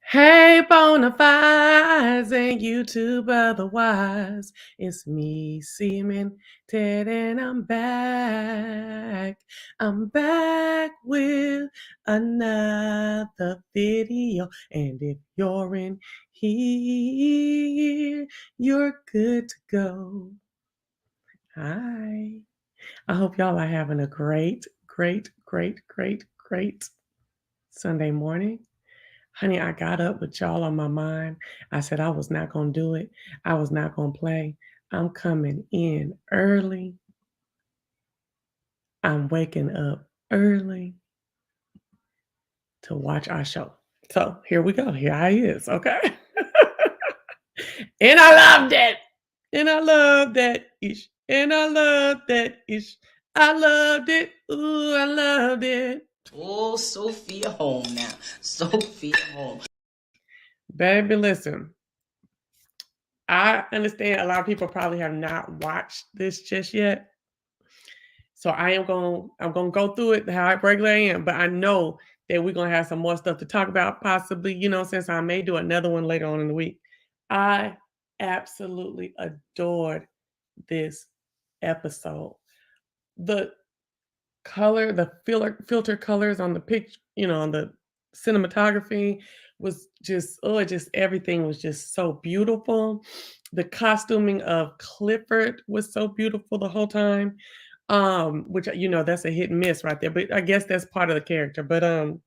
Hey, Bonafides and YouTube otherwise. It's me, Seaman Ted, and I'm back. I'm back with another video. And if you're in here, you're good to go. Hi. I hope y'all are having a great Sunday morning. Honey, I got up with y'all on my mind. I said I was not going to do it. I was not going to play. I'm coming in early. I'm waking up early to watch our show. So here we go. Here I is, okay? And I loved it. And I loved that ish. And I loved that ish. I loved it. Ooh, I loved it. Oh, Sophia home now. Sophia home. Baby, listen. I understand a lot of people probably have not watched this just yet. So I'm gonna go through it how I regularly am, but I know that we're gonna have some more stuff to talk about, possibly, since I may do another one later on in the week. I absolutely adored this episode. The color, the filter colors on the picture, on the cinematography was just everything was just so beautiful. The costuming of Clifford was so beautiful the whole time. Which that's a hit and miss right there, but I guess that's part of the character. But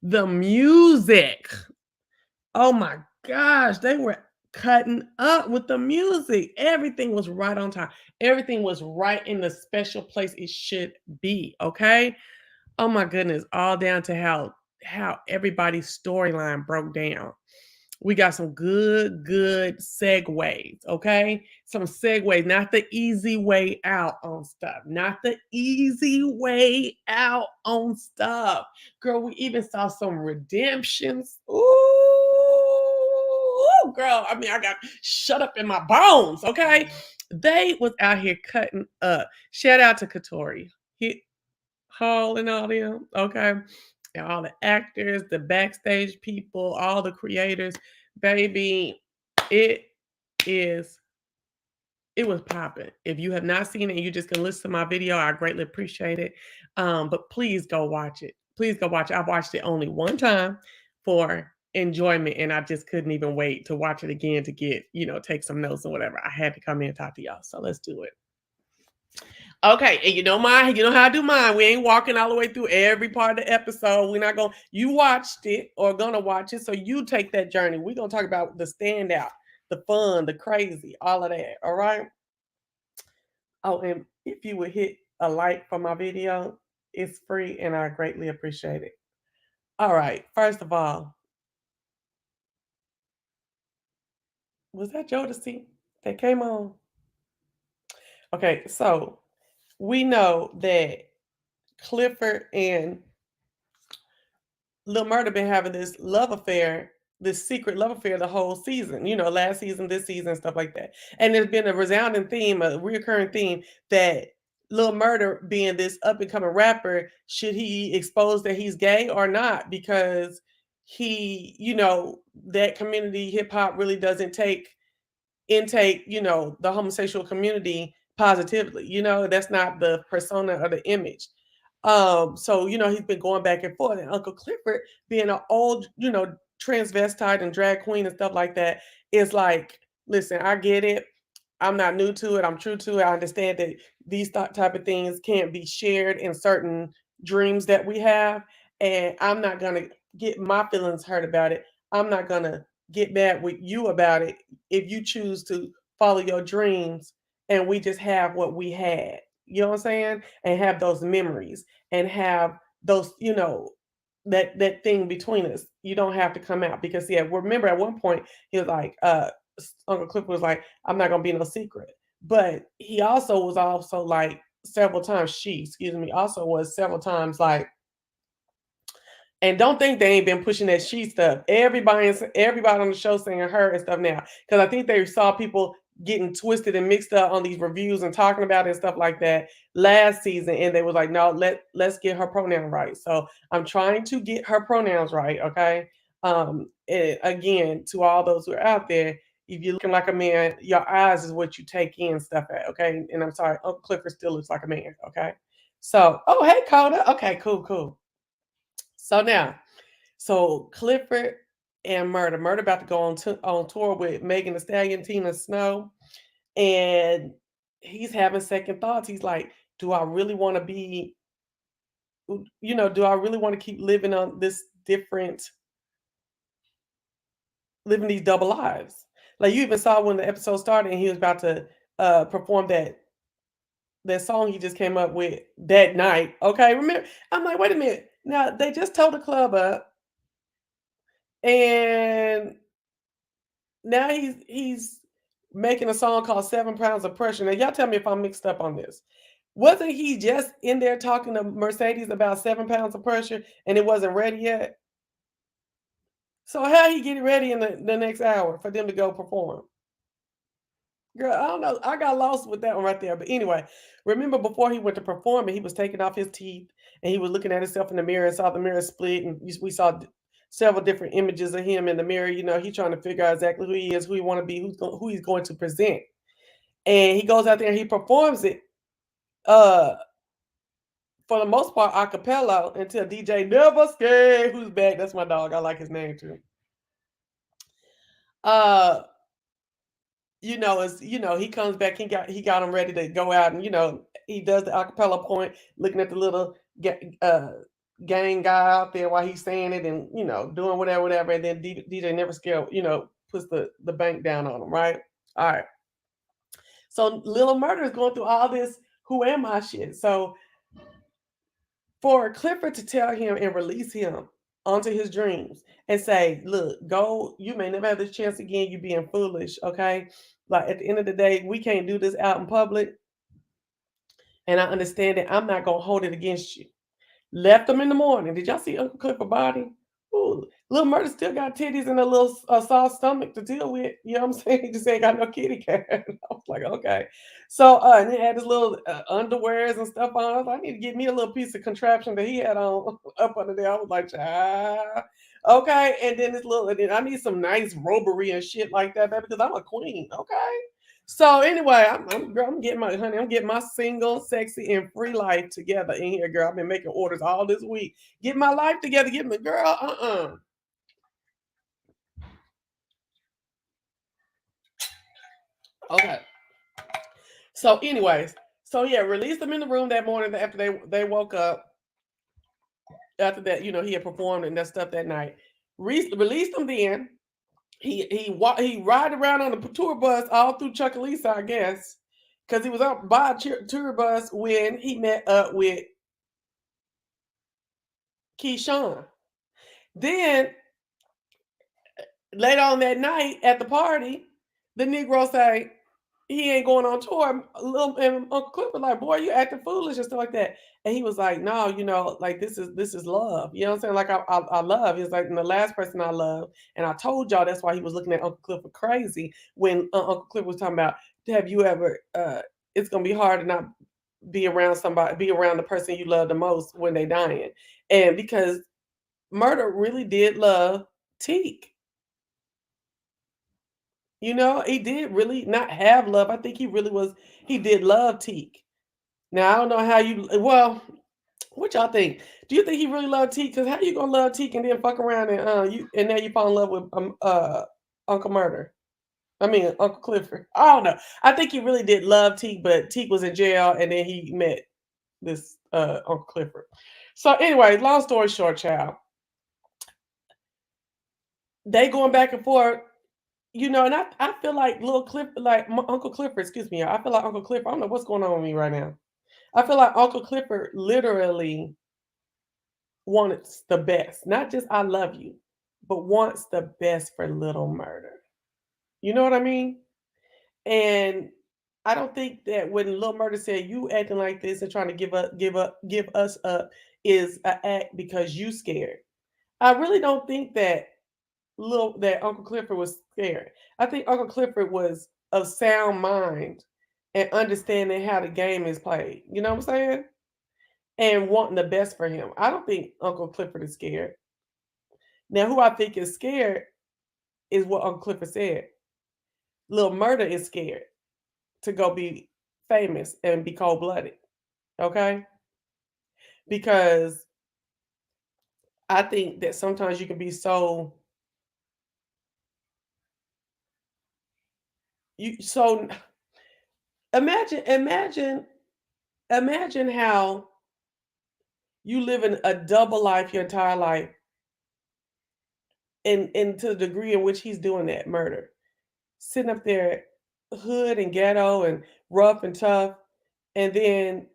the music, oh my gosh, they were cutting up with the music. Everything was right on time. Everything was right in the special place it should be. Okay. Oh my goodness, all down to how everybody's storyline broke down. We got some good segues, okay? Some segues, not the easy way out on stuff, not the easy way out on stuff. Girl, we even saw some redemptions. Ooh, girl, I mean, I got shut up in my bones, okay? They was out here cutting up. Shout out to Katori. Hall and all them, okay? And all the actors, the backstage people, all the creators, baby, it is it was popping. If you have not seen it and you just can listen to my video, I greatly appreciate it. But please go watch it. Please go watch it. I watched it only one time for enjoyment, and I just couldn't even wait to watch it again to get, take some notes and whatever. I had to come in and talk to y'all. So let's do it. Okay, and you know how I do mine. We ain't walking all the way through every part of the episode. We're not going, you watched it or gonna watch it, so you take that journey. We're gonna talk about the standout, the fun, the crazy, all of that. All right. Oh, and if you would hit a like for my video, it's free and I greatly appreciate it. All right, first of all, was that Jodeci that came on? Okay, so we know that Clifford and Lil Murda been having this love affair, this secret love affair the whole season, last season, this season, stuff like that. And there's been a resounding theme, a recurring theme that Lil Murda being this up and coming rapper, should he expose that he's gay or not? Because that community hip hop really doesn't intake, the homosexual community positively. That's not the persona or the image. So he's been going back and forth, and Uncle Clifford, being an old, transvestite and drag queen and stuff like that, is like, listen, I get it. I'm not new to it. I'm true to it. I understand that these type of things can't be shared in certain dreams that we have, and I'm not gonna get my feelings hurt about it. I'm not gonna get mad with you about it if you choose to follow your dreams and we just have what we had. You know what I'm saying? And have those memories and have those, that thing between us. You don't have to come out because yeah, remember at one point he was like, Uncle Clifford was like, I'm not gonna be no secret. But he also was also like several times, also was several times like, and don't think they ain't been pushing that she stuff. Everybody on the show saying her and stuff now. Because I think they saw people getting twisted and mixed up on these reviews and talking about it and stuff like that last season. And they was like, no, let's get her pronoun right. So I'm trying to get her pronouns right. Okay. And again, to all those who are out there, if you're looking like a man, your eyes is what you take in stuff at. Okay. And I'm sorry, Uncle Clifford still looks like a man. Okay. So, oh, hey, Coda. Okay, cool. So Clifford and Murda about to go on tour with Megan Thee Stallion, Tina Snow, and he's having second thoughts. He's like, do I really want to be, do I really want to keep living on this living these double lives? Like you even saw when the episode started and he was about to perform that song he just came up with that night. Okay, remember? I'm like, wait a minute. Now they just told the club up, and now he's making a song called 7 Pounds of Pressure. Now y'all tell me if I'm mixed up on this. Wasn't he just in there talking to Mercades about 7 pounds of pressure and it wasn't ready yet? So how he get it ready in the next hour for them to go perform? Girl, I don't know. I got lost with that one right there. But anyway, remember before he went to perform and he was taking off his teeth and he was looking at himself in the mirror and saw the mirror split and we saw several different images of him in the mirror. He's trying to figure out exactly who he is, who he want to be, who he's going to present. And he goes out there and he performs it uh for the most part a cappella until DJ Never Scared, who's back. That's my dog. I like his name too. Uh he comes back, he got him ready to go out and he does the acapella point, looking at the little gang guy out there while he's saying it and doing whatever, and then DJ Never Scared, puts the bank down on him, right? All right. So Lil Murda is going through all this who am I shit. So for Clifford to tell him and release him onto his dreams and say, look, go, you may never have this chance again, you being foolish, okay? Like at the end of the day, we can't do this out in public. And I understand that I'm not gonna hold it against you. Left them in the morning. Did y'all see Uncle Clifford body? Ooh, Lil Murda still got titties and a little soft stomach to deal with. You know what I'm saying? He just ain't got no kitty cat. I was like, okay. So, and he had his little underwears and stuff on. I was like, I need to get me a little piece of contraption that he had on up under there. I was like, ah, okay. And then this little, and then I need some nice robery and shit like that, baby, because I'm a queen. Okay. So anyway, girl, I'm getting my single, sexy, and free life together in here, girl. I've been making orders all this week. Get my life together, get me, girl. Okay. So, anyways, so yeah, released them in the room that morning after they woke up. After that, he had performed and that stuff that night. Released them then. He ride around on the tour bus all through Chuckalisa, I guess, because he was up by a tour bus when he met up with Keyshawn. Then later on that night at the party, the Negro say he ain't going on tour. And Uncle Cliff was like, "Boy, you acting foolish and stuff like that." And he was like, "No, like this is love. You know what I'm saying? Like I love." He's like, "And the last person I love." And I told y'all that's why he was looking at Uncle Cliff crazy when Uncle Cliff was talking about, "Have you ever? It's gonna be hard to not be around the person you love the most when they dying." And because Murda really did love Teak. He did really not have love. I think he did love Teak. Now I don't know how what y'all think? Do you think he really loved Teak? Because how you gonna love Teak and then fuck around and now you fall in love with Uncle Murder? I mean Uncle Clifford. I don't know. I think he really did love Teak, but Teak was in jail and then he met this Uncle Clifford. So anyway, long story short, child. They going back and forth. And I feel like little Cliff, like Uncle Clifford, excuse me. I feel like Uncle Clifford. I don't know what's going on with me right now. I feel like Uncle Clifford literally wants the best, not just I love you, but wants the best for Little Murder. You know what I mean? And I don't think that when Little Murder said you acting like this and trying to give us up is an act because you scared. I really don't think that Uncle Clifford was scared. I think Uncle Clifford was of sound mind and understanding how the game is played. You know what I'm saying? And wanting the best for him. I don't think Uncle Clifford is scared. Now, who I think is scared is what Uncle Clifford said. Lil Murda is scared to go be famous and be cold blooded. Okay? Because I think that sometimes you can be so you so imagine imagine imagine how you live in a double life your entire life and to the degree in which he's doing that murder. Sitting up there hood and ghetto and rough and tough. And then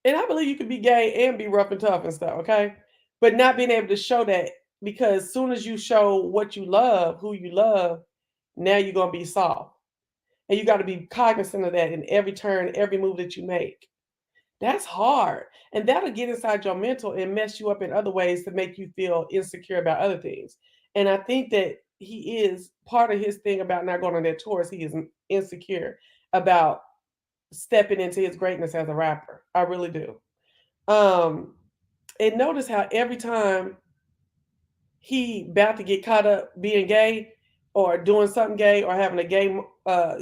and I believe you could be gay and be rough and tough and stuff, okay? But not being able to show that because as soon as you show what you love, who you love, now you're gonna be soft. And you got to be cognizant of that in every turn, every move that you make. That's hard. And that'll get inside your mental and mess you up in other ways to make you feel insecure about other things. And I think that he is part of his thing about not going on that tour is he is insecure about stepping into his greatness as a rapper. I really do. Um, and notice how every time he about to get caught up being gay or doing something gay or having a gay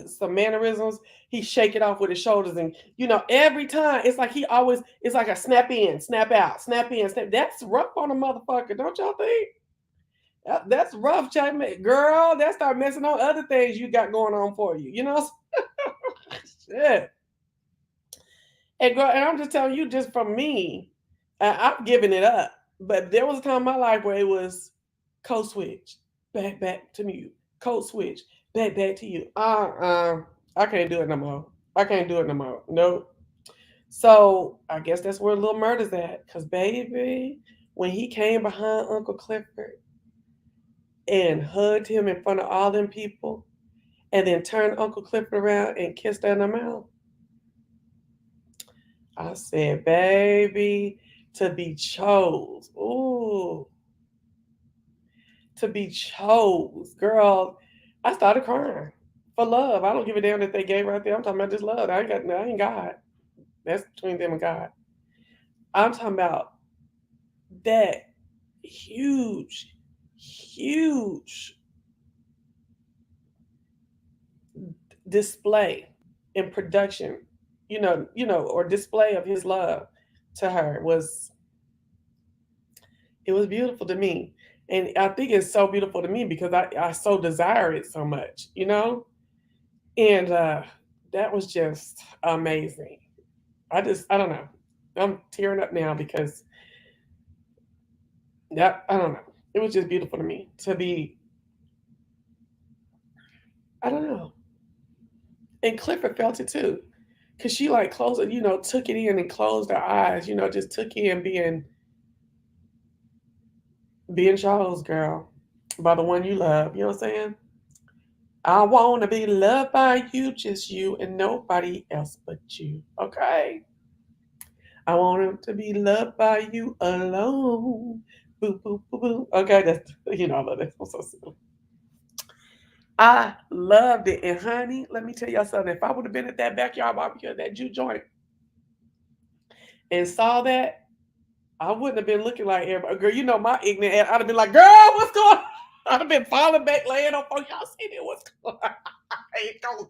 some mannerisms, he shake it off with his shoulders and every time it's like he always it's like a snap in, snap out, snap in, snap. That's rough on a motherfucker, don't y'all think? That's rough, girl. That start messing on other things you got going on for you, Shit. And girl, and I'm just telling you, just from me, I'm giving it up. But there was a time in my life where it was code switch, back to mute, code switch, back to you. I can't do it no more. I can't do it no more. Nope. So I guess that's where Lil Murda's at. Cause baby, when he came behind Uncle Clifford and hugged him in front of all them people and then turned Uncle Clifford around and kissed her in the mouth. I said, baby, to be chose. Ooh, to be chose. Girl, I started crying for love. I don't give a damn that they gay right there. I'm talking about just love. I ain't God. That's between them and God. I'm talking about that huge, huge display in production, or display of his love to her was it was beautiful to me. And I think it's so beautiful to me because I so desire it so much. And that was just amazing. I don't know. I'm tearing up now because that I don't know. It was just beautiful to me to be I don't know. And Clifford felt it too. Cause she like closed it, took it in and closed her eyes, just took in being Charles, girl, by the one you love. You know what I'm saying? I want to be loved by you, just you and nobody else but you. Okay. I want him to be loved by you alone. Boo, boo, boo, boo. Okay, that's, I love that. I'm so silly. I loved it. And honey, let me tell y'all something. If I would have been at that backyard barbecue, that Jew joint, and saw that, I wouldn't have been looking like everybody. Girl, my ignorant ass. I'd have been like, girl, what's going on? I'd have been falling back, laying on phone. Y'all see it? What's going on? I ain't gonna lie.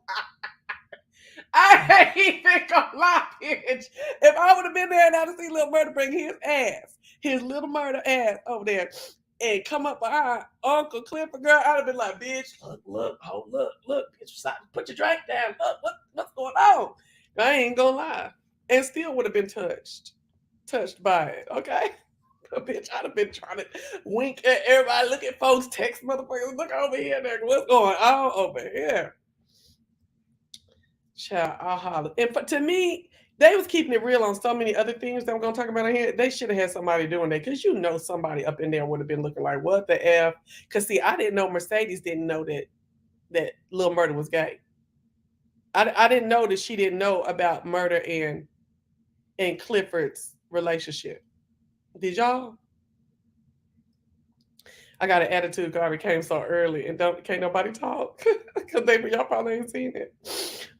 I ain't even gonna lie, bitch. If I would have been there and I'd have seen Lil Murda bring his little murder ass over there and come up behind Uncle Clifford, girl, I'd have been like, bitch, look, bitch, stop, put your drink down. Look, what's going on? I ain't gonna lie. And still would have been touched by it, okay? Bitch, I'd have been trying to wink at everybody, look at folks, text motherfuckers, look over here, nigga, what's going on over here? Child, I'll holler. And to me, they was keeping it real on so many other things that I'm gonna talk about in here. They should have had somebody doing that because somebody up in there would have been looking like, what the F? Because see, I didn't know Mercedes didn't know that Lil Murda was gay. I didn't know that she didn't know about Murda and Clifford's relationship. Did y'all? I got an attitude because I came so early and can't nobody talk because y'all probably ain't seen it.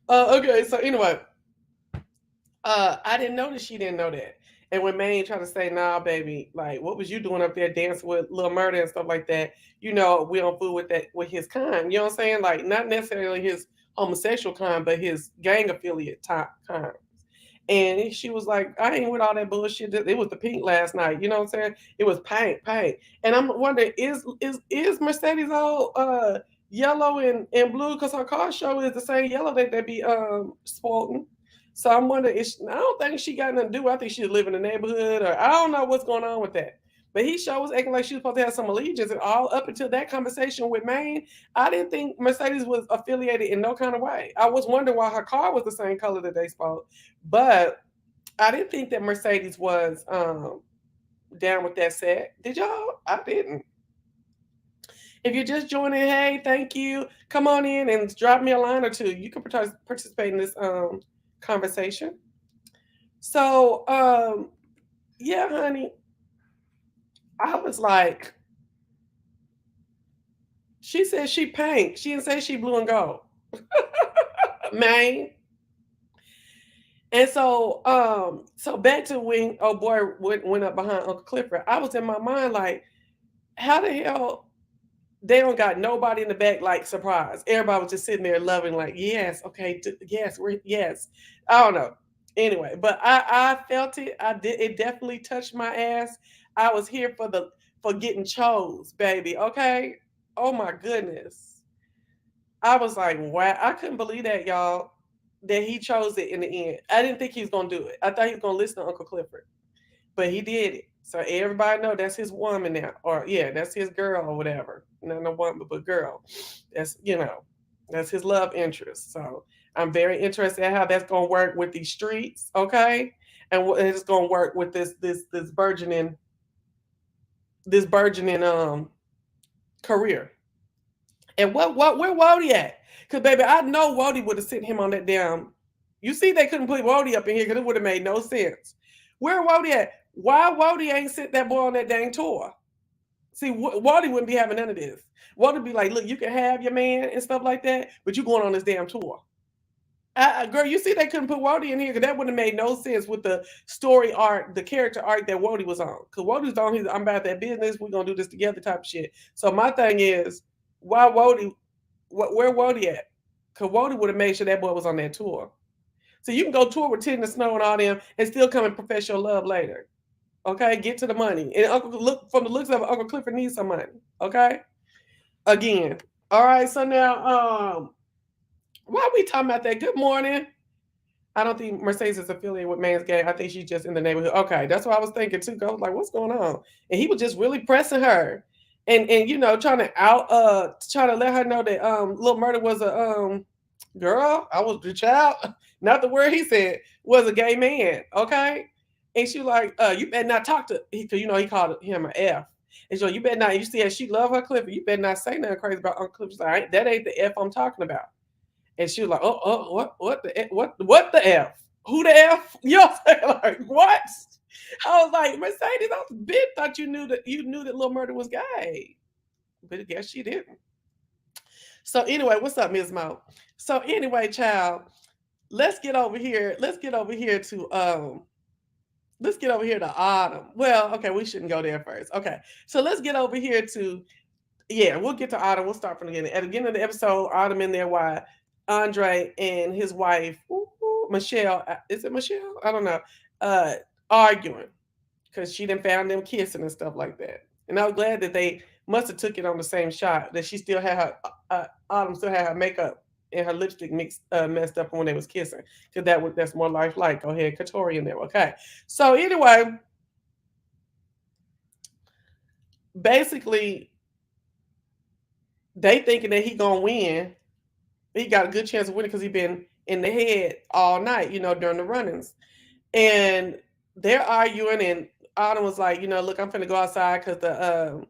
Okay, so anyway, I didn't know that she didn't know that. And when Maine tried to say, nah, baby, like, what was you doing up there dancing with Lil Murda and stuff like that? We don't fool with that, with his kind. You know what I'm saying? Like, not necessarily his homosexual kind, but his gang affiliate kind. And she was like, I ain't with all that bullshit. It was the pink last night. You know what I'm saying? It was paint. And I'm wondering, is Mercedes all yellow and blue? Because her car show is the same yellow that they be sporting. So I'm wondering, I don't think she got nothing to do. I think she live in the neighborhood, or I don't know what's going on with that. But he sure was acting like she was supposed to have some allegiance, and all up until that conversation with Maine, I didn't think Mercedes was affiliated in no kind of way. I was wondering why her car was the same color that they spoke, but I didn't think that Mercedes was down with that set. Did y'all? I didn't. If you're just joining, hey, thank you. Come on in and drop me a line or two. You can participate in this conversation. So, yeah, honey, I was like, she said she pink. She didn't say she blue and gold. Man. And so back to when old boy went up behind Uncle Clifford. I was in my mind like, how the hell they don't got nobody in the back like surprised. Everybody was just sitting there loving, like, yes, okay, yes, yes. I don't know. Anyway, but I felt it. I did. It definitely touched my ass. I was here for getting chose, baby. Okay. Oh my goodness. I was like, wow. I couldn't believe that, y'all. That he chose it in the end. I didn't think he was gonna do it. I thought he was gonna listen to Uncle Clifford, but he did it. So everybody know that's his woman now, or yeah, that's his girl or whatever. Not no woman, but girl. That's his love interest. So I'm very interested in how that's gonna work with these streets, okay, and what it's gonna work with this burgeoning this burgeoning career. And where Wody at? Because baby, I know Wody would have sent him on that damn. You see, they couldn't put Wody up in here because it would have made no sense. Where Wody at? Why Wody ain't sent that boy on that dang tour? See, Wally wouldn't be having none of this. Wally would be like, look, you can have your man and stuff like that, but you going on this damn tour. Girl, you see they couldn't put Wody in here because that wouldn't have made no sense with the story arc, the character arc that Wody was on. Because Wody's on his I'm about that business, we're going to do this together type of shit. So my thing is, why Wody, where Wody at? Because Wody would have made sure that boy was on that tour. So you can go tour with Ted and Snow and all them and still come and profess your love later. Okay, get to the money. And Uncle look from the looks of it, Uncle Clifford needs some money. Okay, again. All right. So now, why are we talking about that? Good morning. I don't think Mercedes is affiliated with Man's Gang. I think she's just in the neighborhood. Okay, that's what I was thinking too. I was like, what's going on? And he was just really pressing her, and you know, trying to let her know that Lil Murda was a girl. I was the child, not the word he said was a gay man. Okay, and she like, you better not talk to because you know he called him an F. And so you better not. You see, as she love her Clifford, you better not say nothing crazy about Uncle Clifford. She's like, that ain't the F I'm talking about. And she was like, what the F? Who the F? You know what I'm saying? Like, what? I was like, Mercedes, I was bit thought you knew that Lil Murda was gay. But I guess she didn't. So anyway, what's up, Ms. Mo? So anyway, child, let's get over here. Let's get over here to Autumn. Well, okay, we shouldn't go there first. Okay. So let's get over here to we'll get to Autumn. We'll start from the beginning. At the beginning of the episode, Autumn in there why Andre and his wife, Michelle, is it Michelle? I don't know, arguing because she didn't found them kissing and stuff like that. And I was glad that they must have took it on the same shot, that she still had her, Autumn still had her makeup and her lipstick messed up when they was kissing. Because that's more lifelike. Go ahead, Katori in there. Okay. So anyway, basically, they thinking that he gonna win. He got a good chance of winning because he been in the head all night, you know, during the runnings. And they're arguing, and Autumn was like, you know, look, I'm finna go outside because the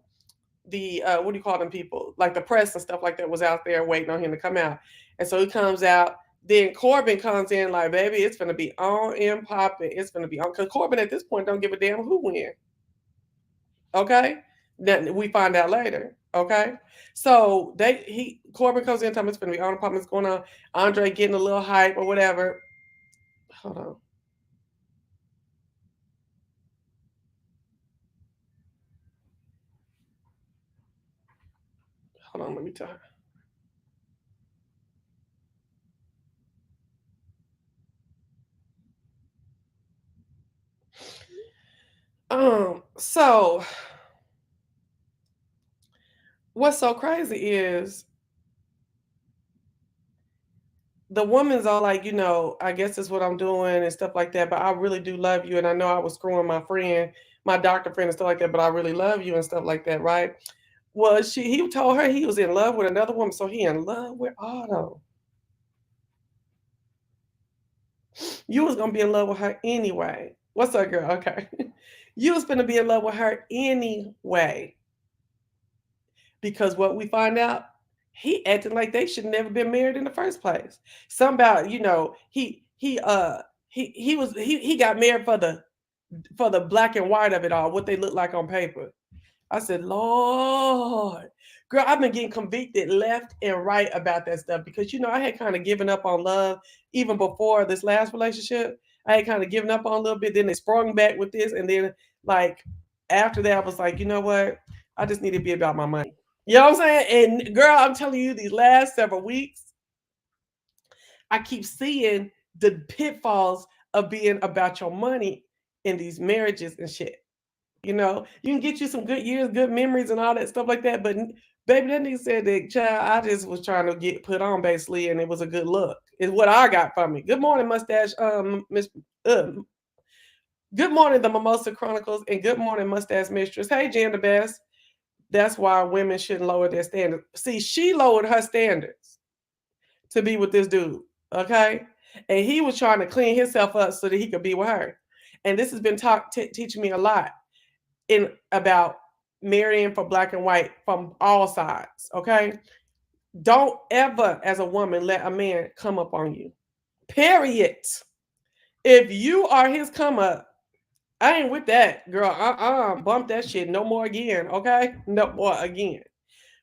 what do you call them people? Like the press and stuff like that was out there waiting on him to come out. And so he comes out. Then Corbin comes in like, baby, it's gonna be on and popping. It's gonna be on because Corbin at this point don't give a damn who win. Okay? That we find out later. Okay. So Corbin comes in, telling me it's gonna be on apartments going on. Andre getting a little hype or whatever. Hold on. Hold on, let me tell her. So what's so crazy is the woman's all like, you know, I guess that's what I'm doing and stuff like that, but I really do love you. And I know I was screwing my friend, my doctor friend and stuff like that, but I really love you and stuff like that, right? Well, he told her he was in love with another woman, so he in love with Otto. You was gonna be in love with her anyway. What's up, girl? Okay. You was gonna be in love with her anyway. Because what we find out, he acting like they should never been married in the first place. Some about, you know, he got married for the black and white of it all, what they look like on paper. I said, Lord, girl, I've been getting convicted left and right about that stuff because you know I had kind of given up on love even before this last relationship. I had kind of given up on a little bit. Then they sprung back with this, and then like after that, I was like, you know what? I just need to be about my money. You know what I'm saying? And girl, I'm telling you, these last several weeks, I keep seeing the pitfalls of being about your money in these marriages and shit. You know, you can get you some good years, good memories, and all that stuff like that. But baby, that nigga said that child, I just was trying to get put on basically, and it was a good look. Is what I got from it. Good morning, mustache, Miss. Good morning, the Mimosa Chronicles, and good morning, mustache mistress. Hey, Jan the best. That's why women shouldn't lower their standards. See, she lowered her standards to be with this dude, okay? And he was trying to clean himself up so that he could be with her. And this has been teaching me a lot in about marrying for black and white from all sides. Okay. Don't ever, as a woman, let a man come up on you. Period. If you are his come up, I ain't with that, girl. Bump that shit. No more again. Okay. No more again.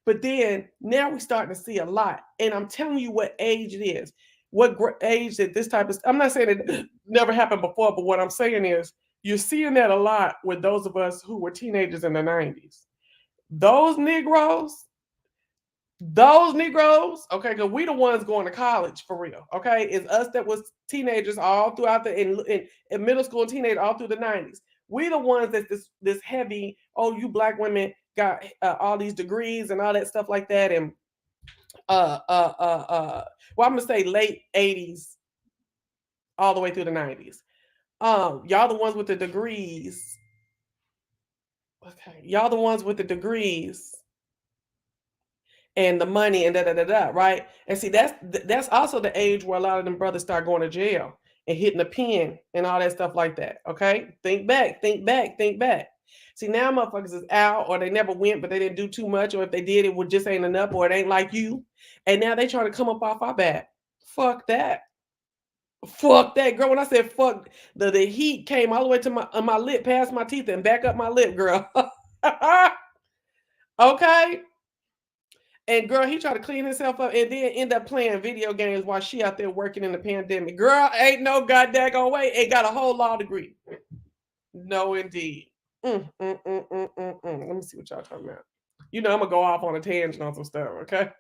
But then now we starting to see a lot. And I'm telling you what age it is. What age that this type of, I'm not saying it never happened before, but what I'm saying is you're seeing that a lot with those of us who were teenagers in the 90s. Those Negroes, okay, because we the ones going to college for real, okay? It's us that was teenagers all throughout in middle school and teenage all through the 90s. We the ones that's this heavy, oh, you black women got all these degrees and all that stuff like that. And well, I'm gonna say late 80s all the way through the 90s. Y'all the ones with the degrees. Okay, y'all the ones with the degrees and the money and da da da da, right? And see, that's also the age where a lot of them brothers start going to jail and hitting the pen and all that stuff like that. Okay, think back, think back, think back. See, now motherfuckers is out, or they never went, but they didn't do too much, or if they did, it would just ain't enough, or it ain't like you. And now they trying to come up off our back. Fuck that. Fuck that, girl. When I said fuck, the heat came all the way to my lip, past my teeth, and back up my lip, girl. Okay. And girl, he tried to clean himself up and then end up playing video games while she out there working in the pandemic. Girl, ain't no goddamn way. It got a whole law degree. No, indeed. Let me see what y'all talking about. You know, I'm gonna go off on a tangent on some stuff, okay?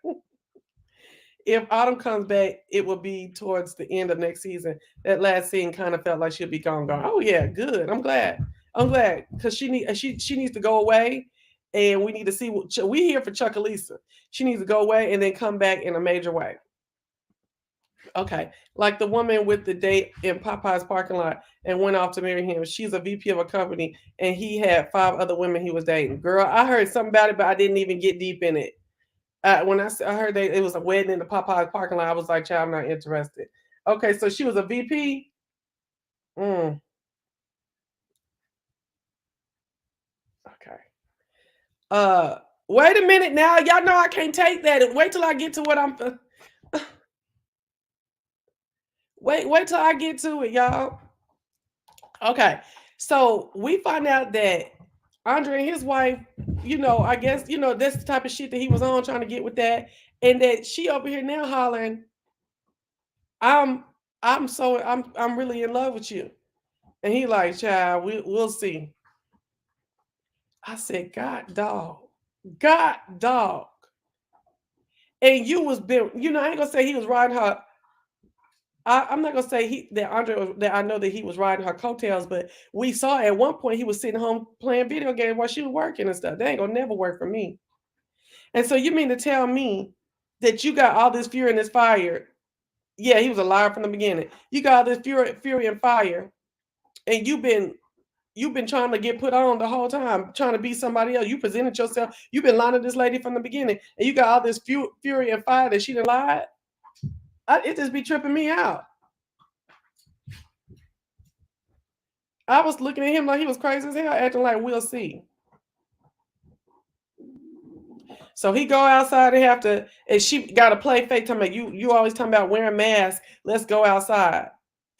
If Autumn comes back, it will be towards the end of next season. That last scene kind of felt like she'll be gone. Oh yeah, good. I'm glad. Because she needs to go away, and we need to see what we here for Chuckalisa. She needs to go away and then come back in a major way. Okay, like the woman with the date in Popeye's parking lot and went off to marry him. She's a VP of a company, and he had 5 other women he was dating. Girl, I heard something about it, but I didn't even get deep in it. When I heard that it was a wedding in the Popeyes parking lot, I was like, child, I'm not interested. Okay, so she was a VP. Okay. Wait a minute now. Y'all know I can't take that. Wait till I get to what I'm wait till I get to it, y'all. Okay. So we find out that Andre and his wife, I guess, that's the type of shit that he was on trying to get with that. And that she over here now hollering, I'm really in love with you. And he like, child, we'll see. I said, God dog. And you was been, I ain't gonna say he was riding her. I'm not gonna say that Andre that I know that he was riding her coattails, but we saw at one point he was sitting home playing video games while she was working and stuff. That ain't gonna never work for me. And so you mean to tell me that you got all this fury and this fire? Yeah, he was a liar from the beginning. You got all this fury and fire, and you've been trying to get put on the whole time, trying to be somebody else. You presented yourself. You've been lying to this lady from the beginning, and you got all this fury and fire that she done lied. It just be tripping me out. I was looking at him like he was crazy as hell, acting like we'll see. So he go outside and have to, and she got to play fake. Talking about you always talking about wearing masks. Let's go outside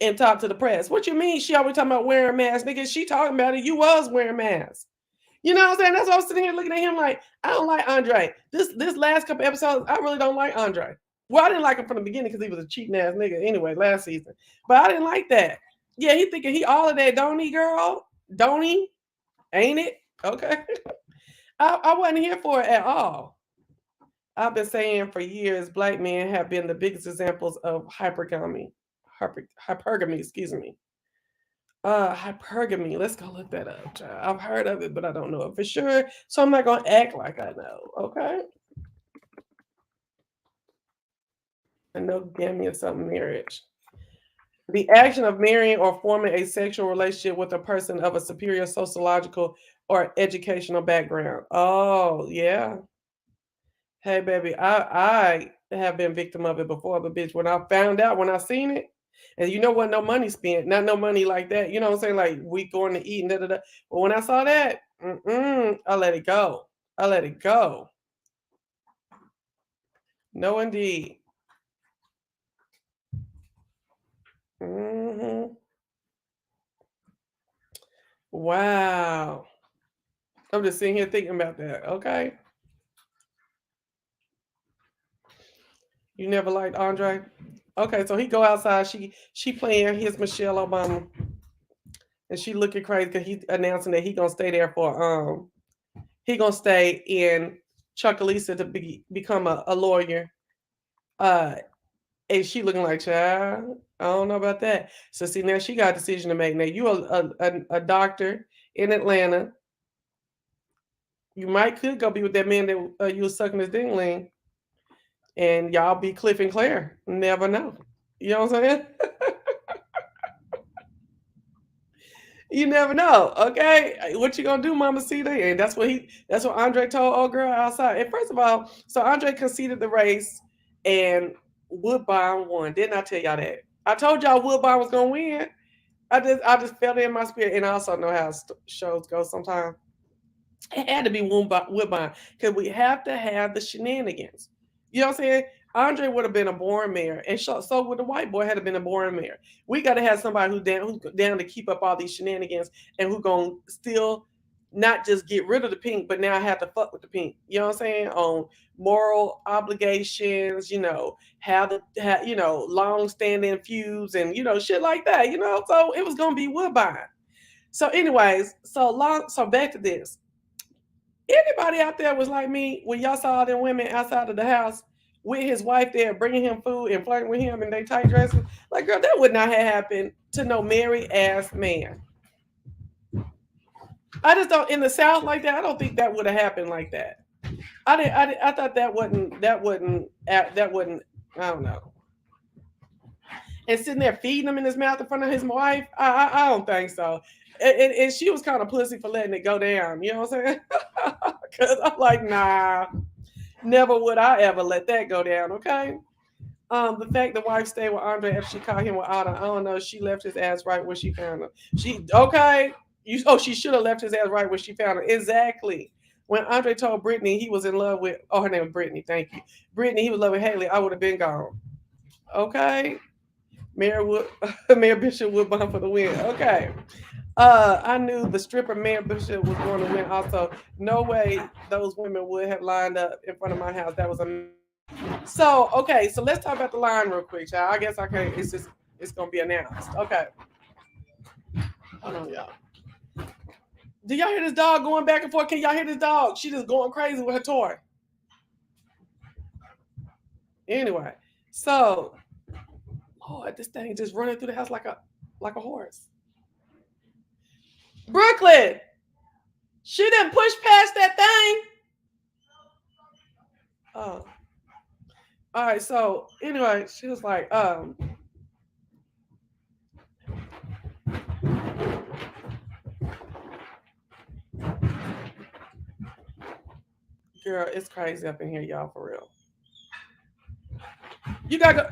and talk to the press. What you mean? She always talking about wearing masks, nigga. She talking about it. You was wearing masks. You know what I'm saying? That's why I was sitting here looking at him like, I don't like Andre. This last couple episodes, I really don't like Andre. Well, I didn't like him from the beginning because he was a cheating ass nigga anyway, last season. But I didn't like that. Yeah, he thinking he all of that, don't he, girl? Don't he? Ain't it? Okay. I wasn't here for it at all. I've been saying for years, black men have been the biggest examples of hypergamy. Hypergamy, excuse me. Hypergamy. Let's go look that up, child. I've heard of it, but I don't know it for sure. So I'm not gonna act like I know. Okay. I know gammy is something marriage. The action of marrying or forming a sexual relationship with a person of a superior sociological or educational background. Oh, yeah. Hey, baby, I have been victim of it before, but bitch, when I found out, when I seen it, and you know what, no money spent, not no money like that. You know what I'm saying? Like we going to eat and da da da. But when I saw that, I let it go. I let it go. No, indeed. Hmm. Wow. I'm just sitting here thinking about that. Okay. You never liked Andre? Okay, so he go outside. She playing his Michelle Obama, and she looking crazy because he announcing that he gonna stay there for he gonna stay in Chuckalisa to become a lawyer. Uh, and she looking like, child, I don't know about that. So see, now she got a decision to make. Now you a doctor in Atlanta. You might could go be with that man that you was sucking his dingling, and y'all be Cliff and Claire. Never know. You know what I'm saying? You never know. Okay, what you gonna do, Mama Cita? And that's what Andre told old girl outside. And first of all, so Andre conceded the race, and Woodbine won. Didn't I tell y'all that? I told y'all Woodbine was gonna win. I just felt it in my spirit, and I also know how shows go sometimes. It had to be Woodbine because we have to have the shenanigans. You know what I'm saying? Andre would have been a boring mayor, and so would the white boy had been a boring mayor. We got to have somebody who's down to keep up all these shenanigans and who gonna still not just get rid of the pink, but now have to fuck with the pink. You know what I'm saying? On moral obligations, have long standing feuds and shit like that. So it was gonna be Woodbine. So, anyways, so back to this. Anybody out there was like me when y'all saw them women outside of the house with his wife there bringing him food and flirting with him in they tight dresses? Like, girl, that would not have happened to no married ass man. I just don't in the South like that. I don't think that would have happened like that. I thought that wouldn't. I don't know. And sitting there feeding him in his mouth in front of his wife. I don't think so. And she was kind of pussy for letting it go down. You know what I'm saying? Because I'm like, nah. Never would I ever let that go down, okay? The fact the wife stayed with Andre after she caught him with Otto, I don't know. She left his ass right where she found him. She should have left his ass right where she found him. Exactly. When Andre told Brittany he was in love with, her name was Brittany, thank you. Brittany, he was in love with Haley, I would have been gone. Okay. Mayor Bishop Woodbine for the win. Okay. I knew the stripper Mayor Bishop was going to win also. No way those women would have lined up in front of my house. That was a so okay, so let's talk about the line real quick, y'all. I guess okay, it's gonna be announced. Okay. Hold on, y'all. Do y'all hear this dog going back and forth? Can y'all hear this dog? She just going crazy with her toy. Anyway, so Lord, this thing just running through the house like a horse. Brooklyn, she didn't push past that thing. Oh, all right. So anyway, she was like, girl, it's crazy up in here, y'all, for real. You gotta go.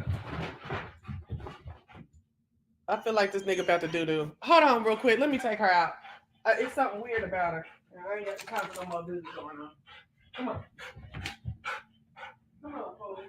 I feel like this nigga about to do. Hold on, real quick. Let me take her out. It's something weird about her. I ain't got time for no more doo going on. Come on. Come on, Chloe.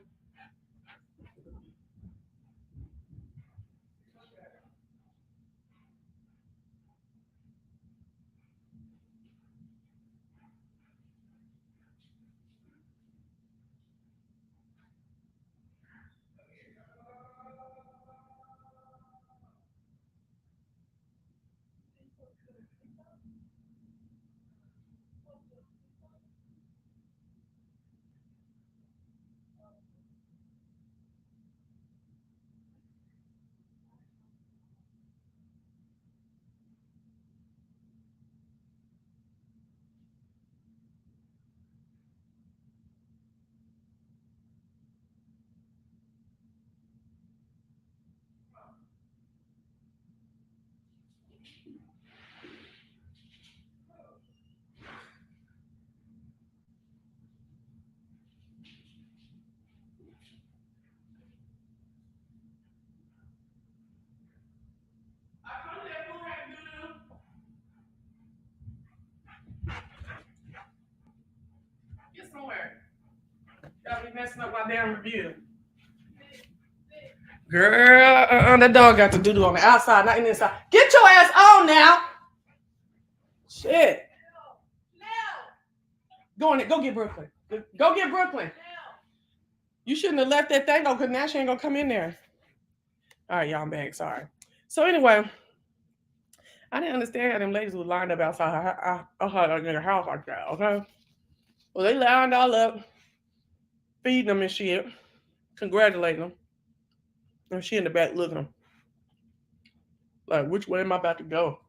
Get somewhere. Y'all be messing up my damn review. Girl, that dog got the doo-doo on the outside, not in the inside. Get your ass on now. Shit. Go on it. Go get Brooklyn. Go get Brooklyn. You shouldn't have left that thing go because now she ain't gonna come in there. All right, y'all, I'm back. Sorry. So anyway, I didn't understand how them ladies were lined up outside her house like that, okay? Well, they lined all up, feeding them and shit, congratulating them. And she in the back looking like, which way am I about to go?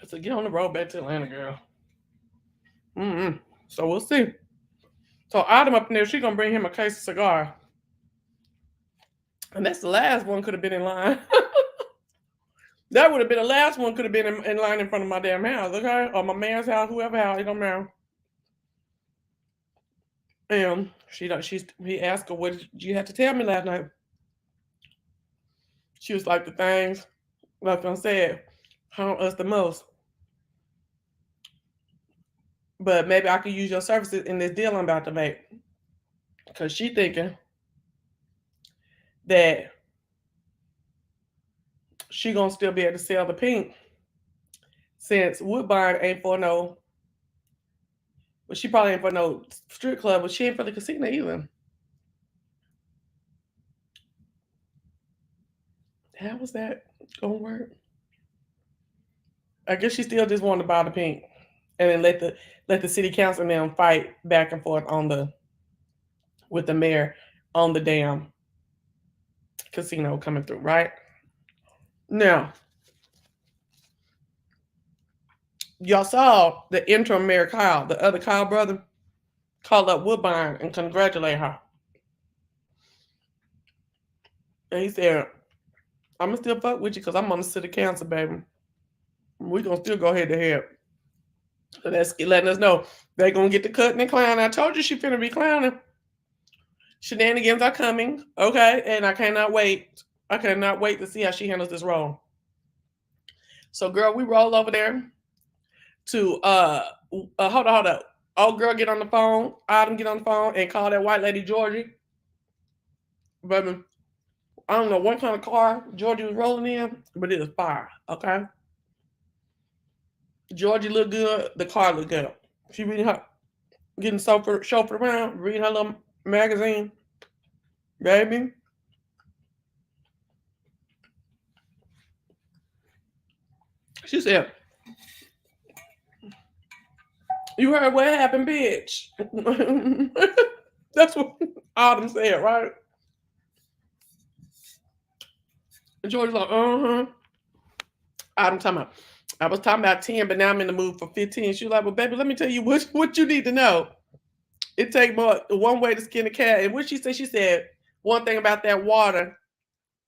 I said, get on the road back to Atlanta, girl. So we'll see. So Adam up in there, she gonna bring him a case of cigar. And that's the last one could have been in line. That would have been the last one could have been in line in front of my damn house, okay? Or my man's house, whoever house, it don't matter. And he asked her, what did you have to tell me last night? She was like, the things, like I said, haunt us the most. But maybe I could use your services in this deal I'm about to make. Because she thinking that she gonna still be able to sell the pink since Woodbine ain't for no, well, she probably ain't for no strip club, but she ain't for the casino either. How was that gonna work? I guess she still just wanted to buy the pink and then let the city council and them fight back and forth with the mayor on the damn casino coming through, right? Now, y'all saw the interim mayor Kyle, the other Kyle brother, call up Woodbine and congratulate her. And he said, I'm gonna still fuck with you because I'm on the city council, baby. We're gonna still go head to head. So that's letting us know they're gonna get the cutting and clowning. I told you she finna be clowning. Shenanigans are coming, okay? And I cannot wait. I cannot wait to see how she handles this role. So, girl, we roll over there to hold up. Old girl get on the phone, Autumn get on the phone and call that white lady Georgie. Baby, I don't know what kind of car Georgie was rolling in, but it was fire, okay? Georgie looked good, the car looked good. She reading her, getting chauffeured around, reading her little magazine. Baby. She said, you heard what happened, bitch. That's what Autumn said, right? And George's like, Autumn talking about, I was talking about 10, but now I'm in the mood for 15. She was like, well, baby, let me tell you what you need to know. It takes more one way to skin a cat. And what she said, one thing about that water,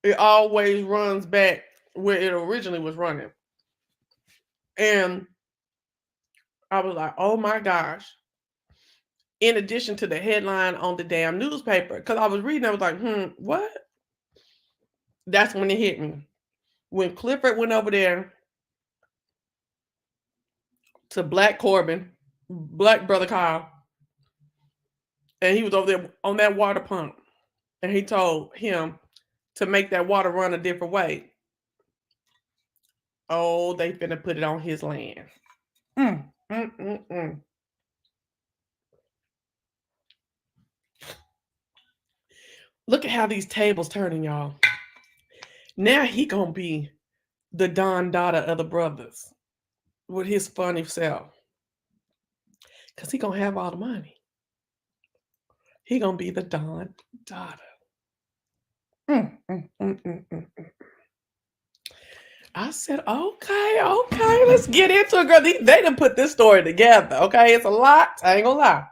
it always runs back where it originally was running. And I was like, oh my gosh. In addition to the headline on the damn newspaper, because I was reading, I was like, what? That's when it hit me. When Clifford went over there to Black Corbin, Black brother Kyle, and he was over there on that water pump, and he told him to make that water run a different way. Oh, they finna put it on his land. Look at how these tables turning, y'all. Now he gonna be the Don Dada of the brothers with his funny self. Because he gonna have all the money. He gonna be the Don Dada. I said, okay, let's get into it, girl. They done put this story together, okay? It's a lot. I ain't gonna lie.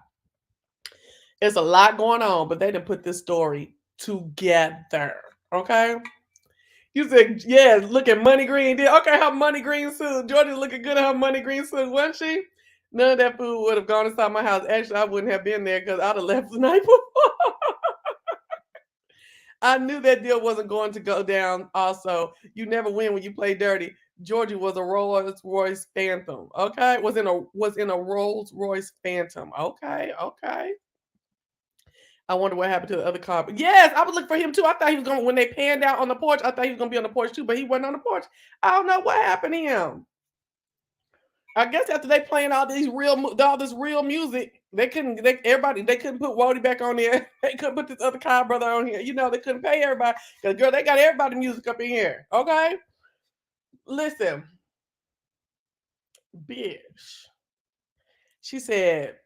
It's a lot going on, but they done put this story together, okay? You said, yeah, look at Money Green. Okay, her Money Green suit. Jordan's looking good in her Money Green suit, wasn't she? None of that food would have gone inside my house. Actually, I wouldn't have been there because I'd have left the night before. I knew that deal wasn't going to go down. Also, you never win when you play dirty. Georgie was a Rolls Royce Phantom. Okay, was in a Rolls Royce Phantom. Okay, okay. I wonder what happened to the other car. But yes, I was looking for him too. I thought he was going when they panned out on the porch. I thought he was gonna be on the porch too, but he wasn't on the porch. I don't know what happened to him. I guess after they playing all this real music, they couldn't. They couldn't put Wody back on there. They couldn't put this other car brother on here. You know they couldn't pay everybody because girl, they got everybody music up in here. Okay, listen, bitch. She said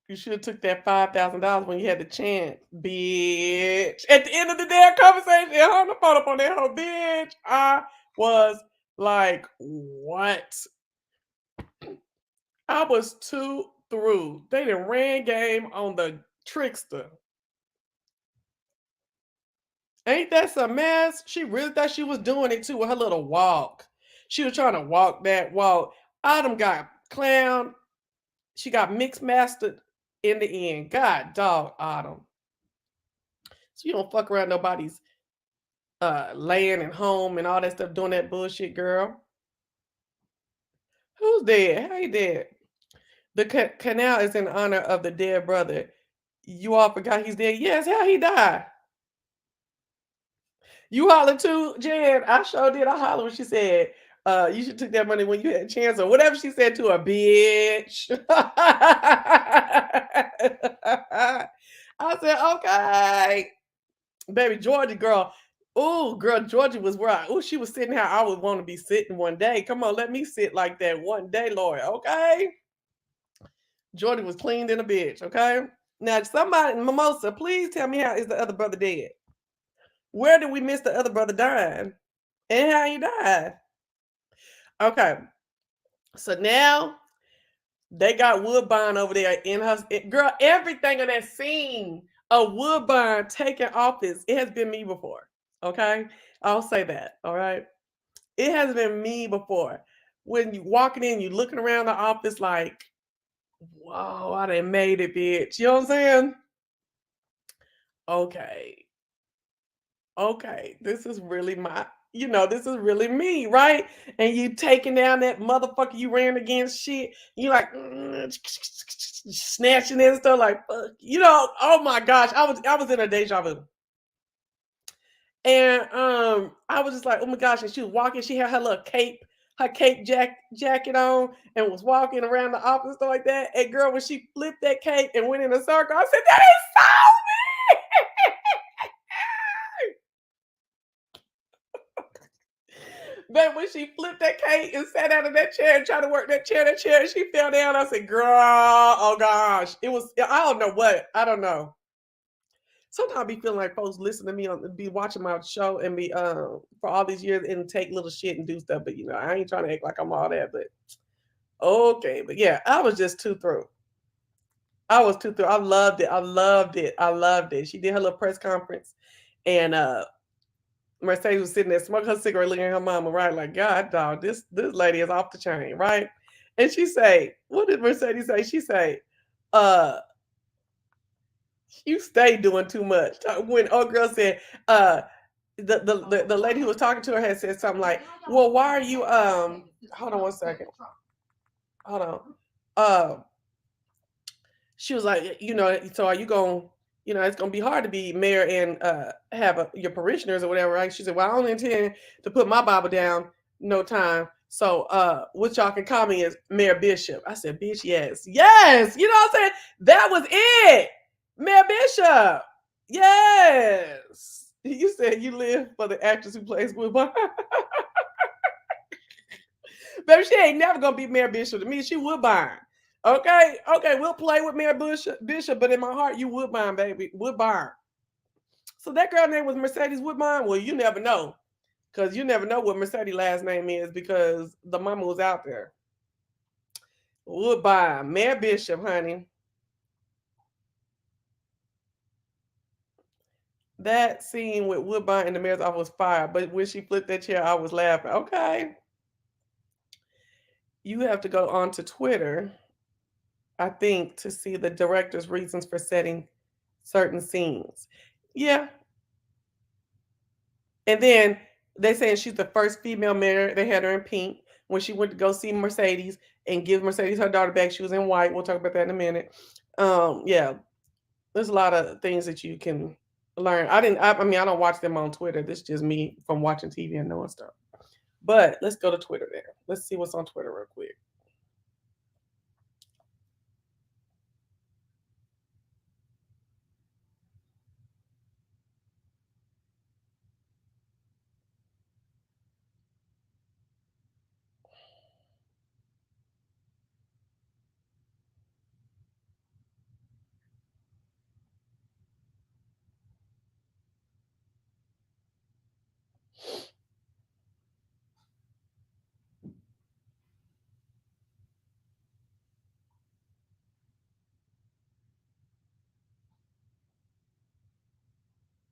you should have took that $5,000 when you had the chance, bitch. At the end of the damn conversation, I hung the phone up on that whole bitch. I was like, what? I was too through. They done ran game on the trickster. Ain't that some mess? She really thought she was doing it too with her little walk. She was trying to walk that walk. Autumn got clown. She got mixed mastered in the end. God dog, Autumn. So you don't fuck around nobody's land and home and all that stuff doing that bullshit, girl. Who's dead? How he dead? The canal is in honor of the dead brother. You all forgot he's dead? Yes, how he died? You holler too, Jan. I sure did. I holler when she said, you should took that money when you had a chance or whatever she said to a bitch. I said, okay. Baby, Georgia girl. Oh, girl, Georgia was where she was sitting how I would want to be sitting one day. Come on, let me sit like that one day, Lord. Okay. Georgia was cleaned in a bitch. Okay. Now, somebody, Mimosa, please tell me how is the other brother dead? Where did we miss the other brother dying? And how he died? Okay. So now they got Woodbine over there in her. Girl, everything in that scene of Woodbine taking office, it has been me before. Okay. I'll say that. All right. It has been me before. When you walking in, you looking around the office like, whoa, I done made it, bitch. You know what I'm saying? Okay. Okay. This is really this is really me, right? And you taking down that motherfucker you ran against shit. You like snatching it and stuff like, fuck. Oh my gosh. I was in a deja vu. And I was just like, oh my gosh, and she was walking, she had her little jacket on and was walking around the office and stuff like that. And girl, when she flipped that cape and went in a circle, I said, that is so me. But when she flipped that cape and sat out of that chair and tried to work that chair, and she fell down, I said, girl, oh gosh. I don't know what. I don't know. Sometimes I be feeling like folks listen to me be watching my show and be for all these years and take little shit and do stuff, but I ain't trying to act like I'm all that, but okay. But yeah, I was just too through. I was too through. I loved it. I loved it. I loved it. She did her little press conference and Mercedes was sitting there smoking her cigarette, looking at her mama, right? Like, God dog, this lady is off the chain, right? And she say, what did Mercedes say? She say, you stay doing too much. When old girl said, the lady who was talking to her had said something like, well, why are you hold on one second. Hold on. She was like, so are you going, it's gonna be hard to be mayor and have your parishioners or whatever, right? She said, well, I only intend to put my Bible down no time. So what y'all can call me is Mayor Bishop. I said, bitch, yes. Yes, you know what I'm saying? That was it. Mayor Bishop. Yes. You said you live for the actress who plays Woodbine. Baby, she ain't never gonna be Mayor Bishop to me. She Woodbine. Okay, we'll play with Mayor Bishop, but in my heart, you Woodbine, baby. Woodbine. So that girl name was Mercedes Woodbine. Well, you never know. Because you never know what Mercedes' last name is because the mama was out there. Woodbine. Mayor Bishop, honey. That scene with Woodbine in the mayor's office was fire, but when she flipped that chair, I was laughing. Okay. You have to go on to Twitter, I think, to see the director's reasons for setting certain scenes. Yeah. And then They saying she's the first female mayor. They had her in pink when she went to go see Mercedes and give Mercedes her daughter back. She was in white. We'll talk about that in a minute. Yeah, there's a lot of things that you can learn. I mean, I don't watch them on Twitter. This is just me from watching TV and knowing stuff. But let's go to Twitter there. Let's see what's on Twitter real quick.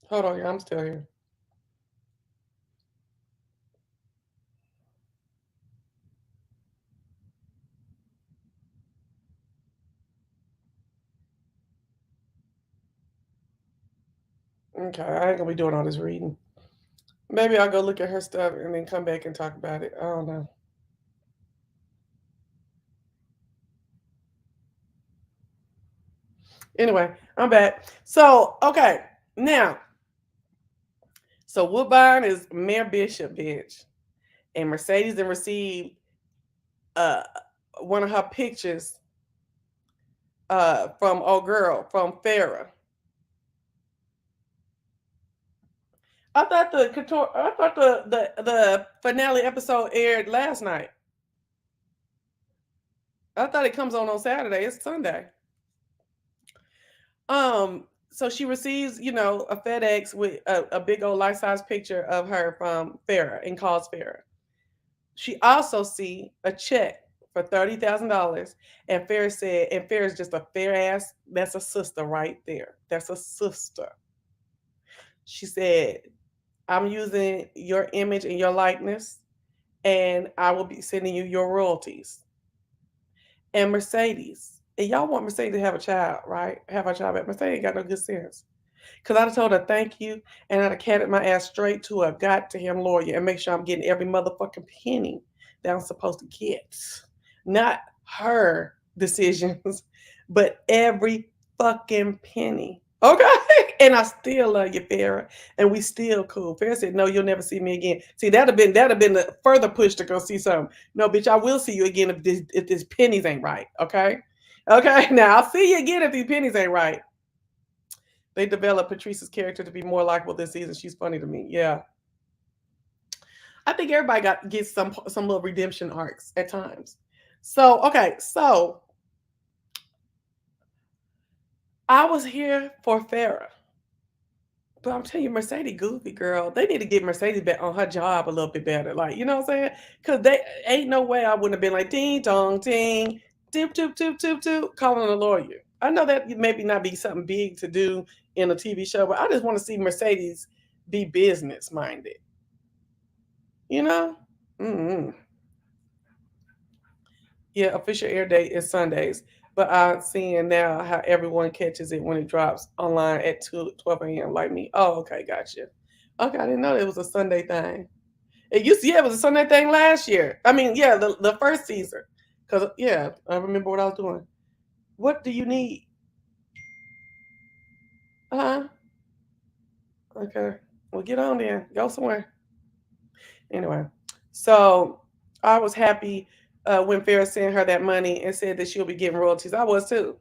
Hold on, I'm still here. Okay, I ain't gonna be doing all this reading. Maybe I'll go look at her stuff and then come back and talk about it. I don't know. Anyway, I'm back. So, okay, now, so Woodbine is Mayor Bishop, bitch, and Mercedes then received uh one of her pictures from old girl from Farrah. I thought the finale episode aired last night. I thought it comes on Saturday. It's Sunday. So she receives, a FedEx with a big old life-size picture of her from Farrah and calls Farrah. She also see a check for $30,000, and Farrah's just a fair ass. That's a sister right there. That's a sister. She said, "I'm using your image and your likeness, and I will be sending you your royalties." And Mercedes, and y'all want Mercedes to have a child, right? Have a child, but Mercedes ain't got no good sense. Because I'd have told her thank you, and I'd have catted my ass straight to a goddamn lawyer and make sure I'm getting every motherfucking penny that I'm supposed to get. Not her decisions, but every fucking penny. Okay? And I still love you, Farrah. And we still cool. Farrah said, "No, you'll never see me again." See, that'd have been a further push to go see something. No, bitch, I will see you again if this pennies ain't right. Okay? Okay, now I'll see you again if these pennies ain't right. They developed Patrice's character to be more likable this season. She's funny to me. Yeah. I think everybody gets some little redemption arcs at times. So, okay, so I was here for Farrah. But I'm telling you, Mercedes goofy girl. They need to get Mercedes back on her job a little bit better. Like, you know what I'm saying? Because they ain't no way I wouldn't have been like ding dong ding, dip doop doop doop doop, calling a lawyer. I know that maybe not be something big to do in a TV show, but I just want to see Mercedes be business minded. You know? Mm-hmm. Yeah, official air date is Sundays. But I'm seeing now how everyone catches it when it drops online at 12 a.m. like me. Oh, okay, gotcha. Okay, I didn't know it was a Sunday thing. Yeah, it was a Sunday thing last year. I mean, yeah, the first season. Because, yeah, I remember what I was doing. What do you need? Uh-huh. Okay. Well, get on then. Go somewhere. Anyway, so I was happy when Farrah sent her that money and said that she'll be getting royalties. I was too.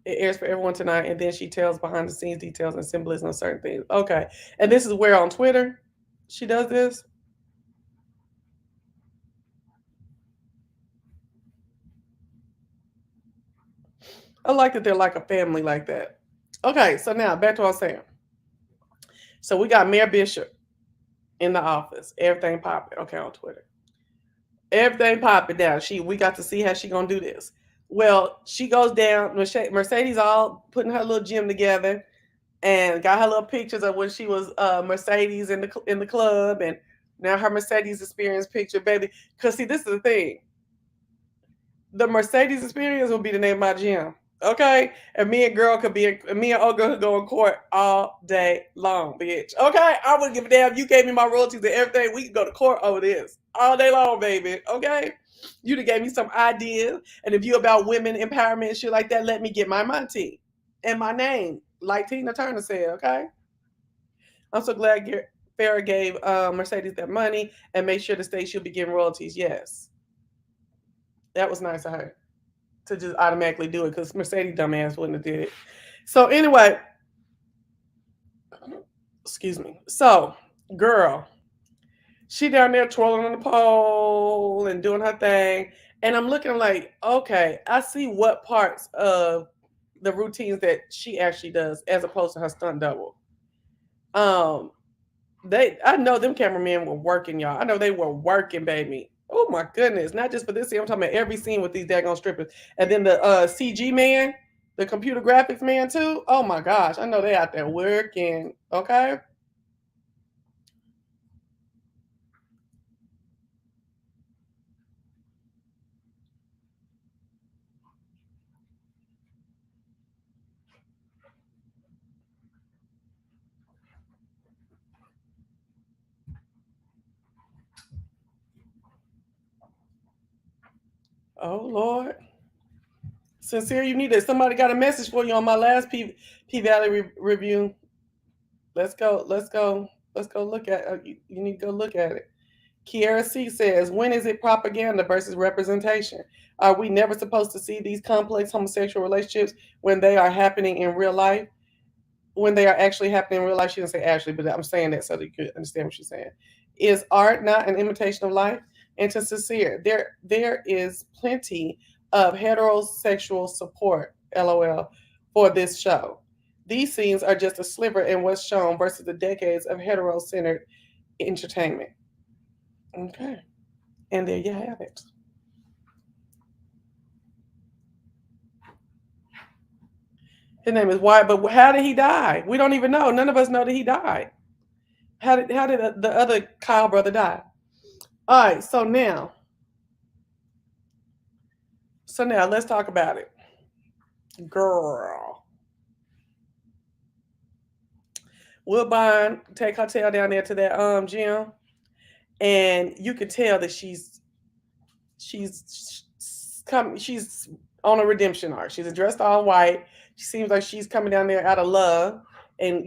It airs for everyone tonight, and then she tells behind the scenes details and symbolism of certain things. Okay. And this is where on Twitter she does this? I like that they're like a family like that. Okay, so now back to what I was saying. So we got Mayor Bishop in the office. Everything popping. Okay, on Twitter. Everything popping down. We got to see how she gonna do this. Well, she goes down. Mercedes all putting her little gym together and got her little pictures of when she was Mercedes in the club, and now her Mercedes experience picture, baby. Cause see, this is the thing. The Mercedes experience will be the name of my gym. Okay, and me and girl could be, me and old girl could go in court all day long, bitch. Okay, I wouldn't give a damn. You gave me my royalties and everything. We could go to court over this all day long, baby. Okay, you done gave me some ideas, and if you about women empowerment and shit like that, let me get my money and my name, like Tina Turner said. Okay, I'm so glad Farrah gave Mercedes that money and made sure the state should be getting royalties. Yes, that was nice of her to just automatically do it because Mercedes dumbass wouldn't have did it. So anyway, excuse me. So, girl, she down there twirling on the pole and doing her thing. And I'm looking like, okay, I see what parts of the routines that she actually does as opposed to her stunt double. Um, I know them cameramen were working, y'all. I know they were working, baby. Oh my goodness. Not just for this scene, I'm talking about every scene with these daggone strippers. And then the CG man, the computer graphics man too. Oh my gosh. I know they out there working. Okay. Oh Lord. Sincere, you need it. Somebody got a message for you on my last PValley review. Let's go. Let's go. Let's go look at you need to go look at it. Kiara C says, when is it propaganda versus representation? Are we never supposed to see these complex homosexual relationships when they are happening in real life? When they are actually happening in real life, she didn't say actually, but I'm saying that so that you could understand what she's saying. Is art not an imitation of life? And to sincere, there is plenty of heterosexual support, LOL, for this show. These scenes are just a sliver in what's shown versus the decades of hetero-centered entertainment. Okay. And there you have it. His name is Wyatt, but how did he die? We don't even know. None of us know that he died. How did the other Kyle brother die? All right, so now let's talk about it. Girl. Woodbine take her tail down there to that gym, and you can tell that she's on a redemption arc. She's dressed all white. She seems like she's coming down there out of love and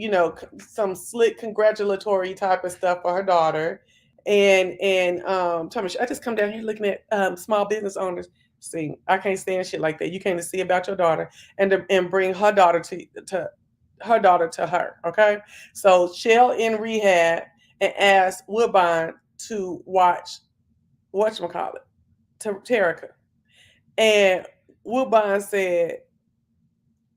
some slick congratulatory type of stuff for her daughter. And tell me, I just come down here looking at small business owners. See, I can't stand shit like that. You came to see about your daughter and bring her daughter to her daughter to her. Okay, so Shell in rehab and asked Woodbine to watch whatchamacallit, Terica. And Woodbine said,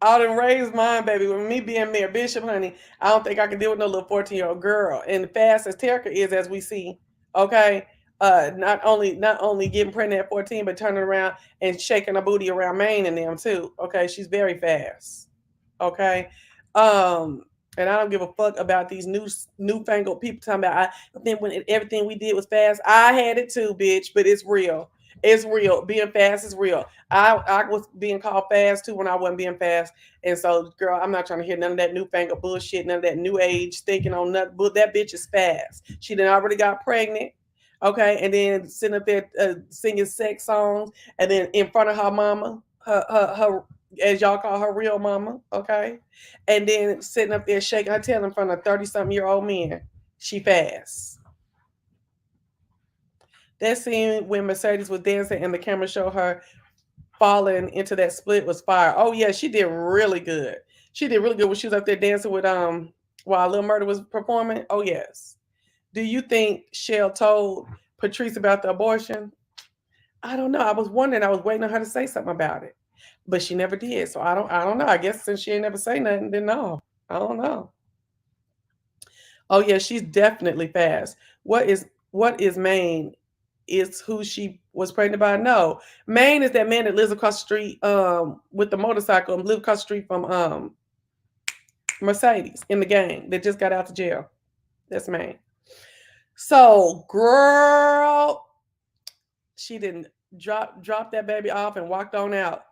I done raised mine, baby. With me being Mayor Bishop, honey, I don't think I can deal with no little 14-year-old girl. And fast as Terica is, as we see, okay, not only getting pregnant at 14, but turning around and shaking her booty around Maine and them too. Okay, she's very fast. Okay. And I don't give a fuck about these newfangled people talking about. I think when everything we did was fast, I had it too, bitch. But it's real. It's real. Being fast is real. I was being called fast too when I wasn't being fast. And so, girl, I'm not trying to hear none of that newfangled bullshit, none of that new age thinking on nothing. But that bitch is fast. She done already got pregnant. Okay, and then sitting up there singing sex songs, and then in front of her mama, her as y'all call her real mama, okay, and then sitting up there shaking her tail in front of 30-something-year-old men. She fast. That scene when Mercedes was dancing and the camera showed her falling into that split was fire. Oh yeah, she did really good. She did really good when she was up there dancing with while Lil Murda was performing. Oh yes. Do you think Shell told Patrice about the abortion? I don't know. I was wondering. I was waiting on her to say something about it, but she never did. So I don't know. I guess since she ain't never say nothing, then no. I don't know. Oh yeah, she's definitely fast. What is Maine? Is who she was pregnant by? No, Maine is that man that lives across the street with the motorcycle and lives across the street from Mercedes in the gang that just got out of jail. That's Maine. So girl, she didn't drop that baby off and walked on out.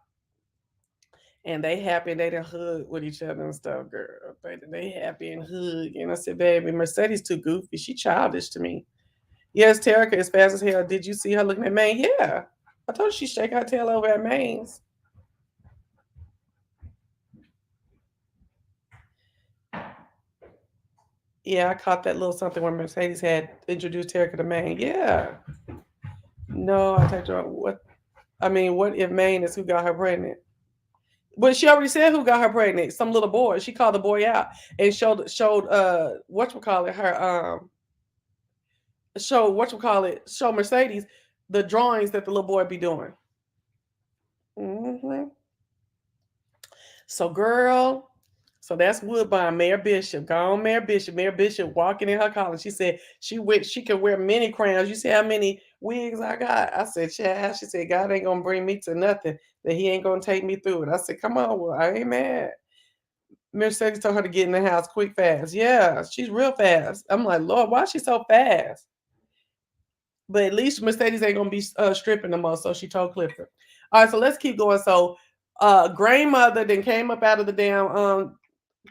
And they happy and they done hug with each other and stuff, girl. They happy and hug. And I said, baby, Mercedes too goofy. She childish to me. Yes, Terica is fast as hell. Did you see her looking at Maine? Yeah. I told her she shake her tail over at Maine's. Yeah, I caught that little something when Mercedes had introduced Terica to Maine. Yeah. No, I told you what. I mean, what if Maine is who got her pregnant? But she already said who got her pregnant. Some little boy. She called the boy out and showed whatchamacallit her show Mercedes the drawings that the little boy be doing. Hmm. So girl, so that's Woodbine, Mayor Bishop. Go on, Mayor Bishop. Mayor Bishop walking in her collar. She said she could wear many crowns. You see how many wigs I got? I said, Chad. She said, God ain't gonna bring me to nothing that He ain't gonna take me through it. I said, come on, well, I ain't mad. Mercedes told her to get in the house quick, fast. Yeah, she's real fast. I'm like, Lord, why is she so fast? But at least Mercedes ain't gonna be stripping no more. So she told Clifford. All right, so let's keep going. So, grandmother then came up out of the damn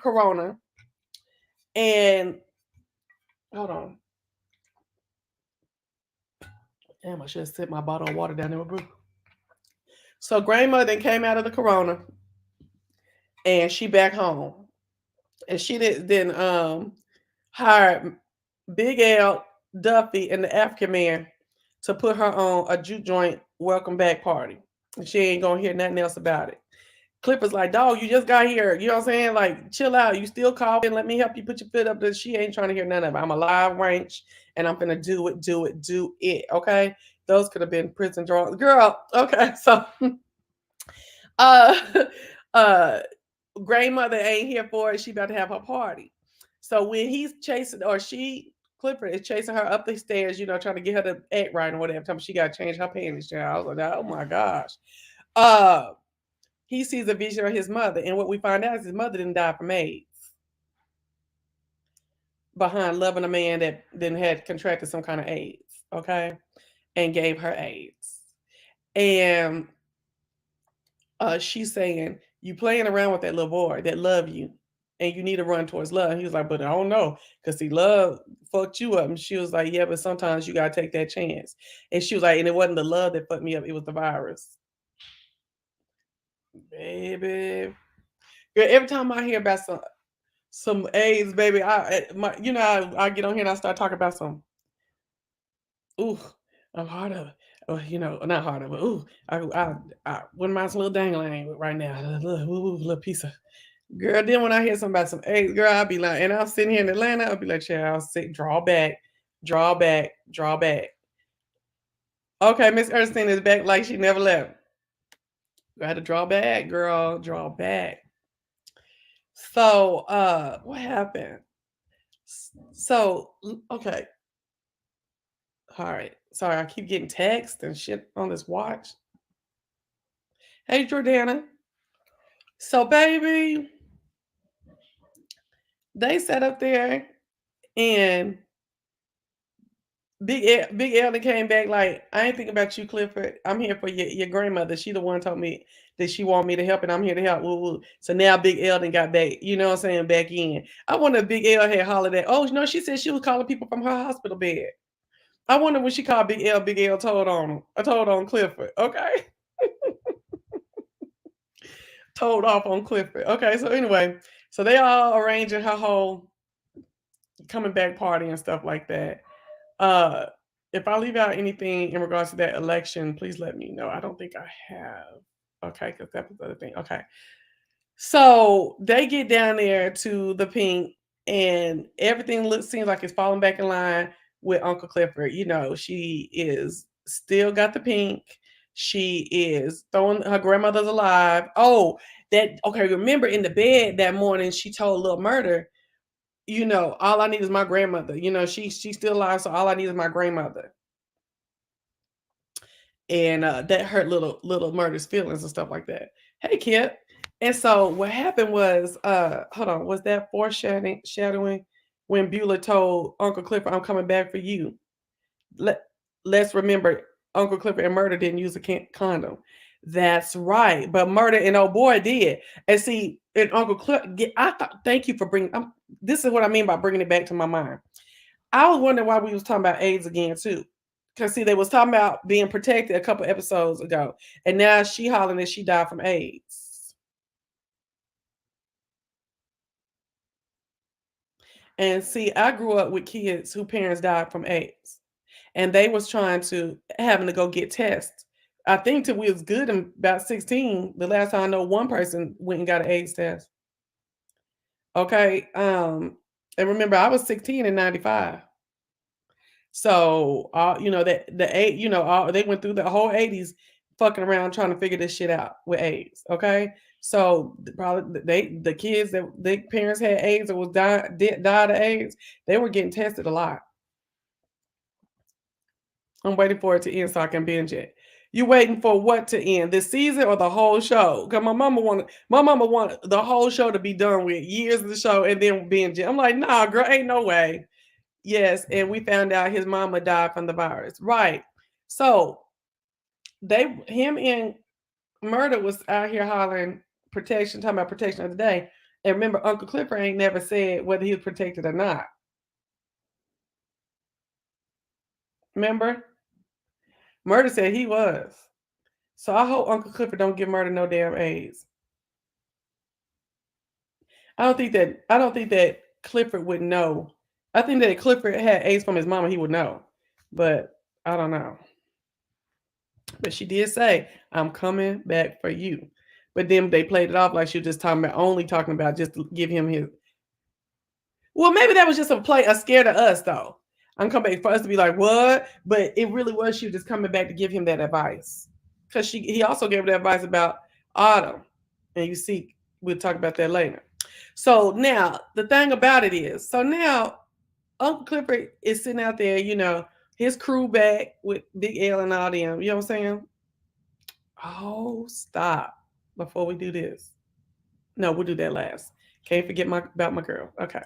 Corona, and hold on. Damn, I should have set my bottle of water down there with Brew. So grandmother then came out of the Corona, and she back home, and she then hired Big L, Duffy, and the African man to put her on a juke joint welcome back party. And she ain't gonna hear nothing else about it. Clippers like, dog, you just got here. You know what I'm saying? Like, chill out. You still coughing. Let me help you put your foot up there. She ain't trying to hear none of it. I'm a live ranch and I'm gonna do it. Okay. Those could have been prison drawings. Girl, okay. So uh uh grandmother ain't here for it. She about to have her party. So when he's chasing or Clifford is chasing her up the stairs, trying to get her to act right or whatever. Time she got to change her panties. I was like, oh my gosh. Uh he sees a vision of his mother, and what we find out is his mother didn't die from AIDS. Behind loving a man that then had contracted some kind of AIDS, okay, and gave her AIDS. And she's saying, you playing around with that little boy that love you, and you need to run towards love. He was like, but I don't know, because he love fucked you up. And she was like, yeah, but sometimes you gotta take that chance. And she was like, and it wasn't the love that fucked me up, it was the virus. Baby. Girl, every time I hear about some AIDS, baby, I get on here and I start talking about some, ooh, I'm hard of it. Or, not hard of it. Ooh, I wouldn't mind some little dangling right now. Little piece of girl. Then when I hear something about some AIDS, girl, I'll be like, and I'm sitting here in Atlanta, I'll be like, child, I'll sit, draw back, draw back, draw back. Okay, Miss Ernestine is back like she never left. I had to draw back, girl, draw back. So, what happened? So, okay. All right. Sorry, I keep getting texts and shit on this watch. Hey, Jordana. So, baby, they sat up there and Big Ellie came back like, I ain't thinking about you, Clifford. I'm here for your grandmother. She the one told me that she want me to help, and I'm here to help. Woo, woo. So now Big Elden got back, you know what I'm saying, back in. I wonder if Big L had hollered at, oh, no, she said she was calling people from her hospital bed. I wonder when she called Big L told on him. I told on Clifford. Okay. Told off on Clifford. Okay, so anyway, so they all arranging her whole coming back party and stuff like that. Uh if I leave out anything in regards to that election, please let me know. I don't think I have. Okay, because that was the other thing. Okay. So they get down there to the pink and everything seems like it's falling back in line with Uncle Clifford. She is still got the pink. She is throwing her grandmother's alive. Oh, that okay. Remember in the bed that morning, she told Lil Murda, all I need is my grandmother. She's still alive, so all I need is my grandmother. And that hurt little Murda's feelings and stuff like that. Hey, Kip. And so what happened was, hold on, was that foreshadowing when Beulah told Uncle Clifford, I'm coming back for you? Let's remember, Uncle Clifford and Murda didn't use a condom. That's right. But Murda and old boy did. And see, and Uncle Cliff, I thought, thank you for bringing, this is what I mean by bringing it back to my mind. I was wondering why we was talking about AIDS again too. Because see, they was talking about being protected a couple episodes ago. And now she hollering that she died from AIDS. And see, I grew up with kids whose parents died from AIDS. And they was trying to having to go get tests. I think till we was good in about 16. The last time I know one person went and got an AIDS test. Okay. And remember I was 16 in 95. So that the eight, they went through the whole 80s fucking around trying to figure this shit out with AIDS. Okay. So probably the kids that their parents had AIDS or was died of AIDS, they were getting tested a lot. I'm waiting for it to end so I can binge it. You waiting for what to end? This season or the whole show? Because my mama wanted the whole show to be done with years of the show and then binge it. I'm like, nah, girl, ain't no way. Yes, and we found out his mama died from the virus. Right. So him and Murda was out here hollering protection, talking about protection of the day. And remember, Uncle Clifford ain't never said whether he was protected or not. Remember? Murda said he was. So I hope Uncle Clifford don't give Murda no damn AIDS. I don't think that Clifford would know. I think that if Clifford had AIDS from his mama, he would know. But I don't know. But she did say, I'm coming back for you. But then they played it off like she was just only talking about just to give him his. Well, maybe that was just a scare to us though. I'm coming back for us to be like, what? But it really was she was just coming back to give him that advice. Because he also gave her that advice about Autumn. And you see, we'll talk about that later. So now the thing about it is, so now Uncle Clifford is sitting out there, his crew back with Big L and all them. You know what I'm saying? Oh, stop before we do this. No, we'll do that last. Can't forget about my girl. Okay.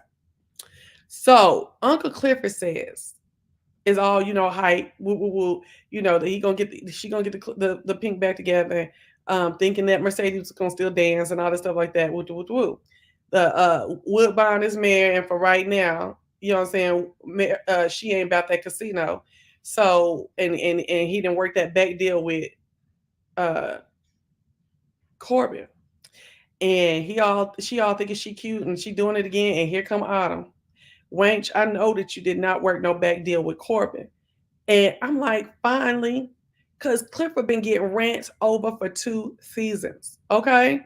So Uncle Clifford says is all hype. Woo, woo, woo. That she gonna get the pink back together. Thinking that Mercedes was gonna still dance and all this stuff like that. Woo, woo, woo, woo. The Woodbine is mayor, and for right now, you know what I'm saying. She ain't about that casino. So and he didn't work that back deal with uh Corbin. And she all thinking she cute and she doing it again. And here come Autumn. Wanch, I know that you did not work no back deal with Corbin. And I'm like, finally, because Clifford been getting rants over for 2 seasons. Okay.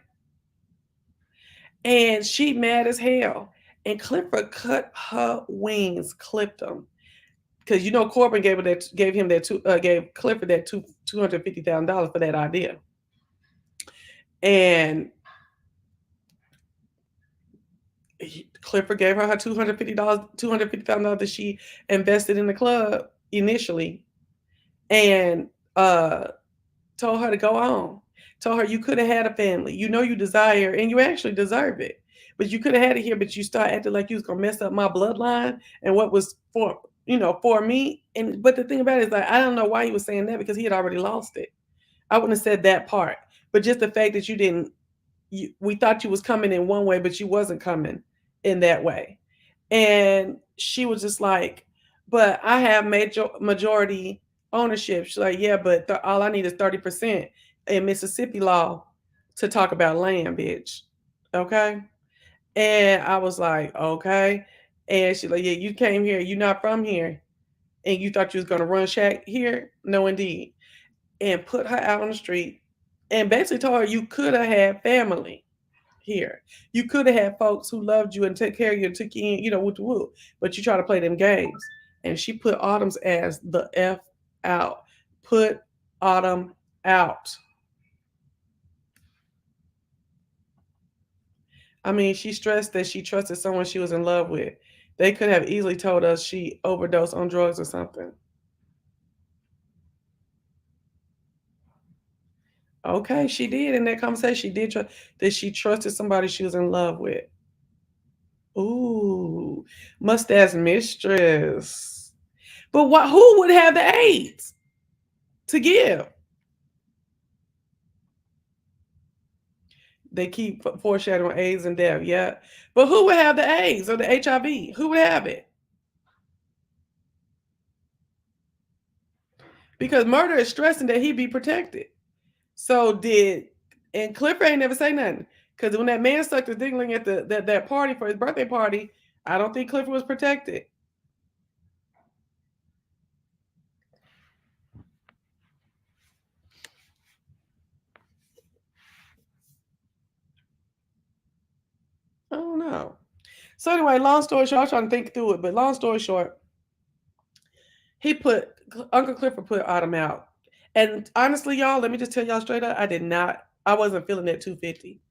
And she mad as hell. And Clifford cut her wings, clipped them. Because Corbin gave Clifford that $250,000 for that idea. And Clifford gave her $250,000 that she invested in the club initially, and told her to go on. Told her you could have had a family. You desire, and you actually deserve it. But you could have had it here, but you start acting like you was gonna mess up my bloodline and what was for me. But the thing about it is like I don't know why he was saying that because he had already lost it. I wouldn't have said that part. But just the fact that you didn't we thought you was coming in one way, but you wasn't coming in that way. And she was just like, but I have majority ownership. She's like, yeah, but all I need is 30% in Mississippi law to talk about land, bitch. Okay. And I was like, okay. And she's like, yeah, you came here, you're not from here. And you thought you was gonna run shack here? No, indeed. And put her out on the street and basically told her you could have had family here. You could have had folks who loved you and took care of you and took you in, woo, but you try to play them games. And she put Autumn's ass the F out. Put Autumn out. I mean, she stressed that she trusted someone she was in love with. They could have easily told us she overdosed on drugs or something. Okay, she did in that conversation. She did that she trusted somebody she was in love with. Ooh, mustache mistress. But who would have the AIDS to give? They keep foreshadowing AIDS and death. Yeah, but who would have the AIDS or the HIV? Who would have it? Because Murda is stressing that he be protected. So and Clifford ain't never say nothing. Because when that man sucked the dingling at that party for his birthday party, I don't think Clifford was protected. I don't know. So anyway, long story short, I was trying to think through it, but long story short, Uncle Clifford put Autumn out. And honestly, y'all, let me just tell y'all straight up, I wasn't feeling that 250.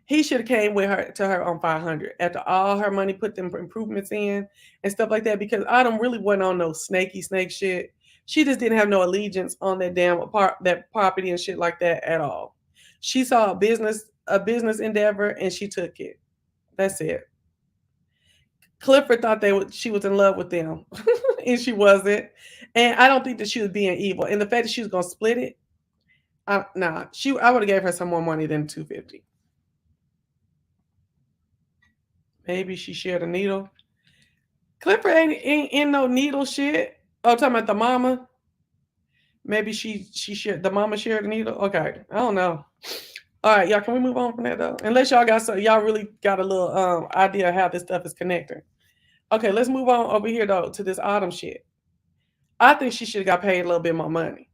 He should have came with her to her on 500 after all her money put them improvements in and stuff like that, because Autumn really wasn't on no snake shit. She just didn't have no allegiance on that damn that property and shit like that at all. She saw a business endeavor and she took it. That's it. Clifford thought she was in love with them, and she wasn't. And I don't think that she was being evil. And the fact that she was gonna split it, nah, I would have gave her some more money than 250. Maybe she shared a needle. Clifford ain't in no needle shit. Oh, talking about the mama. Maybe she shared the mama shared a needle. Okay, I don't know. All right, y'all. Can we move on from that though? Unless y'all really got a little idea of how this stuff is connected. Okay, let's move on over here though to this Autumn shit. I think she should have got paid a little bit more money.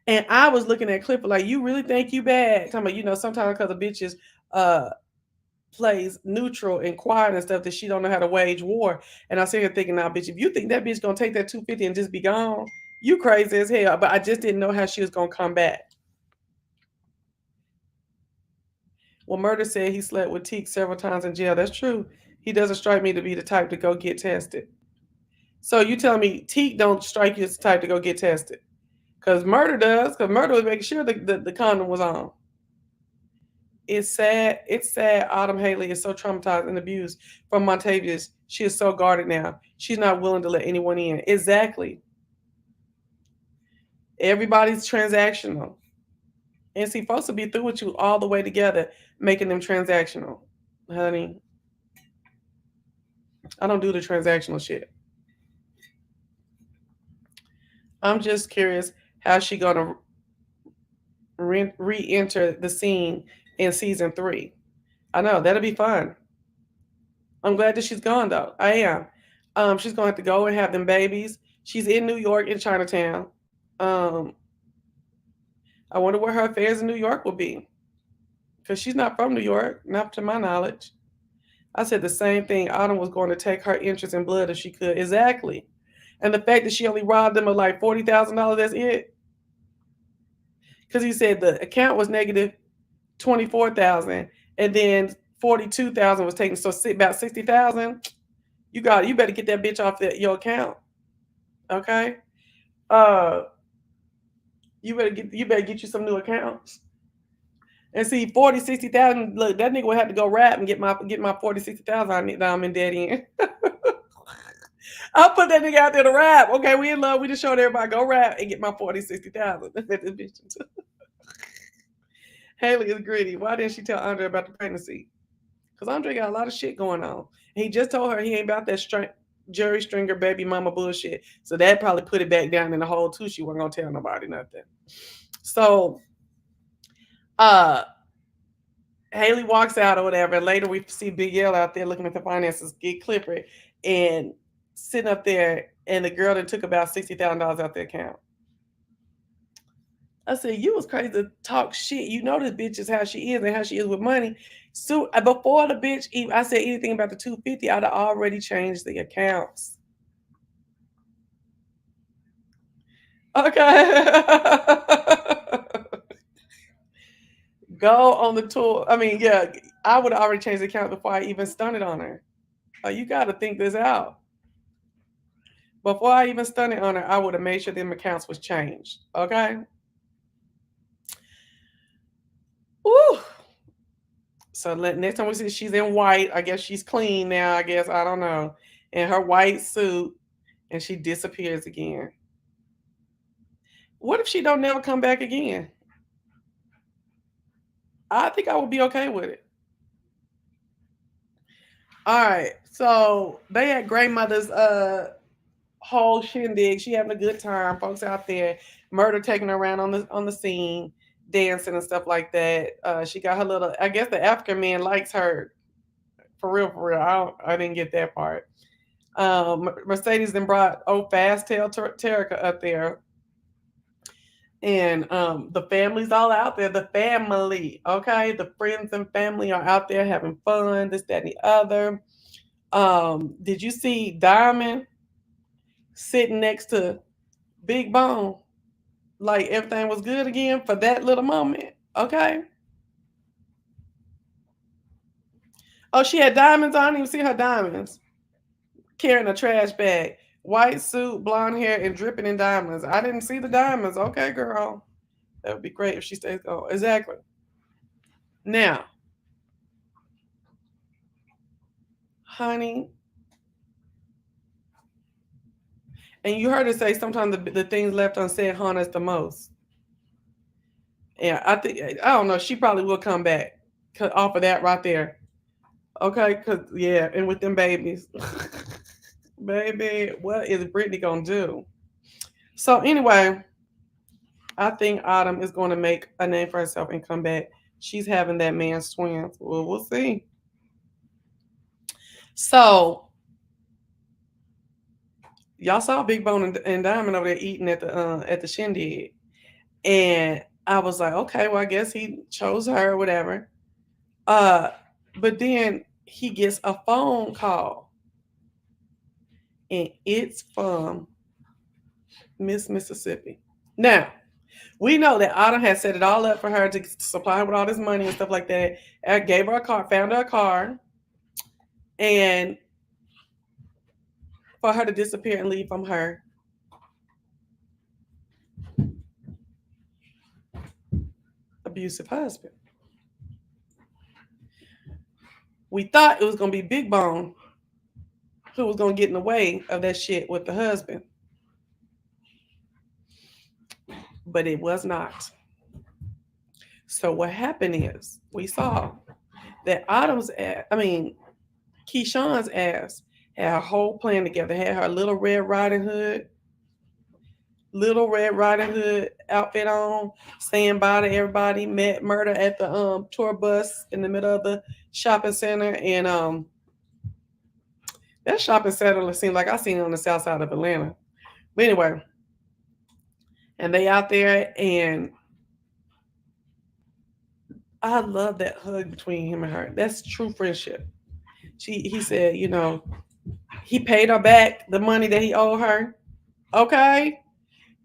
And I was looking at Clifford like, you really think you bad? Talking about, sometimes because the bitches plays neutral and quiet and stuff that she don't know how to wage war. And I was sitting here thinking, now, bitch, if you think that bitch gonna take that 250 and just be gone, you crazy as hell. But I just didn't know how she was gonna come back. Well, Murda said he slept with Teak several times in jail. That's true. He doesn't strike me to be the type to go get tested. So you telling me Teak don't strike you as the type to go get tested? Because Murda does. Because Murda was making sure the condom was on. It's sad. It's sad. Autumn Haley is so traumatized and abused from Montavious. She is so guarded now. She's not willing to let anyone in. Exactly. Everybody's transactional. And see, folks will be through with you all the way together, making them transactional. Honey, I don't do the transactional shit. I'm just curious how she gonna re-enter the scene in season 3. I know that'll be fun. I'm glad that she's gone though. I am. She's going to have to go and have them babies. She's in New York in Chinatown. Um, I wonder where her affairs in New York will be, because she's not from New York, not to my knowledge. I said the same thing. Autumn was going to take her interest in blood if she could. Exactly. And the fact that she only robbed them of like $40,000, that's it. Because he said the account was negative 24,000, and then 42,000 was taken. So about 60,000. You better get that bitch off your account. Okay. Uh, you better get you some new accounts. And see, 40, 60,000. Look, that nigga would have to go rap and get my 40, 60,000 that I'm in debt in. I'll put that nigga out there to rap. Okay, we in love. We just showed everybody go rap and get my 40, 60,000. Haley is gritty. Why didn't she tell Andre about the pregnancy? Because Andre got a lot of shit going on. And he just told her he ain't about that Jerry Stringer baby mama bullshit. So that probably put it back down in the hole too. She wasn't gonna tell nobody nothing. So Haley walks out or whatever. And later we see Big L out there looking at the finances, get Clifford, and sitting up there, and the girl that took about $60,000 out the account. I said, you was crazy to talk shit. You know this bitch is how she is and how she is with money. So before the bitch, I said anything about the 250, I'd have already changed the accounts. Okay. Go on the tour. I mean, yeah, I would have already changed the account before I even stunted on her. You got to think this out. Before I even stunted on her, I would have made sure them accounts was changed. Okay. Woo. So next time we see she's in white, I guess she's clean now. I guess I don't know, in her white suit, and she disappears again. What if she don't never come back again? I think I would be okay with it. All right. So they had grandmother's whole shindig. She having a good time. Folks out there, Murda taking her around on the scene, dancing and stuff like that. She got her little. I guess the African man likes her for real. For real. I didn't get that part. Mercedes then brought old Fast Tail Terica up there. And the family's all out there. The family, okay? The friends and family are out there having fun, this, that, and the other. Did you see Diamond sitting next to Big Bone? Like everything was good again for that little moment, okay? Oh, she had diamonds on. I didn't even see her diamonds. Carrying a trash bag, white suit, blonde hair, and dripping in diamonds. I didn't see the diamonds. Okay, girl. That would be great if she stays on. Exactly. Now, honey, and you heard her say sometimes the things left unsaid haunt us the most. Yeah, I think I don't know. She probably will come back off of that right there. Okay, cause yeah, and with them babies, baby, what is Brittany gonna do? So anyway, I think Autumn is going to make a name for herself and come back. She's having that man's twins. Well, we'll see. So y'all saw Big Bone and Diamond over there eating at the shindig, and I was like, okay, well, I guess he chose her or whatever. But then he gets a phone call, and it's from Miss Mississippi. Now, we know that Autumn had set it all up for her to supply her with all this money and stuff like that. I gave her a car, found her a car, and for her to disappear and leave from her abusive husband. We thought it was going to be Big Bone who was going to get in the way of that shit with the husband, but it was not. So what happened is we saw that Keyshawn's ass had a whole plan together, had her Little Red Riding Hood outfit on, saying bye to everybody, met Murda at the tour bus in the middle of the shopping center. And that shopping center seemed like I seen it on the south side of Atlanta. But anyway, and they out there, and I love that hug between him and her. That's true friendship. He said, he paid her back the money that he owed her. Okay?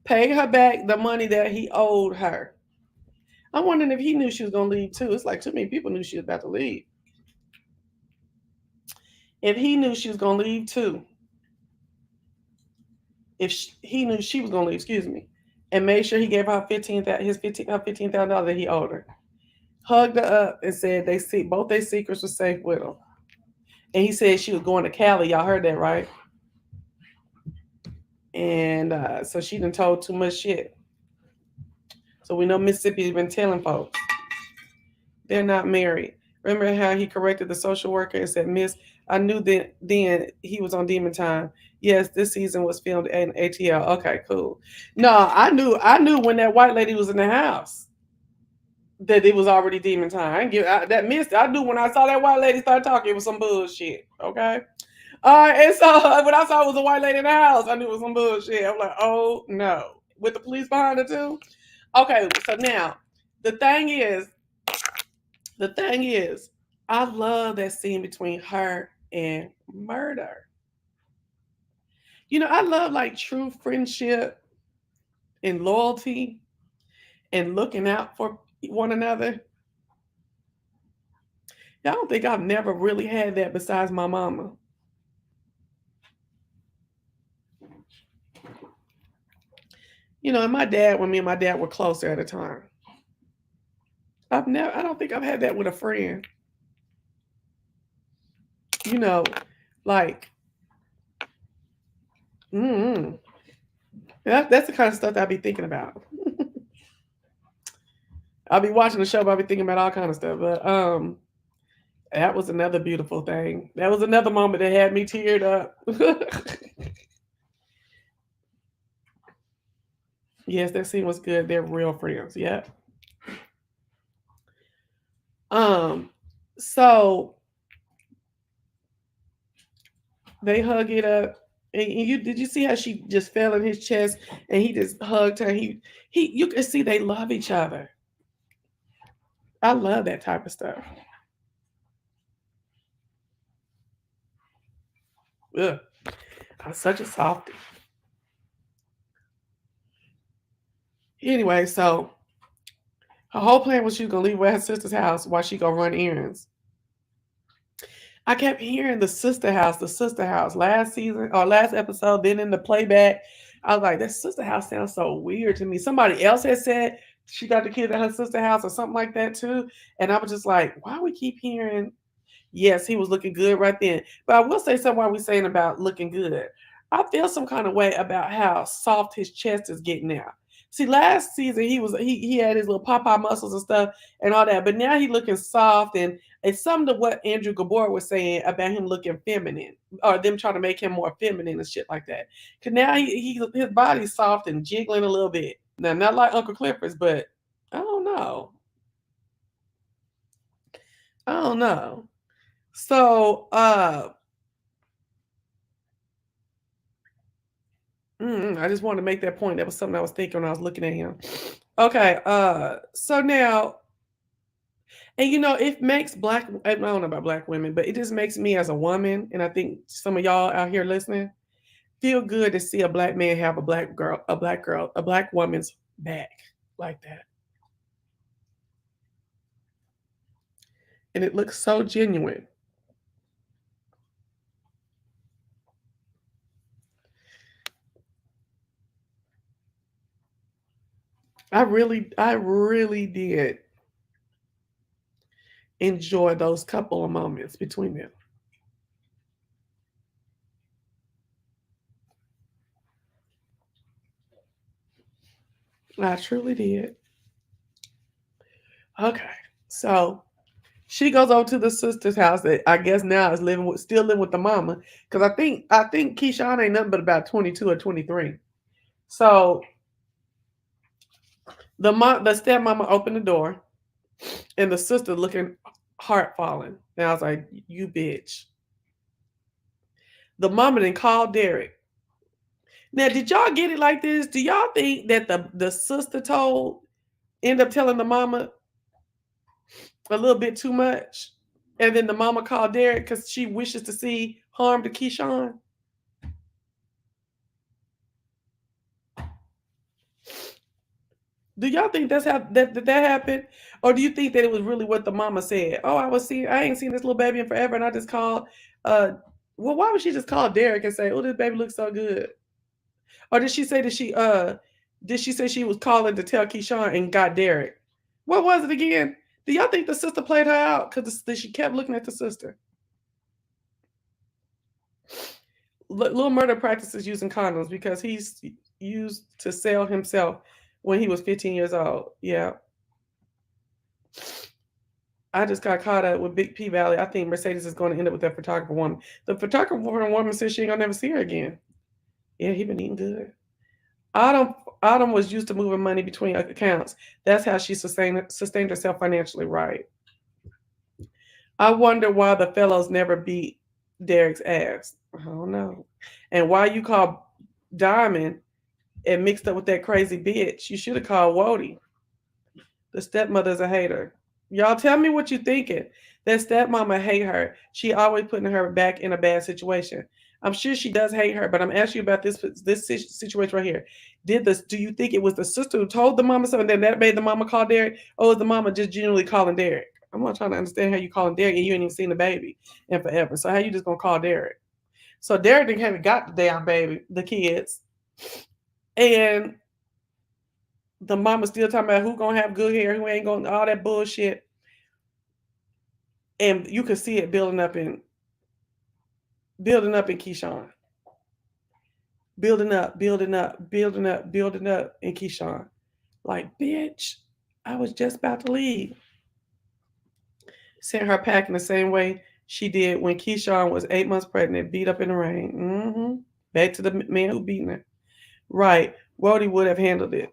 Pay her back the money that he owed her. I'm wondering if he knew she was going to leave too. It's like too many people knew she was about to leave. If he knew she was going to leave too, he knew she was going to leave, excuse me, and made sure he gave her $15,000 that he owed her, hugged her up and said both their secrets were safe with him. And he said she was going to Cali. Y'all heard that, right? And so she done told too much shit. So we know Mississippi's been telling folks they're not married. Remember how he corrected the social worker and said, "Miss, I knew then he was on Demon Time. Yes, this season was filmed in ATL." Okay, cool. No, I knew when that white lady was in the house that it was already Demon Time. I knew when I saw that white lady start talking, it was some bullshit. Okay. All right, and so when I saw it was a white lady in the house, I knew it was some bullshit. I'm like, oh no. With the police behind her too? Okay, so now the thing is, I love that scene between her and Murda. I love like true friendship and loyalty and looking out for one another. I don't think I've never really had that besides my mama. And my dad, when me and my dad were closer at the time. I don't think I've had that with a friend. Like, that's the kind of stuff that I be thinking about. I'll be watching the show, but I'll be thinking about all kind of stuff. But that was another beautiful thing. That was another moment that had me teared up. Yes, that scene was good. They're real friends. Yeah. So they hug it up. And you did you see how she just fell in his chest and he just hugged her? He you can see they love each other. I love that type of stuff. Ugh, I'm such a softie. Anyway, so her whole plan was she was gonna leave at her sister's house while she gonna run errands. I kept hearing the sister house last season or last episode, then in the playback. I was like, that sister house sounds so weird to me. Somebody else had said she got the kids at her sister house or something like that too. And I was just like, why we keep hearing yes, he was looking good right then. But I will say something while we're saying about looking good. I feel some kind of way about how soft his chest is getting now. See, last season he had his little pop muscles and stuff and all that, but now he looking soft and it's something to what Andrew Gabor was saying about him looking feminine or them trying to make him more feminine and shit like that. Cause now his body's soft and jiggling a little bit. Now not like Uncle Clifford's, but I don't know. I don't know. So I just wanted to make that point. That was something I was thinking when I was looking at him. Okay, so now, and it makes I don't know about black women, but it just makes me as a woman, and I think some of y'all out here listening, feel good to see a black man have a black woman's back like that. And it looks so genuine. I really did enjoy those couple of moments between them. I truly did. Okay. So she goes over to the sister's house that I guess now is still living with the mama. Cause I think Keyshawn ain't nothing but about 22 or 23. So the stepmama opened the door and the sister looking heart falling. And I was like, you bitch. The mama then called Derek. Now, did y'all get it like this? Do y'all think that the sister end up telling the mama a little bit too much? And then the mama called Derek because she wishes to see harm to Keyshawn? Do y'all think that's how that happened? Or do you think that it was really what the mama said? Oh, I ain't seen this little baby in forever, and I just called well, why would she just call Derek and say, oh, this baby looks so good? Or did she say that did she say she was calling to tell Keyshawn and got Derek? What was it again? Do y'all think the sister played her out? Because she kept looking at the sister. Lil Murda practices using condoms because he's used to sell himself when he was 15 years old. Yeah. I just got caught up with Big PValley. I think Mercedes is going to end up with that photographer woman. The photographer woman says she ain't gonna never see her again. Yeah, he been eating good. Autumn was used to moving money between accounts. That's how she sustained herself financially, right? I wonder why the fellows never beat Derek's ass. I don't know. And why you call Diamond and mixed up with that crazy bitch? You should have called Wody. The stepmother's a hater. Y'all tell me what you thinking. That stepmama hate her. She always putting her back in a bad situation. I'm sure she does hate her, but I'm asking you about this situation right here. Do you think it was the sister who told the mama something, then that made the mama call Derek, or was the mama just genuinely calling Derek? I'm not trying to understand how you calling Derek and you ain't even seen the baby in forever. So how you just gonna call Derek? So Derek didn't have got the damn baby, the kids, and the mama still talking about who gonna have good hair, who ain't gonna all that bullshit. And you could see it building up in Keyshawn. Building up in Keyshawn. Like, bitch, I was just about to leave. Sent her packing the same way she did when Keyshawn was 8 months pregnant, beat up in the rain. Back to the man who beaten her. Right. Wody would have handled it.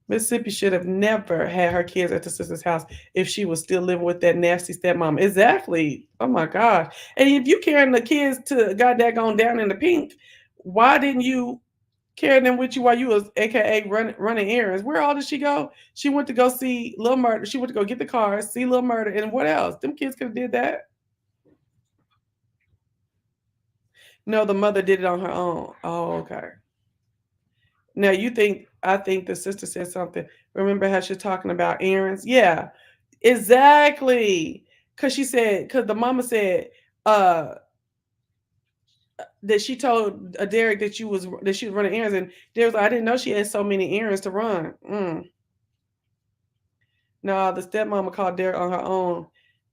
Mississippi should have never had her kids at the sister's house if she was still living with that nasty stepmom. Exactly. Oh my gosh. And if you carrying the kids to goddamn down in the pink, why didn't you carry them with you while you was AKA running errands? Where all did she go? She went to go see Lil Murda. She went to go get the car, see Lil Murda, and what else? Them kids could have did that. No, the mother did it on her own. Oh, okay. Now I think the sister said something. Remember how she's talking about errands? Yeah, exactly. Cause the mama said uh that she told Derek that she was running errands, and Derek was like, I didn't know she had so many errands to run. No, the stepmama called Derek on her own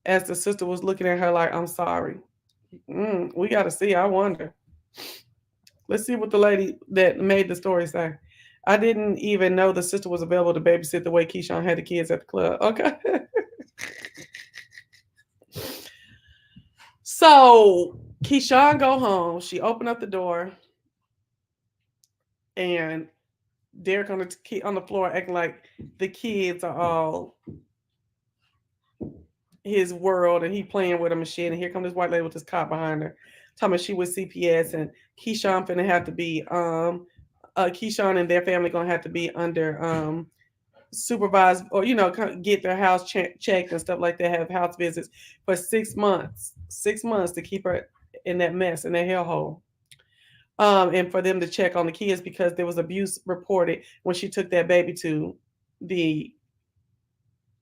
as the sister was looking at her like, I'm sorry. We gotta see. I wonder. Let's see what the lady that made the story say. I didn't even know the sister was available to babysit the way Keyshawn had the kids at the club. Okay. So Keyshawn go home. She opened up the door, and Derek on the floor acting like the kids are all his world, and he playing with them and shit. And here come this white lady with this cop behind her, talking about she was CPS, and Keyshawn finna have to be Keyshawn and their family gonna have to be under supervised, or get their house checked and stuff like that, have house visits for 6 months, 6 months to keep her in that mess, in that hellhole. And for them to check on the kids because there was abuse reported when she took that baby to the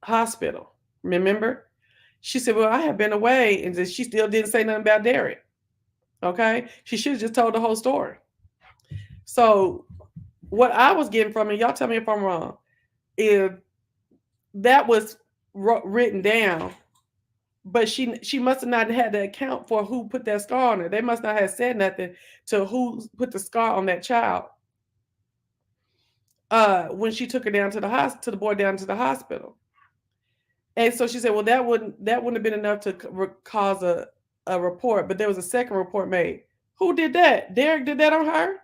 hospital. Remember? She said, well, I have been away, and she still didn't say nothing about Derek. Okay? She should have just told the whole story. So what I was getting from it, y'all tell me if I'm wrong, if that was written down, but she must have not had to account for who put that scar on her. They must not have said nothing to who put the scar on that child. When she took her down to the boy down to the hospital. And so she said, well, that wouldn't have been enough to cause a report, but there was a second report made. Who did that? Derek did that on her?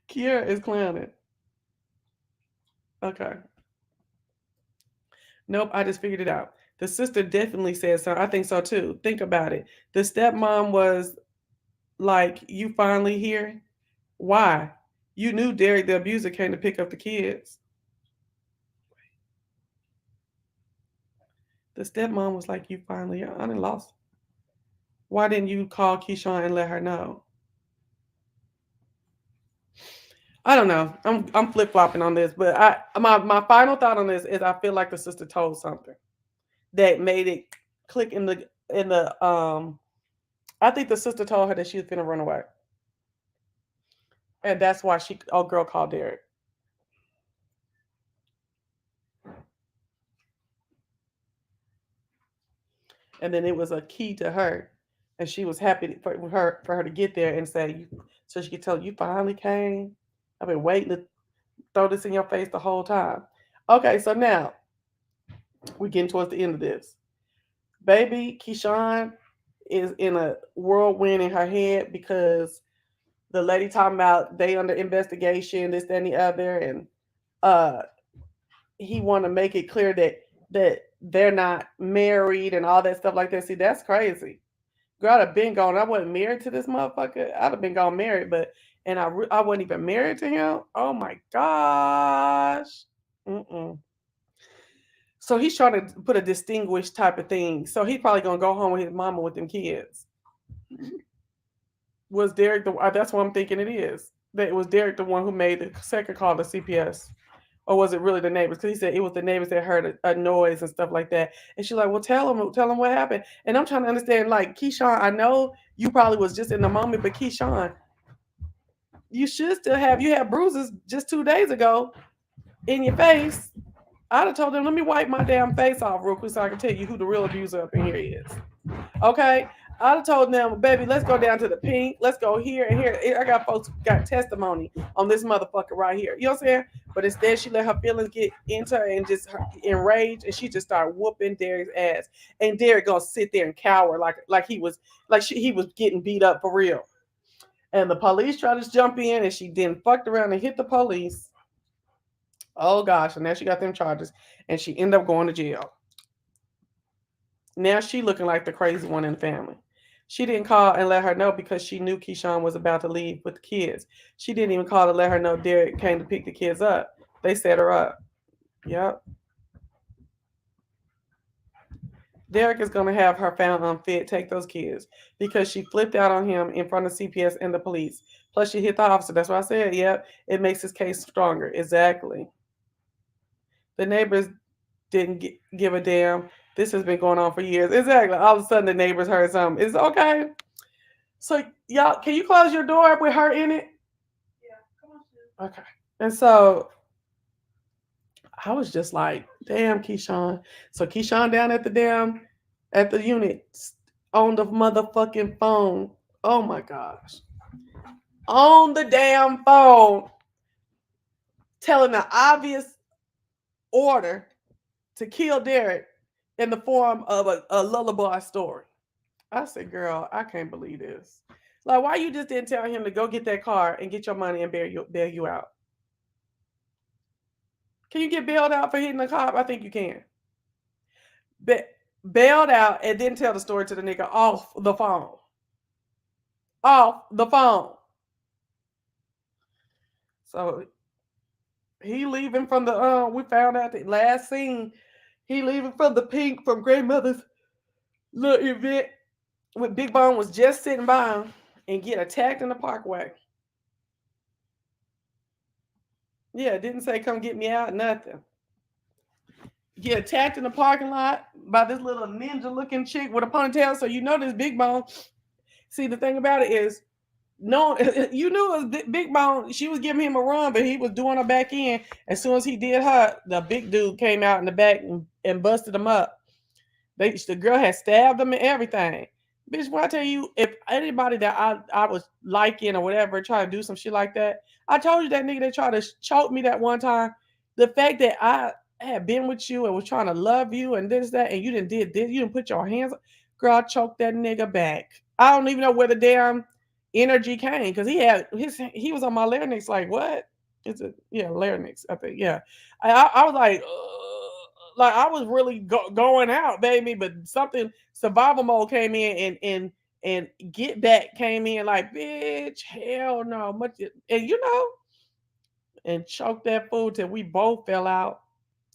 Kiera is clowning. Okay. Nope, I just figured it out. The sister definitely said so. I think so too. Think about it. The stepmom was like, you finally here? Why? You knew Derek the abuser came to pick up the kids. The stepmom was like, you finally here? I done lost. Why didn't you call Keyshawn and let her know? I don't know. I'm flip flopping on this, but my final thought on this is I feel like the sister told something that made it click in the I think the sister told her that she was gonna run away, and that's why girl called Derek. And then it was a key to her, and she was happy for her to get there and say, so she could tell you finally came. I've been waiting to throw this in your face the whole time. Okay, so now we're getting towards the end of this. Baby Keyshawn is in a whirlwind in her head because the lady talking about they under investigation, this, that, and the other, and he want to make it clear that they're not married and all that stuff like that. See, that's crazy. Girl, I'd have been gone. I wasn't married to this motherfucker. I'd have been gone married, and I wasn't even married to him. Oh my gosh. So he's trying to put a distinguished type of thing. So he's probably gonna go home with his mama with them kids. Was Derek that's what I'm thinking it is. That it was Derek the one who made the second call to CPS. Or was it really the neighbors? Because he said it was the neighbors that heard a noise and stuff like that. And she's like, well, tell them what happened. And I'm trying to understand, like, Keyshawn, I know you probably was just in the moment, but Keyshawn, You should still have. You had bruises just 2 days ago in your face. I'd have told them, let me wipe my damn face off real quick so I can tell you who the real abuser up in here is. Okay? I'd have told them, baby, let's go down to the pink. Let's go here and here. I got folks who got testimony on this motherfucker right here. You know what I'm saying? But instead, she let her feelings get into her and just enraged, and she just started whooping Derek's ass. And Derek gonna sit there and cower like he was he was getting beat up for real. And the police tried to jump in, and she then fucked around and hit the police. Oh gosh, and now she got them charges, and she ended up going to jail. Now she looking like the crazy one in the family. She didn't call and let her know because she knew Keyshawn was about to leave with the kids. She didn't even call to let her know Derek came to pick the kids up. They set her up. Yep. Derek is going to have her found unfit take those kids because she flipped out on him in front of CPS and the police. Plus, she hit the officer. That's why I said, yep, it makes his case stronger. Exactly. The neighbors didn't give a damn. This has been going on for years. Exactly. All of a sudden, the neighbors heard something. It's okay. So, y'all, can you close your door with her in it? Yeah, come on. Okay. And so I was just like, damn, Keyshawn. So Keyshawn down at the unit on the motherfucking phone. Oh my gosh. On the damn phone, telling the obvious order to kill Derek in the form of a lullaby story. I said, girl, I can't believe this. Like, why you just didn't tell him to go get that car and get your money and bail you out? Can you get bailed out for hitting the cop? I think you can. Bailed out and then tell the story to the nigga off the phone. Off the phone. So he leaving from the we found out the last scene. He leaving from the pink from grandmother's little event with Big Bone was just sitting by him and get attacked in the parkway. Yeah, didn't say come get me out, nothing. Get attacked in the parking lot by this little ninja looking chick with a ponytail. So you know this Big Bone. See, the thing about it is, no, you knew it was Big Bone. She was giving him a run, but he was doing her back in. As soon as he did her, the big dude came out in the back and busted him up. The girl had stabbed him and everything. Bitch, when I tell you, if anybody that I was liking or whatever try to do some shit like that, I told you that nigga that tried to choke me that one time. The fact that I had been with you and was trying to love you and this, that, and you didn't did this, you didn't put your hands, girl, I choked that nigga back. I don't even know where the damn energy came because he was on my larynx like what? It's a larynx, I think. Yeah. I was like I was really going out, baby, but something survival mode came in and get back came in like, bitch, hell no, much, and and choked that fool till we both fell out.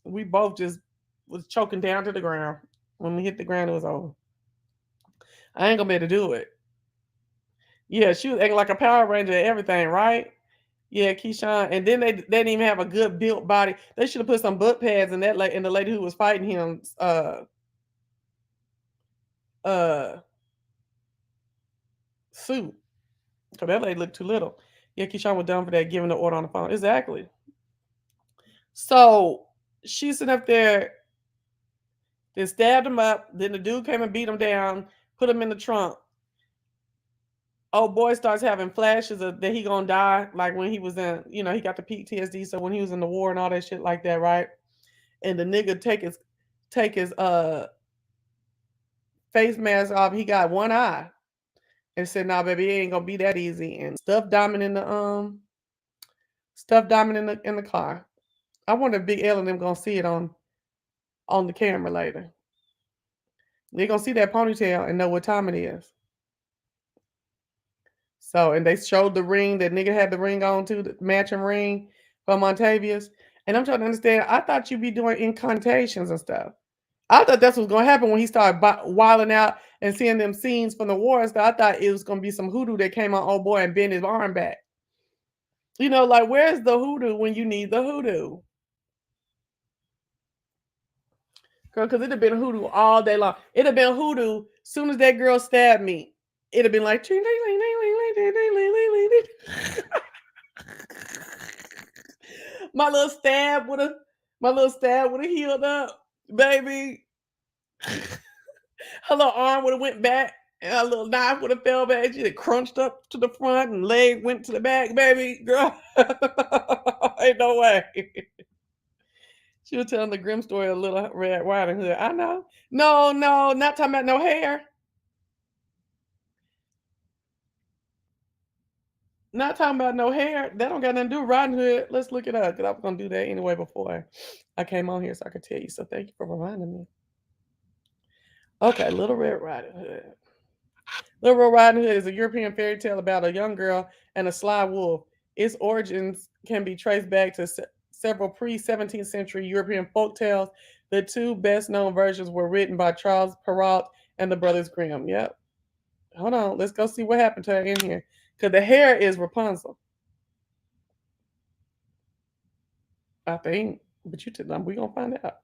We both just was choking down to the ground. When we hit the ground, it was over. I ain't gonna be able to do it. Yeah, she was acting like a Power Ranger and everything, right? Yeah, Keyshawn. And then they didn't even have a good built body. They should have put some butt pads in that in the lady who was fighting him suit. Because that lady looked too little. Yeah, Keyshawn was done for that, giving the order on the phone. Exactly. So she's sitting up there. They stabbed him up. Then the dude came and beat him down, put him in the trunk. Oh, boy starts having flashes of that he gonna die, like when he was in, he got the PTSD. So when he was in the war and all that shit like that, right? And the nigga take his face mask off. He got one eye, and said, "Nah, baby, it ain't gonna be that easy." And stuff diamond in the car. I wonder if Big L and them gonna see it on the camera later. They're gonna see that ponytail and know what time it is. So, and they showed the ring that nigga had the ring on too, the matching ring from Montavious. And I'm trying to understand. I thought you'd be doing incantations and stuff. I thought that's what's going to happen when he started wilding out and seeing them scenes from the war and stuff. I thought it was going to be some hoodoo that came on old boy and bent his arm back. Like, where's the hoodoo when you need the hoodoo? Girl, because it'd have been hoodoo all day long. It'd have been hoodoo as soon as that girl stabbed me. It'd have been like, My little stab would have healed up, baby. Her little arm would have went back, and her little knife would have fell back. She'd have crunched up to the front, and leg went to the back, baby. Girl, ain't no way. She was telling the grim story of Little Red Riding Hood. I know. No, not talking about no hair. Not talking about no hair. That don't got nothing to do with Riding Hood. Let's look it up because I was gonna do that anyway before I came on here so I could tell you. So thank you for reminding me. Okay, Little Red Riding Hood. Little Red Riding Hood is a European fairy tale about a young girl and a sly wolf. Its origins can be traced back to several pre-17th century European folk tales. The two best-known versions were written by Charles Perrault and the Brothers Grimm. Yep. Hold on. Let's go see what happened to her in here. Because the hair is Rapunzel. I think. But we're going to find out.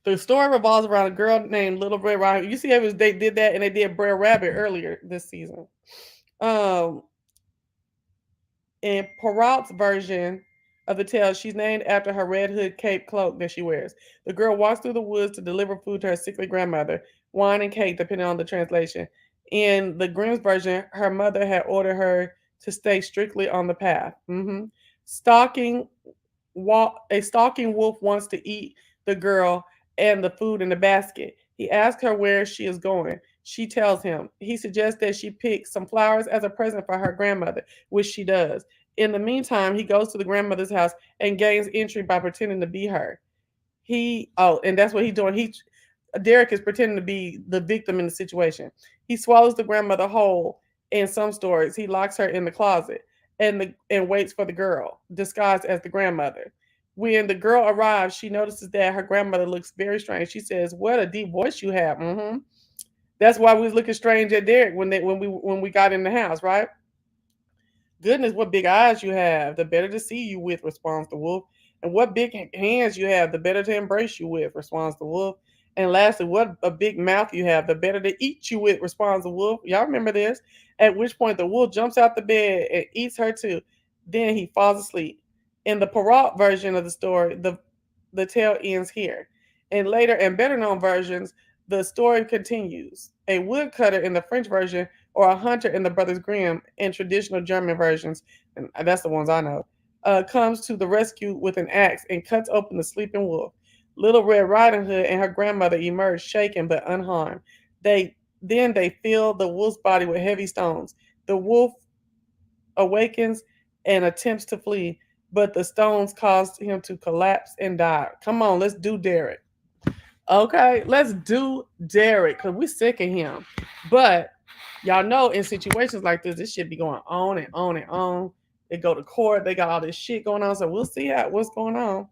The story revolves around a girl named Little Red Riding Hood. You see how they did that and they did Brer Rabbit earlier this season. In Perrault's version of the tale, she's named after her red hood cape cloak that she wears. The girl walks through the woods to deliver food to her sickly grandmother, wine and cake, depending on the translation. In the Grimm's version, her mother had ordered her to stay strictly on the path. Stalking a stalking wolf wants to eat the girl and the food in the basket. He asks her where she is going. She tells him. He suggests that she pick some flowers as a present for her grandmother, which she does. In the meantime, he goes to the grandmother's house and gains entry by pretending to be her. And that's what he's doing. Derek is pretending to be the victim in the situation. He swallows the grandmother whole. In some stories, he locks her in the closet and waits for the girl, disguised as the grandmother. When the girl arrives, she notices that her grandmother looks very strange. She says, "What a deep voice you have." That's why we was looking strange at Derek when we got in the house, right? Goodness, what big eyes you have, the better to see you with, responds the wolf. And what big hands you have, the better to embrace you with, responds the wolf. And lastly, what a big mouth you have, the better to eat you with, responds the wolf. Y'all remember this? At which point the wolf jumps out the bed and eats her too. Then he falls asleep. In the Perrault version of the story, the tale ends here. In later and better known versions, the story continues. A woodcutter in the French version or a hunter in the Brothers Grimm in traditional German versions, and that's the ones I know, comes to the rescue with an axe and cuts open the sleeping wolf. Little Red Riding Hood and her grandmother emerge shaken but unharmed. They fill the wolf's body with heavy stones. The wolf awakens and attempts to flee, but the stones cause him to collapse and die. Come on, let's do Derek. Okay, let's do Derek because we're sick of him. But y'all know in situations like this should be going on and on and on. They go to court, they got all this shit going on. So we'll see what's going on.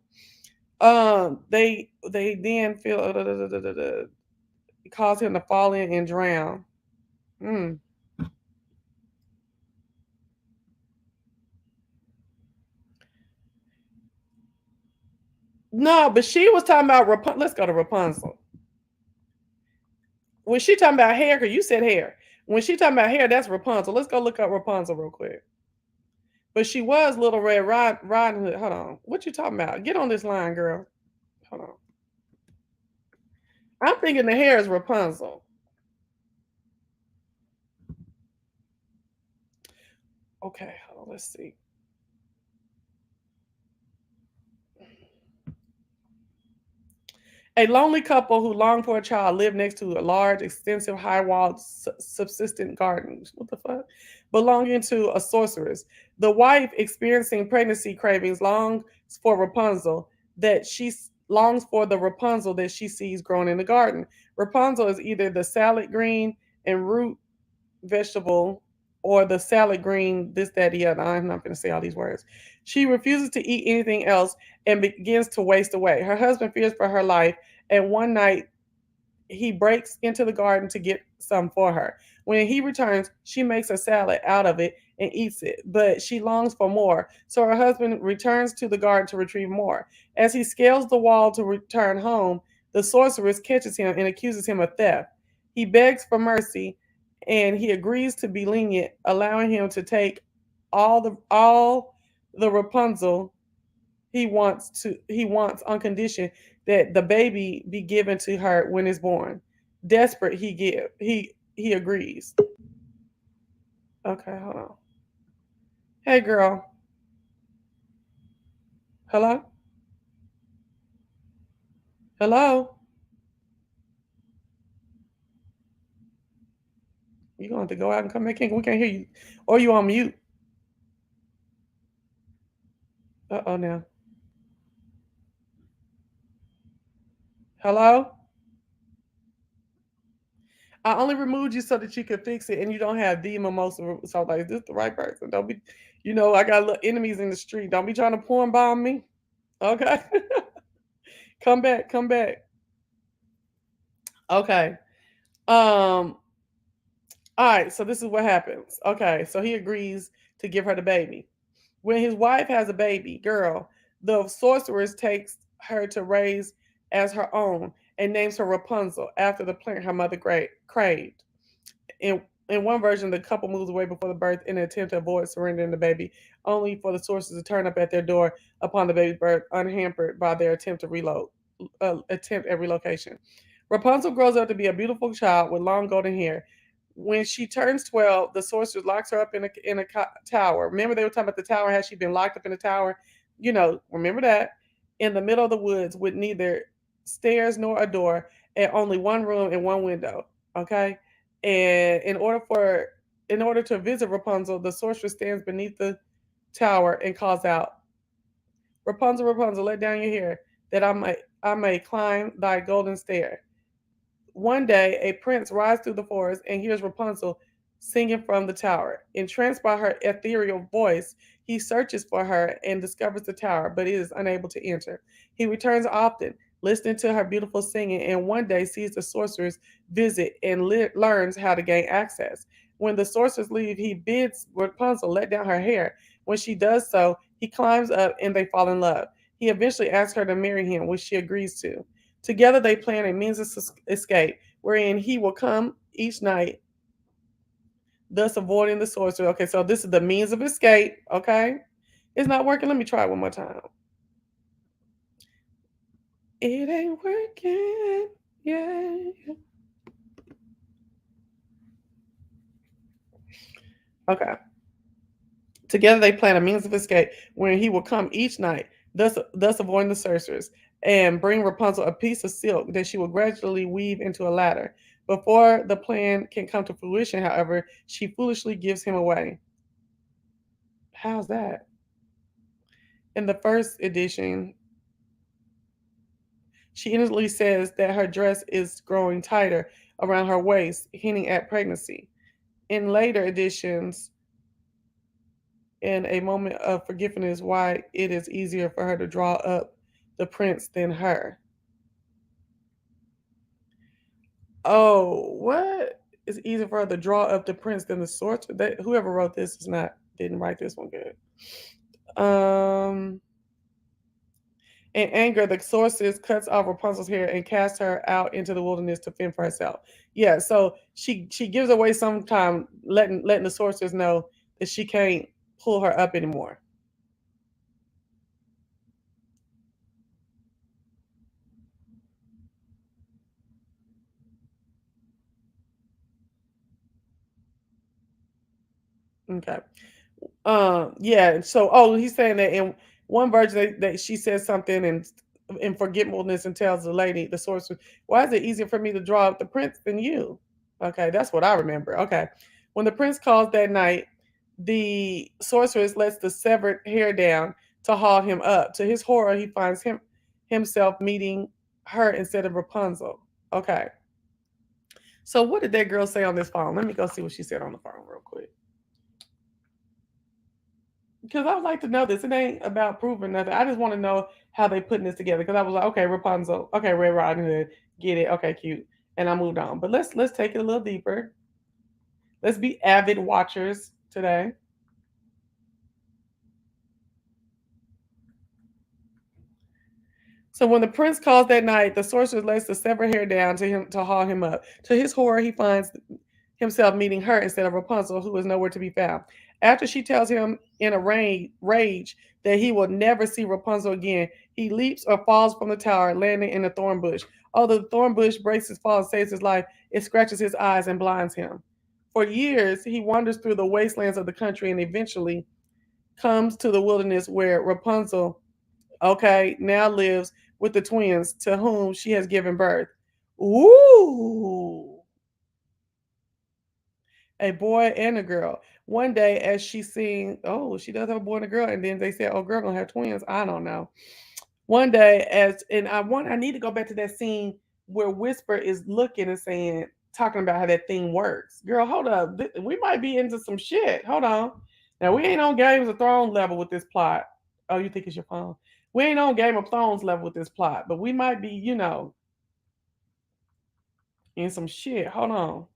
They then feel cause him to fall in and drown. No, but she was talking about Rapunzel. Let's go to Rapunzel. When she talking about hair, because you said hair. When she talking about hair, that's Rapunzel. Let's go look up Rapunzel real quick. But she was Little Red Riding Hood. Hold on. What you talking about? Get on this line, girl. Hold on. I'm thinking the hair is Rapunzel. Okay, hold on. Let's see. A lonely couple who longed for a child lived next to a large, extensive, high-walled, subsistent garden. What the fuck? Belonging to a sorceress. The wife, experiencing pregnancy cravings, longs for Rapunzel that she longs for the Rapunzel that she sees growing in the garden. Rapunzel is either the salad green and root vegetable or the salad green, this, that, the other. I'm not going to say all these words. She refuses to eat anything else and begins to waste away. Her husband fears for her life, and one night he breaks into the garden to get some for her. When he returns, she makes a salad out of it and eats it, but she longs for more. So her husband returns to the garden to retrieve more. As he scales the wall to return home, the sorceress catches him and accuses him of theft. He begs for mercy and he agrees to be lenient, allowing him to take all the Rapunzel he wants on condition that the baby be given to her when it's born. Desperate, he agrees. Okay, hold on. Hey girl. Hello? Hello? You gonna have to go out and come back in? We can't hear you. Or you on mute. Uh-oh now. Hello? I only removed you so that you could fix it and you don't have the mimosa. So I was like, is this the right person? Don't be, I got little enemies in the street. Don't be trying to porn bomb me. Okay. Come back, come back. Okay. Um, all right, so this is what happens. Okay, so he agrees to give her the baby. When his wife has a baby girl, the sorceress takes her to raise as her own and names her Rapunzel after the plant her mother craved. In one version, the couple moves away before the birth in an attempt to avoid surrendering the baby, only for the sorcerers to turn up at their door upon the baby's birth, unhampered by their attempt at relocation. Rapunzel grows up to be a beautiful child with long golden hair. When she turns 12, the sorceress locks her up in a tower. Remember, they were talking about the tower. Has she been locked up in the tower? Remember that, in the middle of the woods with neither stairs nor a door, and only one room and one window. Okay, and in order to visit Rapunzel, the sorceress stands beneath the tower and calls out, "Rapunzel, Rapunzel, let down your hair, that I may climb thy golden stair." One day, a prince rides through the forest and hears Rapunzel singing from the tower. Entranced by her ethereal voice, he searches for her and discovers the tower, but is unable to enter. He returns often, listening to her beautiful singing, and one day sees the sorceress visit and learns how to gain access. When the sorceress leaves, he bids Rapunzel let down her hair. When she does so, he climbs up and they fall in love. He eventually asks her to marry him, which she agrees to. Together they plan a means of escape, wherein he will come each night, thus avoiding the sorcerer. Okay, so this is the means of escape. Okay, it's not working. Let me try it one more time. It ain't working. Yeah. Okay. Together they plan a means of escape, wherein he will come each night, thus avoiding the sorcerers, and bring Rapunzel a piece of silk that she will gradually weave into a ladder. Before the plan can come to fruition, however, she foolishly gives him away. How's that? In the first edition, she innocently says that her dress is growing tighter around her waist, hinting at pregnancy. In later editions, in a moment of forgiveness, why it is easier for her to draw up the prince than her. Oh, what? It's easier for her to draw up the prince than the sorcerer. Whoever wrote this didn't write this one good. Um, In anger, the sorceress cuts off Rapunzel's hair and casts her out into the wilderness to fend for herself. Yeah, so she gives away sometime, letting the sorceress know that she can't pull her up anymore. Okay. Yeah. So, he's saying that in one version that she says something and in forgetfulness and tells the lady, the sorcerer, "Why is it easier for me to draw up the prince than you?" Okay, that's what I remember. Okay. When the prince calls that night, the sorceress lets the severed hair down to haul him up. To his horror, he finds himself meeting her instead of Rapunzel. Okay. So what did that girl say on this phone? Let me go see what she said on the phone real quick. Because I would like to know this. It ain't about proving nothing. I just want to know how they putting this together. Because I was like, okay, Rapunzel, okay, Red Riding Hood, get it, okay, cute, and I moved on. But let's take it a little deeper. Let's be avid watchers today. So when the prince calls that night, the sorceress lets the severed hair down to him to haul him up. To his horror, he finds himself meeting her instead of Rapunzel, who is nowhere to be found. After she tells him in a rage that he will never see Rapunzel again, he leaps or falls from the tower, landing in a thorn bush. Although the thorn bush breaks his fall and saves his life, it scratches his eyes and blinds him. For years, he wanders through the wastelands of the country and eventually comes to the wilderness where Rapunzel, okay, now lives with the twins to whom she has given birth. Ooh, a boy and a girl. One day, as she's seeing, oh, she does have a boy and a girl, and then they said, oh, girl gonna have twins. I don't know. One day, I need to go back to that scene where Whisper is looking and saying, talking about how that thing works. Girl, hold up, we might be into some shit. Hold on. Now we ain't on Games of Thrones level with this plot. Oh, you think it's your phone? We ain't on Game of Thrones level with this plot, but we might be, in some shit. Hold on.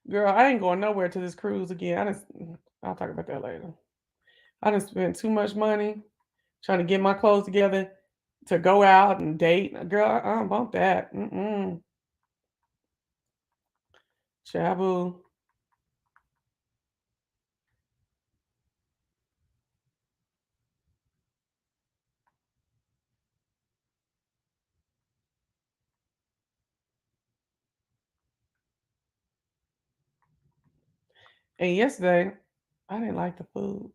Girl, I ain't going nowhere to this cruise again. I'll talk about that later. I done spent too much money trying to get my clothes together to go out and date. Girl, I don't want that. Mm-mm. Shabu. And yesterday, I didn't like the food.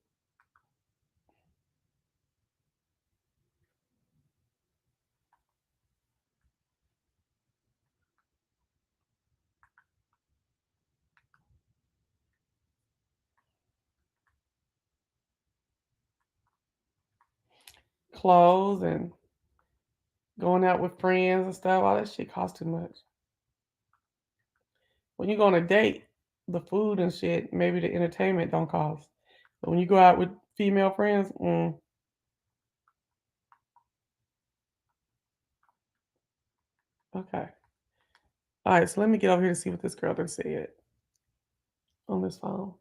Clothes and going out with friends and stuff, all that shit costs too much. When you go on a date, the food and shit, maybe the entertainment don't cost. But when you go out with female friends, okay. All right, so let me get over here to see what this girl done said on this phone.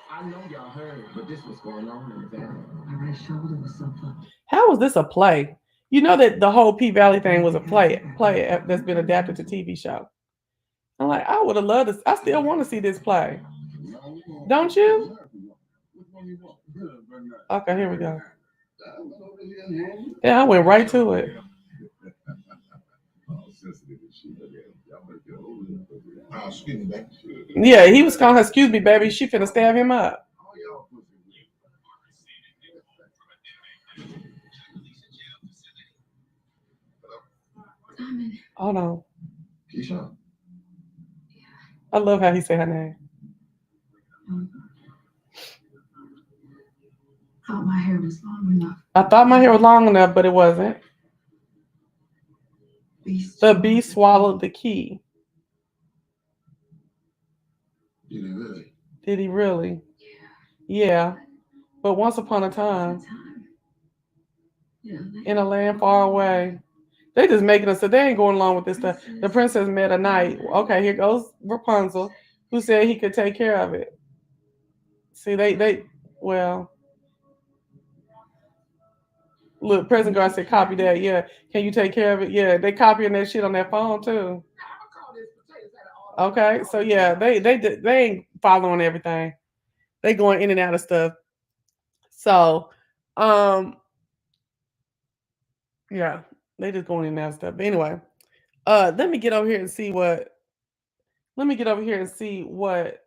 I know y'all heard, but this was going on in the family. My right shoulder was so fucked. How was this a play? You know that the whole P-Valley thing was a play that's been adapted to TV show. I'm like, I would have loved this. I still want to see this play. Don't you? Okay, here we go. Yeah, I went right to it. Yeah, he was calling her, excuse me, baby. She finna stab him up. Hold on. Keyshawn. I love how he said her name. Thought my hair was long enough. I thought my hair was long enough, but it wasn't. The beast swallowed the key. Did he really? Did he really? Yeah. But once upon a time, in a land far away, they just making us so they ain't going along with this stuff. The princess met a knight. Okay, here goes Rapunzel, who said he could take care of it. See, well, look, President Guard said copy that. Yeah, can you take care of it? Yeah, they copying that shit on their phone too. Okay, so yeah, they ain't following everything. They going in and out of stuff. So, yeah, they just going in and out of stuff. But anyway, let me get over here and see what. Let me get over here and see what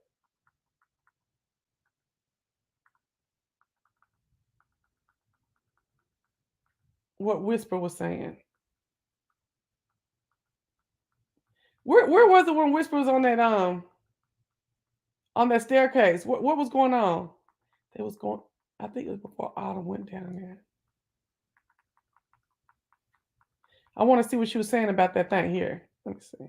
Whisper was saying. Where was it when Whisper was on that staircase? What was going on? It was going. I think it was before Autumn went down there. I want to see what she was saying about that thing here. Let me see.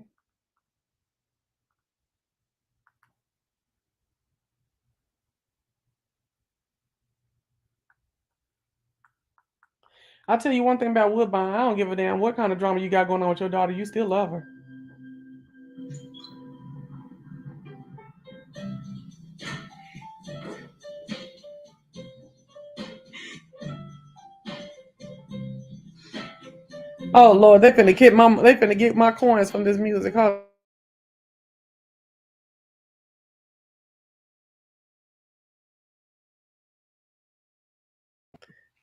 I'll tell you one thing about Woodbine. I don't give a damn what kind of drama you got going on with your daughter. You still love her. Oh Lord, they finna get my coins from this music. Hold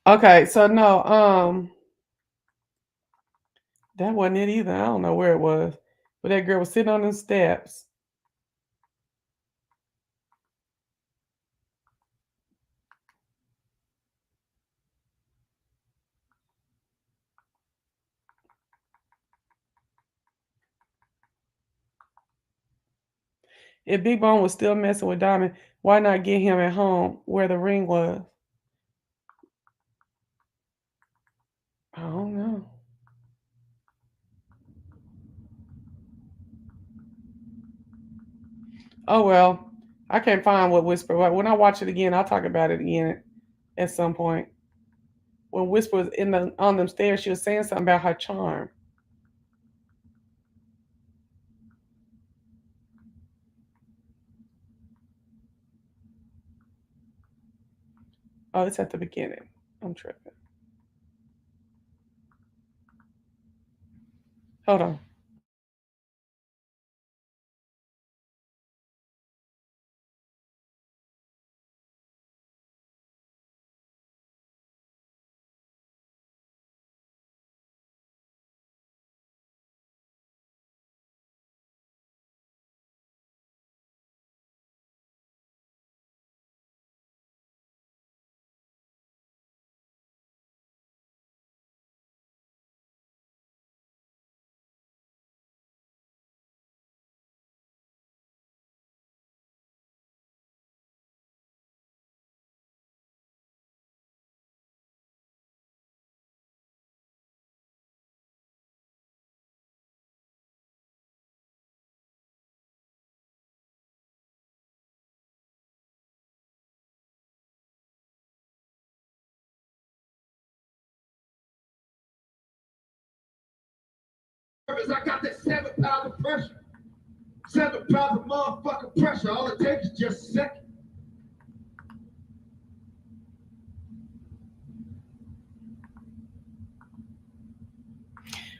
on. Okay, so no, that wasn't it either. I don't know where it was. But that girl was sitting on them steps. If Big Bone was still messing with Diamond, why not get him at home where the ring was? I don't know. Oh well, I can't find what Whisper. When I watch it again, I'll talk about it again at some point. When Whisper was on them stairs, she was saying something about her charm. Oh, it's at the beginning. I'm tripping. Hold on. I got that 7 pounds of pressure. 7 pounds of motherfucking pressure. All it takes is just a second.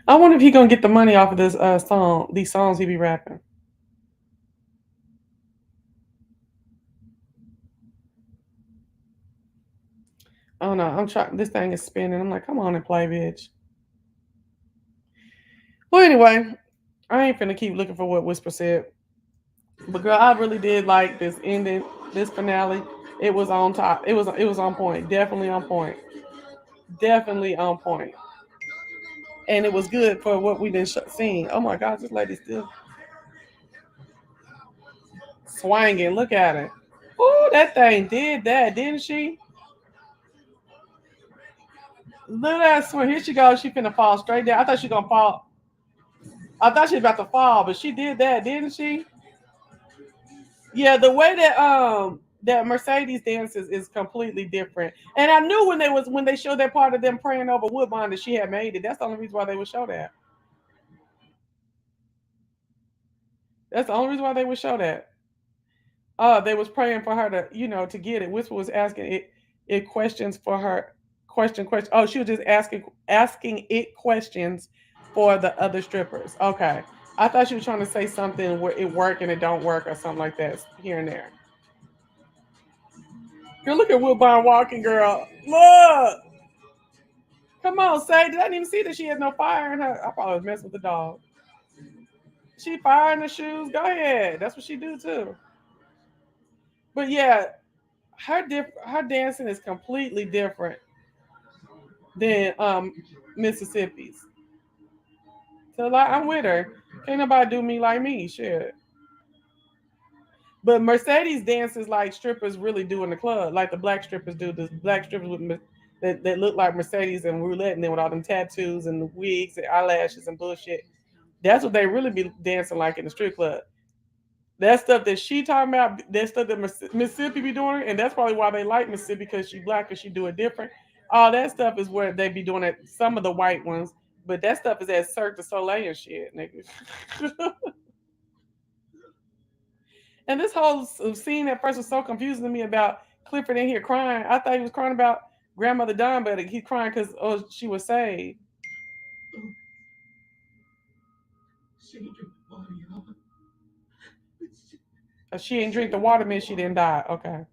I wonder if he gonna get the money off of this song, these songs he be rapping. I don't know. I'm trying. This thing is spinning. I'm like, come on and play, bitch. Well, anyway, I ain't finna keep looking for what Whisper said. But girl, I really did like this ending, this finale. It was on top. It was on point. Definitely on point. Definitely on point. And it was good for what we been seeing. Oh my God, this lady's still swinging. Look at it. Ooh, that thing did that, didn't she? Look at that swing. Here she goes. She finna fall straight down. I thought she gonna fall. I thought she was about to fall, but she did that, didn't she? Yeah, the way that Mercedes dances is completely different. And I knew when they showed that part of them praying over Woodbine that she had made it. That's the only reason why they would show that. That's the only reason why they would show that. They was praying for her to, to get it. Whisper was asking it questions for her. Question. Oh, she was just asking it questions for the other strippers. Okay. I thought she was trying to say something where it work and it don't work or something like that here and there. Girl, look at Woodbine walking, girl. Look. Come on, say. Did I didn't even see that she had no fire in her? I probably was messing with the dog. She fire in the shoes. Go ahead. That's what she do too. But yeah, her dancing is completely different than Mississippi's. So like I'm with her. Can't nobody do me like me. Shit. But Mercedes dances like strippers really do in the club, like the black strippers do. The black strippers that look like Mercedes and roulette, and then with all them tattoos and the wigs and eyelashes and bullshit. That's what they really be dancing like in the strip club. That stuff that she talking about, that stuff that Mississippi be doing, and that's probably why they like Mississippi because she black and she do it different. All that stuff is where they be doing it. Some of the white ones, but that stuff is at Cirque du Soleil and shit, nigga. And this whole scene at first was so confusing to me about Clifford in here crying. I thought he was crying about grandmother dying, but he's crying because she was saved. If she ain't drink the water, means she didn't die. Okay.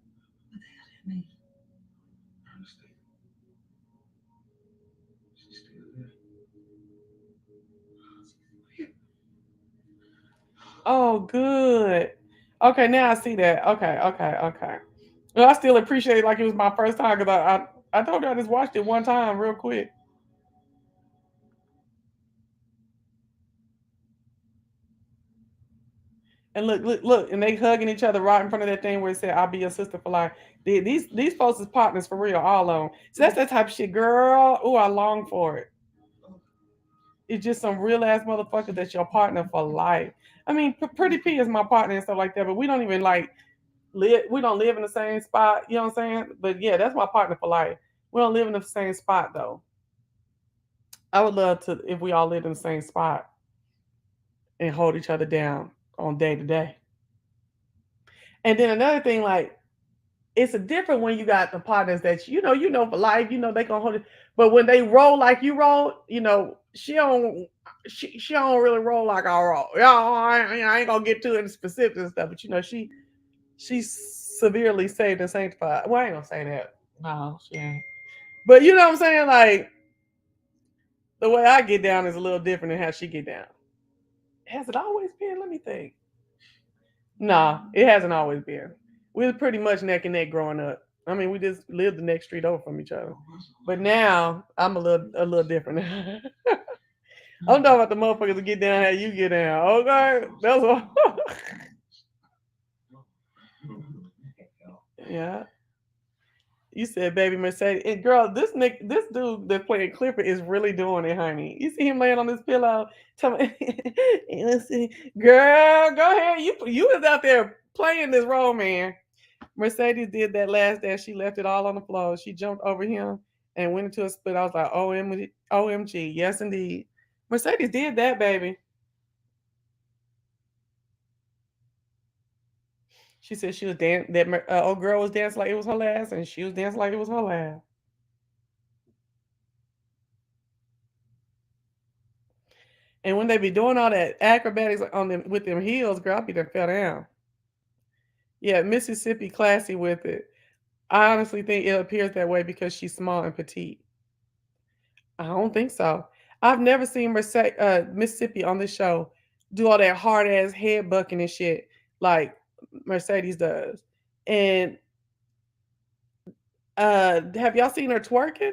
Oh, good. Okay, now I see that. Okay, okay, okay. Well, I still appreciate it like it was my first time because I told you I just watched it one time real quick. And look, look, look, and they hugging each other right in front of that thing where it said, "I'll be your sister for life." These folks is partners for real, all of them. So that's that type of shit, girl. Oh, I long for it. It's just some real ass motherfucker that's your partner for life. I mean, Pretty P is my partner and stuff like that, but we don't even like live. We don't live in the same spot. You know what I'm saying? But yeah, that's my partner for life. We don't live in the same spot though. I would love to if we all lived in the same spot and hold each other down on day to day. And then another thing, like it's a different when you got the partners that you know for life, they gonna hold it. But when they roll like you roll, she don't really roll like I roll. I ain't gonna get too into specifics and stuff, but she's severely saved and sanctified. Well, I ain't gonna say that. No, she ain't. But you know what I'm saying? Like the way I get down is a little different than how she get down. Has it always been? Let me think. Nah, it hasn't always been. We were pretty much neck and neck growing up. I mean, we just lived the next street over from each other. But now I'm a little different. I'm talking about the motherfuckers that get down how you get down. Okay, that's what. Yeah. You said baby Mercedes. And girl, this dude that's playing Clifford is really doing it, honey. You see him laying on this pillow. Tell me, let's see. Girl, go ahead. You was out there playing this role, man. Mercedes did that last dance. She left it all on the floor. She jumped over him and went into a split. I was like, OMG. Yes, indeed. Mercedes did that, baby. She said she was dancing. That old girl was dancing like it was her last, and she was dancing like it was her last. And when they be doing all that acrobatics on them with them heels, girl, I be done fell down. Yeah, Mississippi classy with it. I honestly think it appears that way because she's small and petite. I don't think so. I've never seen Mississippi on this show do all that hard ass head bucking and shit like Mercedes does. And have y'all seen her twerking?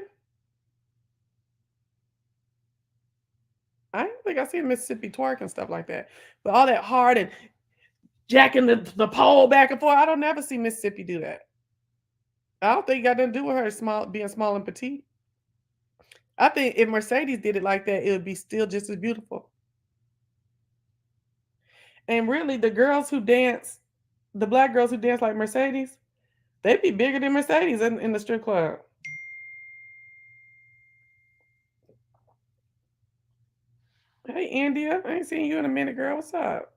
I don't think I seen Mississippi twerk and stuff like that. But all that hard and jacking the pole back and forth, I don't never see Mississippi do that. I don't think it got nothing to do with her being small and petite. I think if Mercedes did it like that, it would be still just as beautiful. And really, the black girls who dance like Mercedes, they be bigger than Mercedes in the strip club. Hey, India, I ain't seen you in a minute, girl. What's up?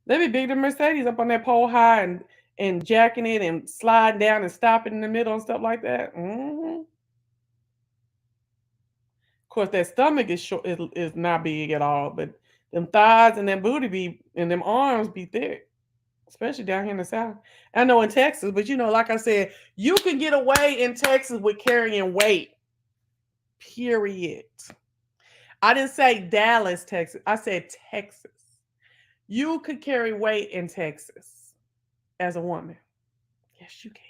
They be bigger than Mercedes up on that pole high and jacking it and sliding down and stopping in the middle and stuff like that. Of course, that stomach is short, is not big at all, but them thighs and them booty be and them arms be thick, especially down here in the South. I know in Texas, but like I said, you can get away in Texas with carrying weight. Period. I didn't say Dallas, Texas. I said Texas. You could carry weight in Texas as a woman. Yes, you can.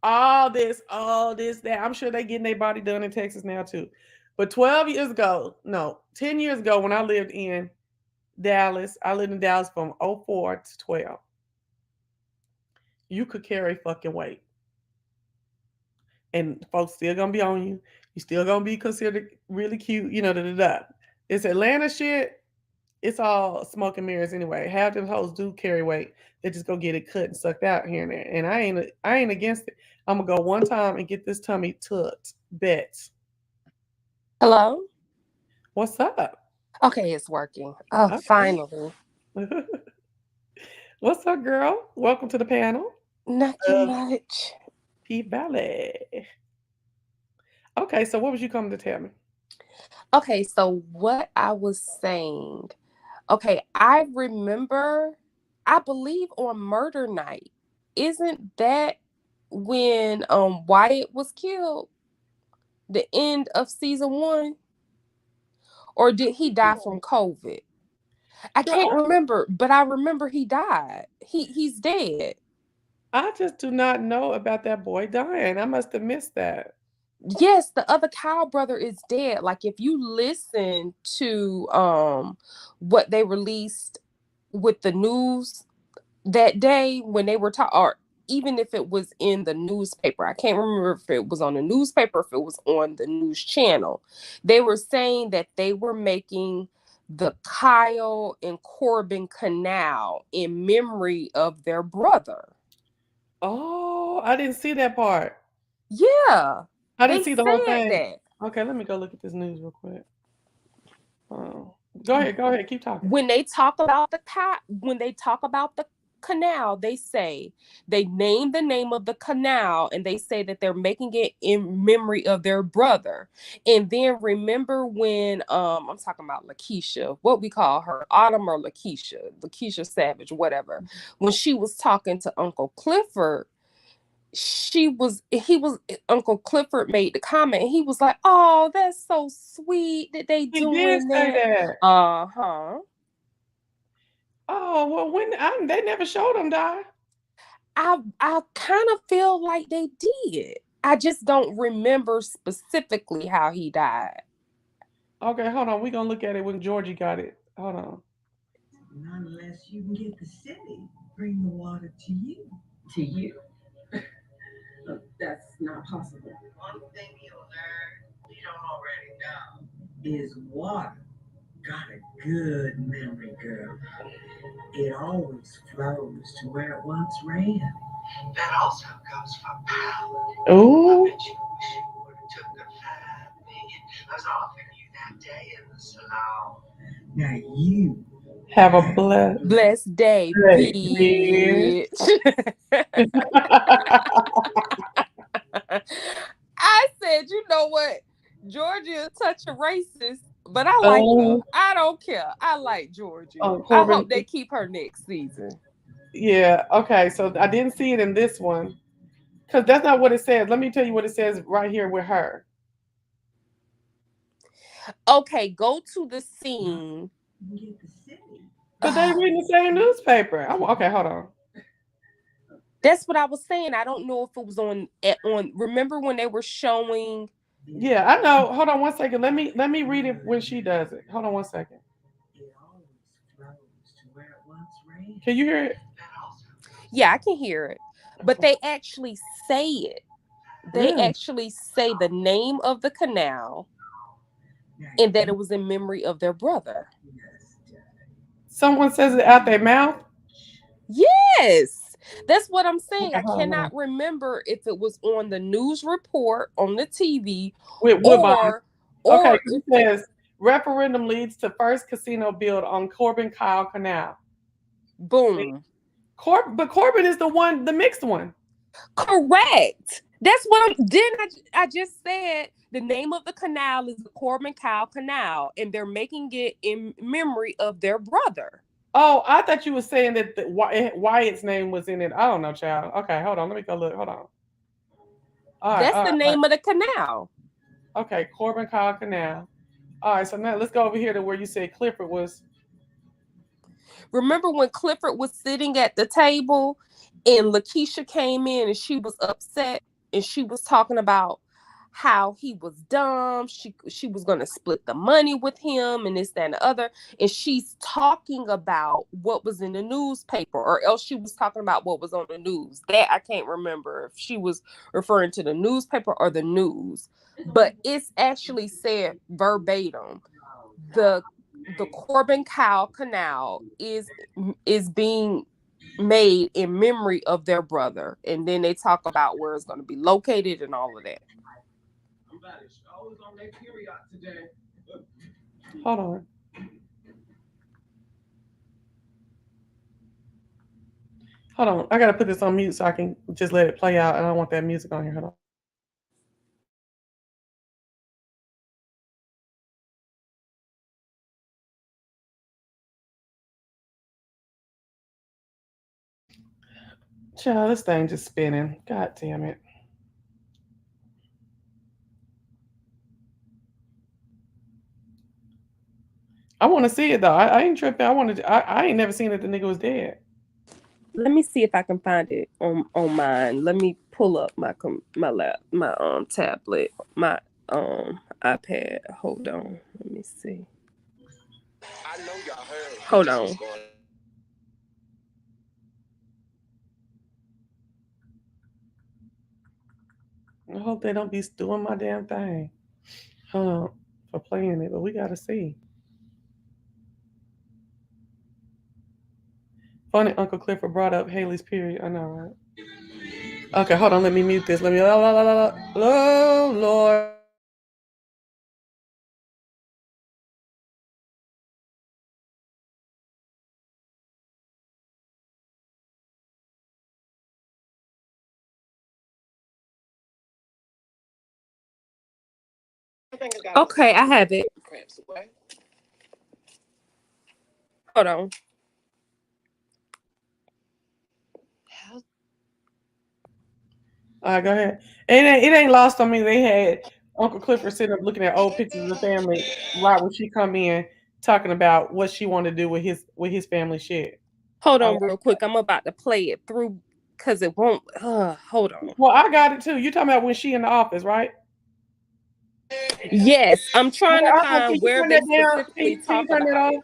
All this, that. I'm sure they getting their body done in Texas now too. But 12 years ago, no, 10 years ago when I lived in Dallas, I lived in Dallas from '04 to 12. You could carry fucking weight. And folks still gonna be on you. You still gonna be considered really cute, da da da. It's Atlanta shit. It's all smoke and mirrors anyway. Half them hoes do carry weight. They just go get it cut and sucked out here and there. And I ain't against it. I'm gonna go one time and get this tummy tucked. Bet. Hello? What's up? Okay, it's working. Oh, Okay. finally. What's up, girl? Welcome to the panel Nothing of much. PValley. Okay, so what was you coming to tell me? Okay, so what I was saying. Okay, I remember, I believe on murder night, isn't that when Wyatt was killed? The end of season 1? Or did he die from COVID? I can't remember, but I remember he died. He's dead. I just do not know about that boy dying. I must have missed that. Yes, the other Kyle brother is dead. Like if you listen to what they released with the news that day when they were talking, or even if it was in the newspaper, I can't remember if it was on the newspaper, if it was on the news channel. They were saying that they were making the Kyle and Corbin canal in memory of their brother. Oh, I didn't see that part. Yeah, I didn't they see the whole said thing. that. Okay, let me go look at this news real quick. Oh, go ahead, keep talking. When they talk about the canal, they say they name the name of the canal and they say that they're making it in memory of their brother. And then remember when I'm talking about Lakeisha, what we call her, Autumn or Lakeisha Savage, whatever. When she was talking to Uncle Clifford, Uncle Clifford made the comment. He was like, "Oh, that's so sweet that they He did doing say that." that. Uh-huh. Oh, well, they never showed him die. I kind of feel like they did. I just don't remember specifically how he died. Okay, hold on. We're gonna look at it when Georgie got it. Hold on. Not unless you can get the city bring the water to you. To you? That's not possible. One thing you'll learn you don't already know is water got a good memory, girl. It always flows to where it once ran. That also goes for power. I Ooh, bet you wish you would have took the 5 million I was offering you that day in the salon. Now you have a blessed Blessed day, day, bitch. bitch. I said, you know what? Georgia is such a racist, but I like her. Oh, I don't care. I like Georgia. I Corbin. hope they keep her next season. Yeah. Okay. So I didn't see it in this one because that's not what it says. Let me tell you what it says right here with her. Okay, go to the scene. get the city. Cause they reading the same newspaper. Okay, hold on. That's what I was saying. I don't know if it was on. Remember when they were showing? Yeah, I know. Hold on one second. Let me read it when she does it. Hold on one second. It always flows to where it once ran. Can you hear it? Yeah, I can hear it, but they actually say it. They Really? actually say the name of the canal and that it was in memory of their brother. Someone says it out their mouth. Yes, that's what I'm saying. Okay, I hold on. cannot remember if it was on the news report on the TV With Woodbine. or Okay, or it if it says referendum leads to first casino build on Corbin Kyle Canal. See, boom. But Corbin is the one, the mixed one. Correct. That's what I'm. I just said the name of the canal is the Corbin Cow Canal, and they're making it in memory of their brother. Oh, I thought you were saying that Wyatt's name was in it. I don't know, child. Okay, hold on. Let me go look. Hold on. All right, That's all the right, all right. name of the canal. Okay, Corbin Kyle Canal. All right, so now let's go over here to where you said Clifford was. Remember when Clifford was sitting at the table and Lakeisha came in and she was upset and she was talking about how he was dumb. She was gonna split the money with him and this, that, and the other. And she's talking about what was in the newspaper, or else she was talking about what was on the news. That I can't remember if she was referring to the newspaper or the news. But it's actually said verbatim. The the Corbin Cow Canal is being made in memory of their brother, and then they talk about where it's going to be located and all of that. Hold on. Hold on. I gotta put this on mute so I can just let it play out. I don't want that music on here. Hold on. Child, this thing just spinning. God damn it. I want to see it though. I ain't tripping. I ain't never seen that the nigga was dead. Let me see if I can find it on mine. Let me pull up my tablet, my iPad. Hold on. Let me see. I know y'all heard. Hold on. I hope they don't be doing my damn thing. Hold on for playing it, but we gotta see. Funny Uncle Clifford brought up Haley's period. I know, right? Okay, hold on. Let me mute this. Let me. Oh, Lord. Okay, I have it. Hold on. All right, go ahead. It ain't lost on me. They had Uncle Clifford sitting up looking at old pictures of the family right when she come in, talking about what she wanted to do with his family shit. Hold on real quick. I'm about to play it through because it won't. Hold on. Well, I got it too. You talking about when she in the office, right? Yes, I'm trying to Can find you where turn they that down? specifically Can you talk turn that about off?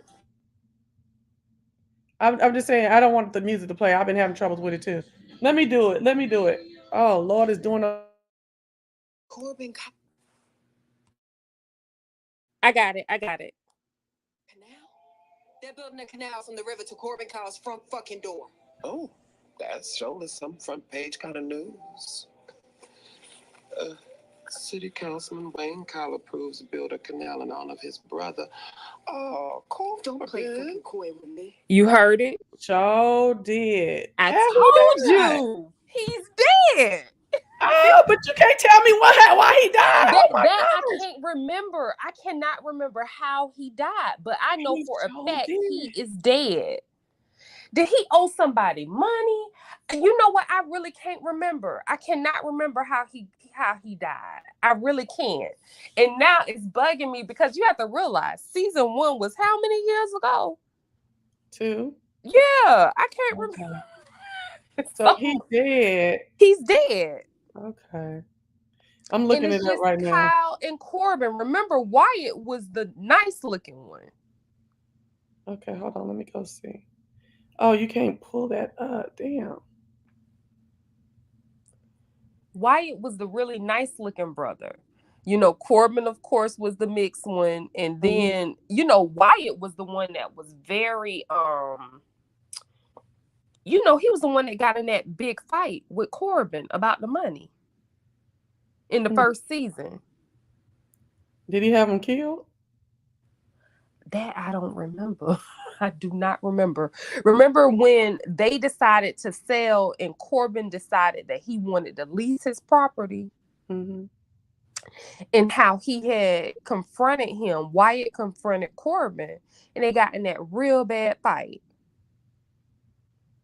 it. I'm just saying I don't want the music to play. I've been having troubles with it too. Let me do it. Let me do it. Oh Lord, is doing a Corbin I got it. Canal? They're building a canal from the river to Corbin Kyle's front fucking door. Oh, that's surely some front page kind of news. City Councilman Wayne Kyle approves to build a canal in honor of his brother. Oh, cool. Don't play fucking coy with me. You heard it? show did. I How he told died? you. He's dead. Oh, but you can't tell me why he died. Oh my That I gosh. can't remember. I cannot remember how he died, but I know He for a so fact did. he is dead. Did he owe somebody money? You know what? I really can't remember. I cannot remember how he died. I really can't. And now it's bugging me because you have to realize season 1 was how many years ago? 2. Yeah, I can't remember. So he dead. He's dead. Okay. I'm looking And it it's up just right now. Kyle and Corbin. Remember, Wyatt was the nice looking one. Okay, hold on. Let me go see. Oh, you can't pull that up. Damn. Wyatt was the really nice looking brother. You know, Corbin, of course, was the mixed one. And then, you know, Wyatt was the one that was very, you know, he was the one that got in that big fight with Corbin about the money in the first season. Did he have him killed? That I don't remember. I do not remember. Remember when they decided to sell and Corbin decided that he wanted to lease his property? Mm-hmm. And how he had confronted him. Wyatt confronted Corbin, and they got in that real bad fight.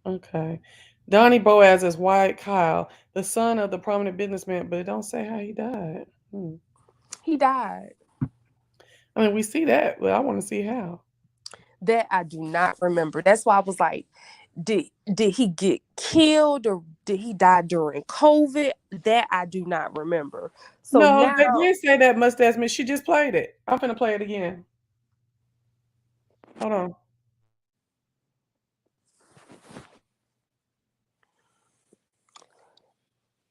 Okay. Donnie Boaz is Wyatt Kyle, the son of the prominent businessman, but it don't say how he died. He died. I mean, we see that, but I want to see how. That I do not remember. That's why I was like, did he get killed or did he die during COVID? That I do not remember. So No, now they did say that mustache man. She just played it. I'm finna play it again. Hold on.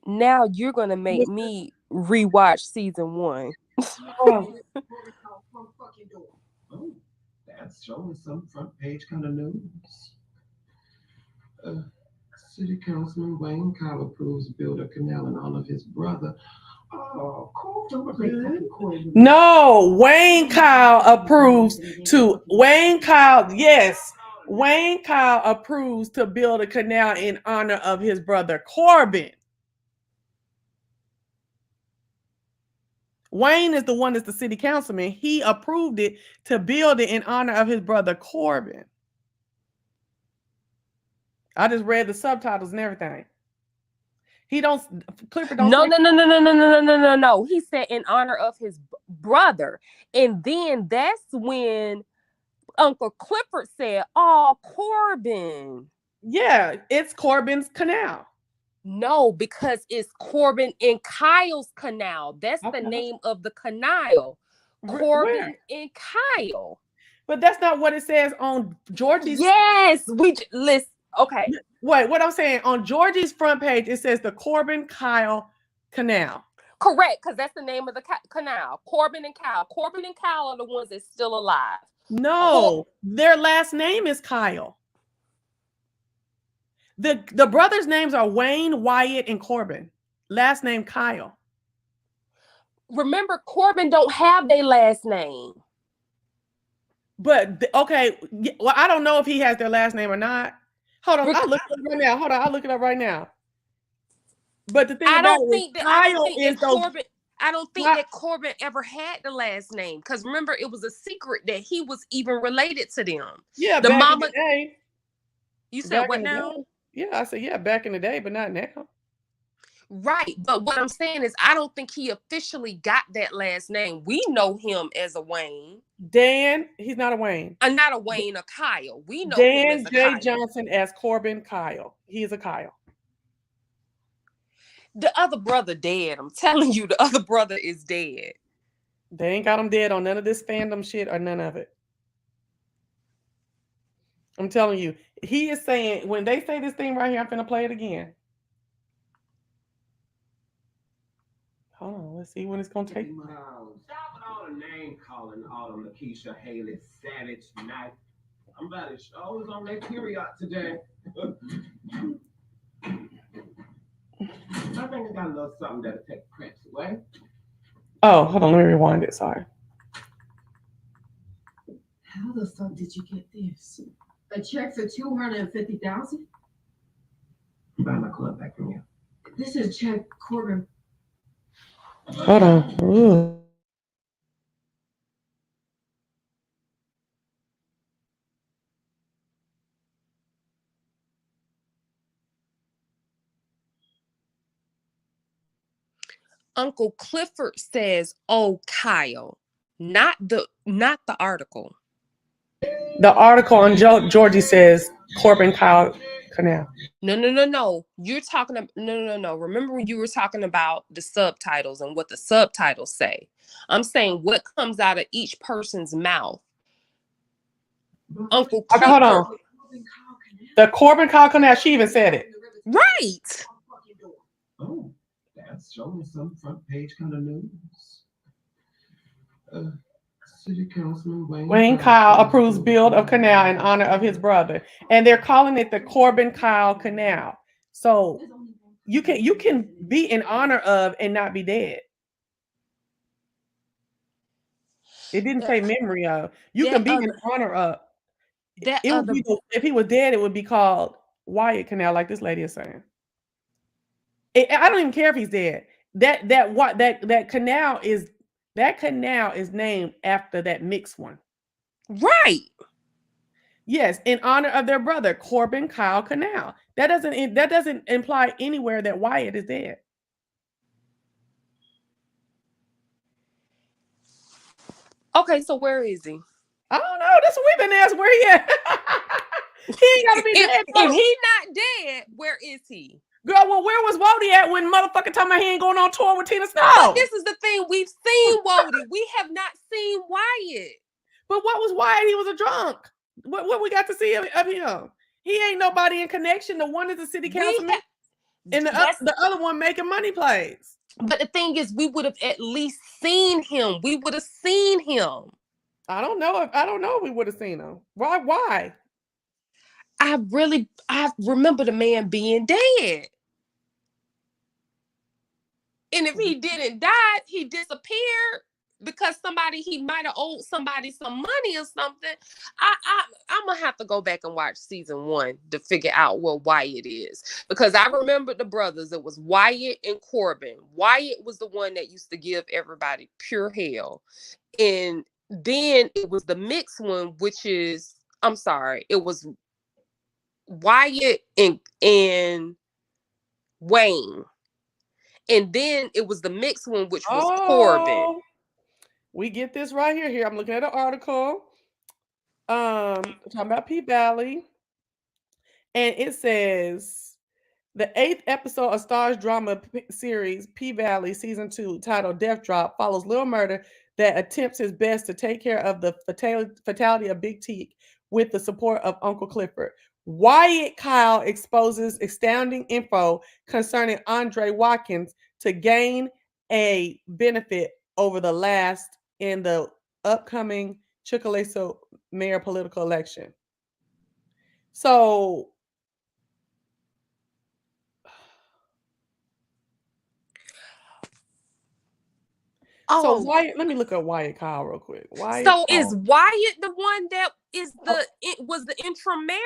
now you're gonna make me rewatch season 1. Oh, That's showing some front page kind of news. City Councilman Wayne Kyle approves to build a canal in honor of his brother. Oh, cool. no, Wayne Kyle approves to Wayne Kyle. Yes, Wayne Kyle approves to build a canal in honor of his brother Corbin. Wayne is the one that's the city councilman. He approved it to build it in honor of his brother Corbin. I just read the subtitles and everything. He don't. Clifford don't. No. He said in honor of his brother, and then that's when Uncle Clifford said, "Oh, Corbin." Yeah, it's Corbin's canal. No, because it's Corbin and Kyle's canal. That's the name of the canal. Corbin and Kyle. But that's not what it says on Georgie's. Yes, we listen. Okay. Wait, what I'm saying on Georgie's front page, it says the Corbin Kyle Canal. Correct, because that's the name of the canal. Corbin and Kyle. Corbin and Kyle are the ones that's still alive. No, their last name is Kyle. The brothers' names are Wayne, Wyatt, and Corbin. Last name Kyle. Remember, Corbin don't have their last name. But okay, well, I don't know if he has their last name or not. Hold on, I'll look it up right now. Hold on, I'll look it up right now. But the thing I about don't think that Corbin ever had the last name, because remember, it was a secret that he was even related to them. Yeah, the back mama. In the day, you said what now? Yeah, I said yeah, back in the day, but not now. Right, but what I'm saying is, I don't think he officially got that last name. We know him as a Wayne. Dan, he's not a Wayne. Not a Wayne, a Kyle. We know Dan him as a J. Kyle. Johnson as Corbin Kyle. He's a Kyle. The other brother dead. I'm telling you, the other brother is dead. They ain't got him dead on none of this fandom shit or none of it. I'm telling you, he is saying, when they say this thing right here, I'm finna play it again. Hold on, let's see when it's gonna take. Stop with all the name calling, all of Lakeisha Haley Savage Knife. I'm about to show is on their period today. I think I got a little something that'll take the cramps away. Oh, hold on, let me rewind it. Sorry. How the fuck did you get this? A check for $250,000? Buy my club back from you. This is check Corbin. Hold on. Ooh. Uncle Clifford says, "Oh, Kyle," not the article. The article on Georgie says Corbin Kyle Canal. No. You're talking about no. Remember when you were talking about the subtitles and what the subtitles say? I'm saying what comes out of each person's mouth. Uncle Clifford. Okay, hold on. The Corbin Kyle Canal. She even said it. Right. Oh, that's showing some front page kind of news. City Councilman Wayne Kyle approves build of canal in honor of his brother, and they're calling it the Corbin Kyle Canal. So you can be in honor of and not be dead. It didn't say memory of. You can be in honor of. It would be, if he was dead, it would be called Wyatt Canal, like this lady is saying. I don't even care if he's dead. That canal is named after that mixed one. Right. Yes, in honor of their brother, Corbin Kyle Canal. That doesn't imply anywhere that Wyatt is dead. Okay, so where is he? I don't know. That's what we've been asking. Where he at? He ain't gotta be dead. If he's not dead, where is he? Girl, well, where was Wody at when motherfucking talking about he ain't going on tour with Tina Snow? But this is the thing. We've seen Wody. We have not seen Wyatt. But what was Wyatt? He was a drunk. What we got to see of him? He ain't nobody in connection. The one is the city councilman, and the other one making money plays. But the thing is, we would have at least seen him. We would have seen him. I don't know if we would have seen him. Why? I remember the man being dead. And if he didn't die, he disappeared because he might have owed somebody some money or something. I'm gonna have to go back and watch season 1 to figure out what Wyatt is, because I remember the brothers. It was Wyatt and Corbin. Wyatt was the one that used to give everybody pure hell, and then it was the mixed one, which is, I'm sorry, it was Wyatt and Wayne. And then it was the mixed one, which was Corbin. We get this right here. Here, I'm looking at an article. Talking about PValley. And it says the 8th episode of Star's drama series PValley Season 2, titled Death Drop, follows Lil Murda that attempts his best to take care of the fatality of Big Teak with the support of Uncle Clifford. Wyatt Kyle exposes astounding info concerning Andre Watkins to gain a benefit over the last in the upcoming Chickalesa mayor political election. So So Wyatt, let me look up Wyatt Kyle real quick. Wyatt So Kyle. is Wyatt the one that is was the interim mayor?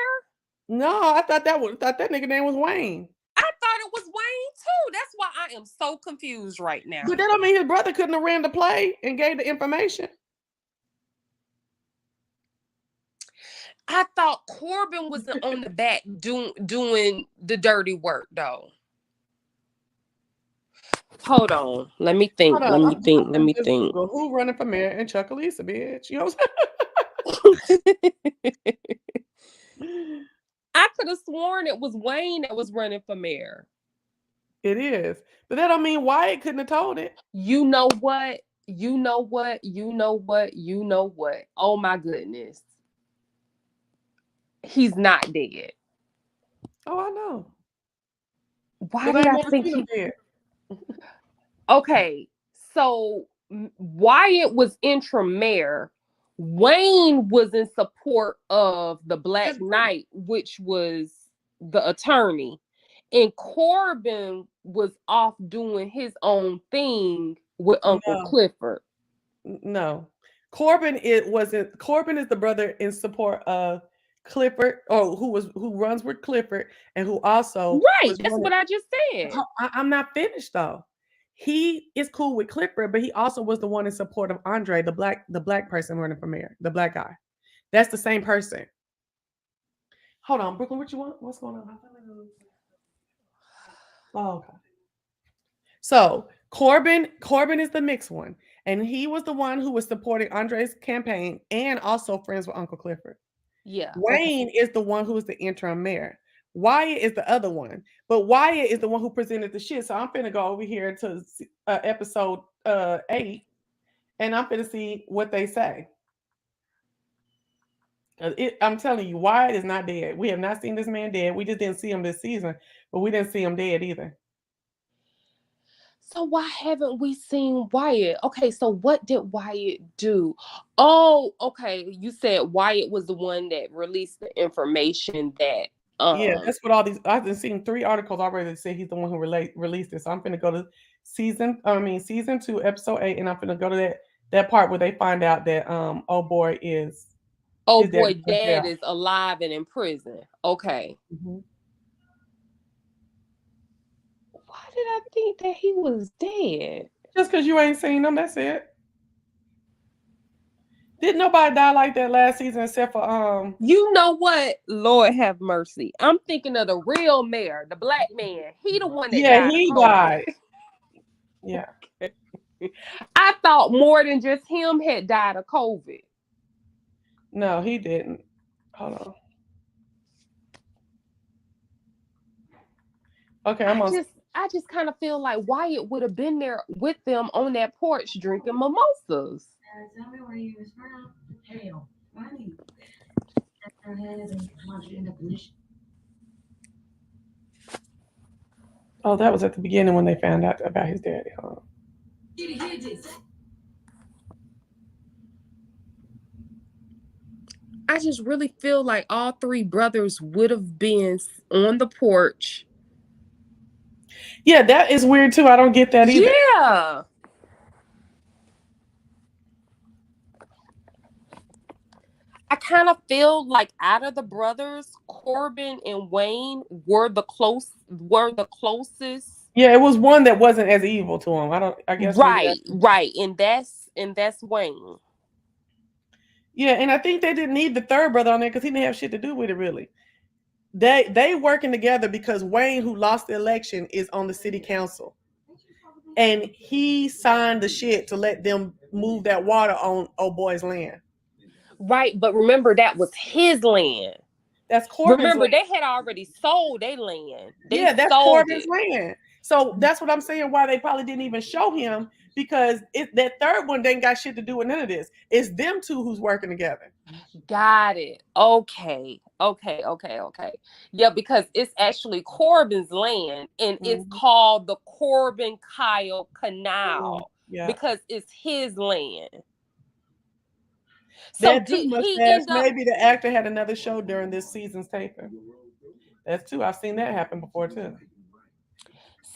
No, I thought that nigga name was Wayne. I thought it was Wayne too. That's why I am so confused right now. But that don't mean his brother couldn't have ran the play and gave the information. I thought Corbin was on the back doing the dirty work though. Hold on. Let me think. Let me think. Google, who running for mayor in Chickalesa, bitch? You know what I'm saying? I could have sworn it was Wayne that was running for mayor. It is. But that don't mean Wyatt couldn't have told it. You know what? Oh my goodness. He's not dead. Oh, I know. Why did I think he dead? Okay, so Wyatt was interim mayor. Wayne was in support of the Black Knight, which was the attorney. And Corbin was off doing his own thing with Uncle Clifford. No. Corbin is the brother in support of Clifford, or who runs with Clifford, and who also That's what I just said. I'm not finished though. He is cool with Clifford, but he also was the one in support of Andre, the black person running for mayor, the black guy. That's the same person. Hold on, Brooklyn, what you want? What's going on? Oh, okay. So Corbin is the mixed one, and he was the one who was supporting Andre's campaign and also friends with Uncle Clifford. Yeah. Wayne is the one who is the interim mayor. Wyatt is the other one, but Wyatt is the one who presented the shit. So I'm finna go over here to episode 8, and I'm finna see what they say. I'm telling you, Wyatt is not dead. We have not seen this man dead. We just didn't see him this season, but we didn't see him dead either. So why haven't we seen Wyatt? Okay, so what did Wyatt do? Oh, okay. You said Wyatt was the one that released the information that yeah, that's what all these. I've been seeing 3 articles already that say he's the one who released it. So I'm gonna go to season 2, episode 8, and I'm gonna go to that part where they find out that dad is alive and in prison. Okay. Mm-hmm. Why did I think that he was dead? Just because you ain't seen him, that's it. Didn't nobody die like that last season except for You know what? Lord have mercy. I'm thinking of the real mayor, the black man. He the one that died. Yeah, he died. Yeah. I thought more than just him had died of COVID. No, he didn't. Hold on. Okay, I just kind of feel like Wyatt would have been there with them on that porch drinking mimosas. Tell me where you was from. Hell, funny. Oh, that was at the beginning when they found out about his daddy. Huh? I just really feel like all 3 brothers would have been on the porch. Yeah, that is weird too. I don't get that either. Yeah. I kind of feel like out of the brothers, Corbin and Wayne were the closest. Yeah, it was one that wasn't as evil to him. I guess. Right. And that's Wayne. Yeah, and I think they didn't need the 3rd brother on there because he didn't have shit to do with it really. They working together because Wayne, who lost the election, is on the city council. and he signed the shit to let them move that water on old boy's land. Right, but remember that was his land. That's Corbin's Remember, land. they had already sold their land. They That's sold Corbin's it. land. So that's what I'm saying. Why they probably didn't even show him, because that third one ain't got shit to do with none of this. It's them two who's working together. Got it. Okay. Yeah, because it's actually Corbin's land, and it's called the Corbin Kyle Canal because it's his land. So that too did he mustache. end up? Maybe the actor had another show during this season's taping. That's too. I've seen that happen before too.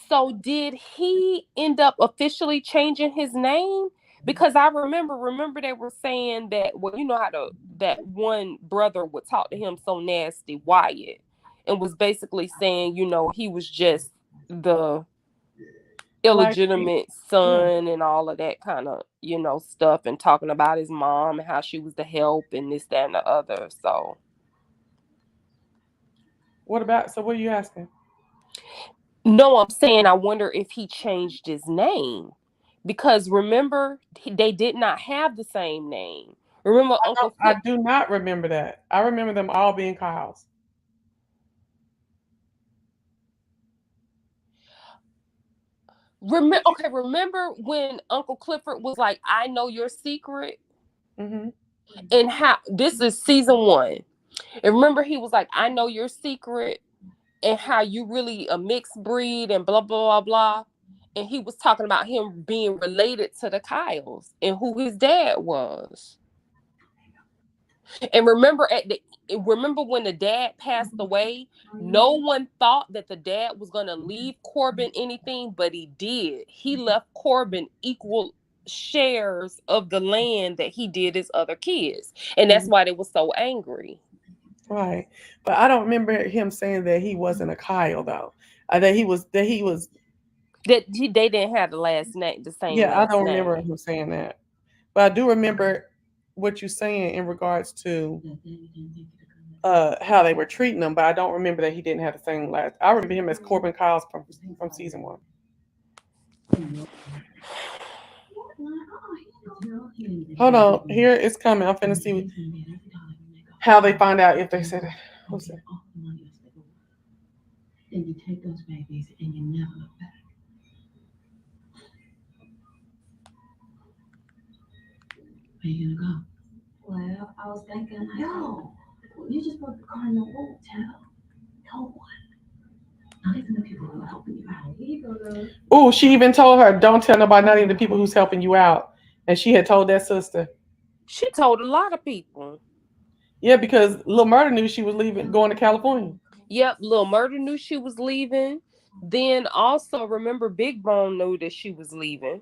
So did he end up officially changing his name? Because I remember they were saying that, well, you know how that one brother would talk to him so nasty, Wyatt, and was basically saying, you know, he was just the illegitimate son and all of that kind of, you know, stuff, and talking about his mom and how she was the help and this, that, and the other. So what are you asking? No, I'm saying I wonder if he changed his name, because remember they did not have the same name. Remember Uncle I do not remember that. I remember them all being Kyles. Remember when Uncle Clifford was like, "I know your secret," Mm-hmm. and how this is season 1. And remember he was like, "I know your secret," and how you really a mixed breed and blah blah blah blah. And he was talking about him being related to the Kyles and who his dad was. And remember when the dad passed away, no one thought that the dad was going to leave Corbin anything, but he did. He left Corbin equal shares of the land that he did his other kids. And that's why they were so angry. Right. But I don't remember him saying that he wasn't a Kyle though. That they didn't have the last name, the same last name. I don't remember him saying that. But I do remember what you're saying in regards to how they were treating him, but I don't remember that he didn't have the same last. I remember him as Corbin Kyles from season 1. Hold on, here it's coming. I'm finna see how they find out if they said it. What's that? And you take those babies and you never look back. Where you gonna go? Well, I was thinking, no, you just broke the cardinal rule, tell no one. Not even the people who are helping you out. Oh, she even told her, don't tell nobody, not even the people who's helping you out. And she had told that sister. She told a lot of people. Yeah, because Lil Murda knew she was leaving, going to California. Yep, Lil Murda knew she was leaving. Then also, remember, Big Bone knew that she was leaving.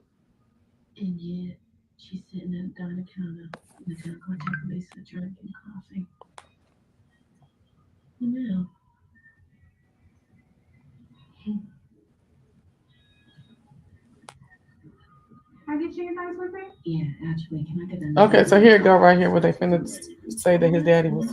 And yet, she's sitting down the counter, looking at contact Lisa, drinking coffee. Now. Can I get you your things with me? Yeah, actually. Can I get that? Okay, so here it go right here where they finna say that his daddy was.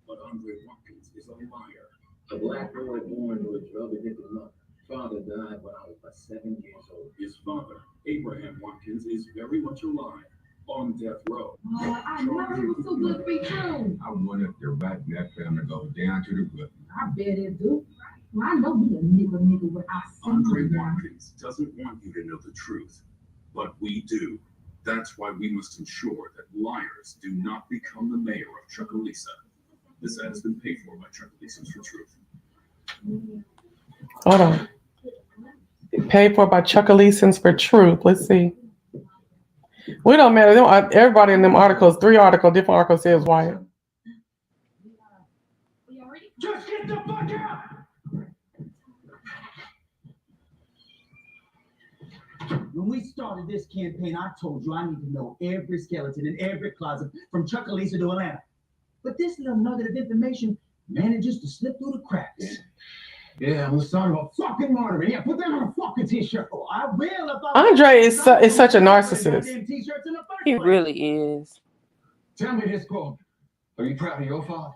But Andre Watkins is a liar. A black boy born to a drug-addicted mother. Father died when I was about 7 years old. His father, Abraham Watkins, is very much alive on death row. Oh, I know it was too good to be true. I wonder if the rat in that family goes down to the root. I bet it do. Well, I know me a nigga with I see. Andre Watkins doesn't want you to know the truth, but we do. That's why we must ensure that liars do not become the mayor of Chucalissa. This ad has been paid for by Chucalissans for Truth. Hold on. Paid for by Chucalissans for Truth. Let's see. We don't matter. Everybody in them articles, 3 articles, different articles says Wyatt. Just get the fuck out! When we started this campaign, I told you I need to know every skeleton in every closet from Chucalissa to Atlanta. But this little nugget of information manages to slip through the cracks. Yeah, I'm sorry about fucking murdering. Yeah, put that on a fucking t-shirt. Oh, I will if I Andre is such a narcissist. He really is. Tell me this, Paul. Are you proud of your father?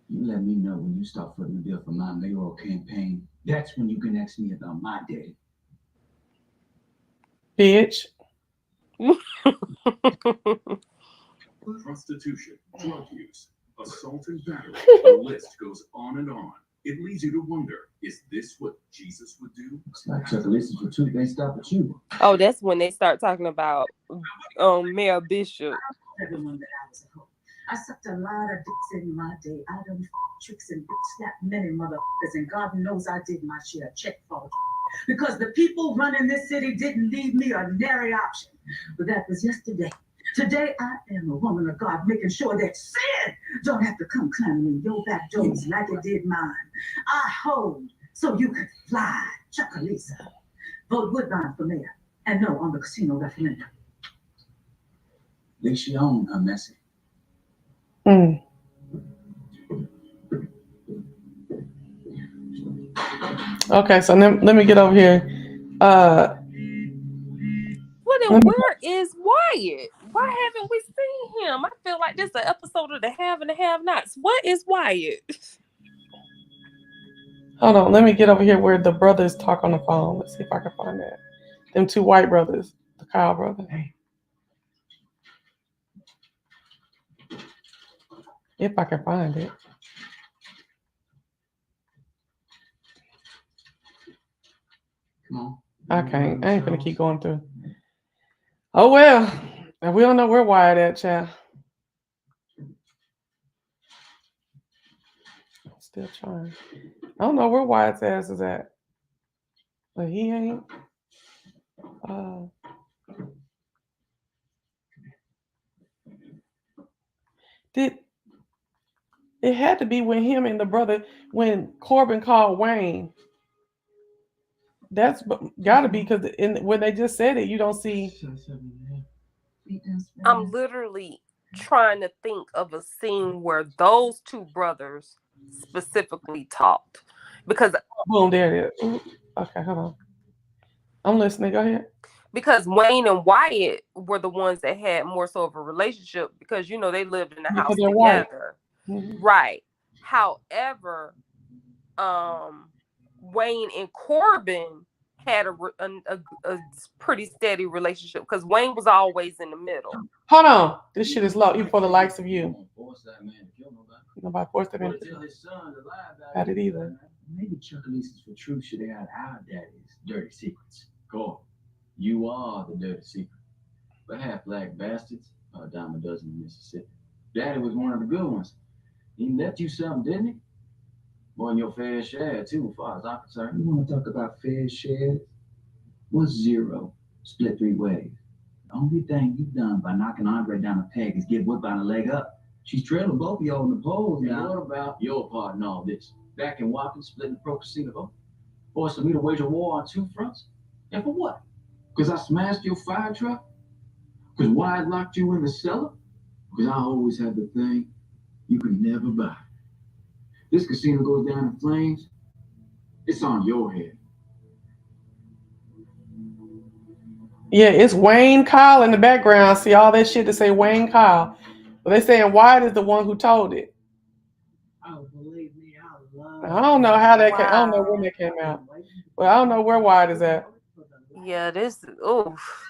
You let me know when you start footing the bill for my mayoral campaign. That's when you can ask me about my daddy. Bitch. Prostitution, drug use, assault and battery. The list goes on and on. It leads you to wonder, is this what Jesus would do? It's like Chuckalicious for truth, they stop at you. Oh, that's when they start talking about Mayor Bishop. Everyone that I was a hoe. I sucked a lot of dicks in my day. I done tricks and bitch slapped many motherfuckers, and God knows I did my share. Check for because the people running this city didn't leave me a nary option. But that was yesterday. Today I am a woman of God, making sure that sin don't have to come climbing in your back doors like it did mine. I hold so you can fly. Chuckalisa. Vote Woodbine for mayor, and no on the casino referendum. Keyshawn, I'm messy. Mm. Okay, so let me get over here. Well, then where is Wyatt? Why haven't we seen him? I feel like this is an episode of the Have and the Have-Nots. What is Wyatt? Hold on, let me get over here where the brothers talk on the phone. Let's see if I can find that. Them two white brothers, the Kyle brothers. If I can find it. Come on. I can't. I ain't gonna keep going through. Oh well. And we don't know where Wyatt at, child. Still trying. I don't know where Wyatt's ass is at. But he ain't. It had to be when him and the brother, when Corbin called Wayne. That's gotta be because when they just said it, you don't see. I'm literally trying to think of a scene where those two brothers specifically talked. Because boom, there it is. Ooh, okay, hold on. I'm listening. Go ahead. Because Wayne and Wyatt were the ones that had more so of a relationship because, you know, they lived in the house together. Mm-hmm. Right. However, Wayne and Corbin had a pretty steady relationship because Wayne was always in the middle. Hold on. This shit is low, even for the likes of you. Nobody forced that man to kill his son. Had it either. Maybe Chuckalicious for truth should have had our daddy's dirty secrets. Cool. You are the dirty secret. But half black bastards are a dime a dozen in Mississippi. Daddy was one of the good ones. He left you something, didn't he? More than your fair share, too, as far as I'm concerned. You want to talk about fair share? What's zero? Split three ways. The only thing you've done by knocking Andre down a peg is give Woodbine a leg up. She's trailing both of y'all in the polls now. What about your part in all this? Back in Watkins, splitting the pro-casino vote? Forcing me to wage a war on two fronts? And for what? Because I smashed your fire truck? Because Wyatt locked you in the cellar? Because I always had the thing you could never buy. This casino goes down in flames, it's on your head. Yeah, it's Wayne Kyle in the background. See all that shit to say Wayne Kyle. But they saying Wyatt is the one who told it. Oh, believe me, I love I don't know how that came. I don't know when that came out. But I don't know where Wyatt is at. Yeah,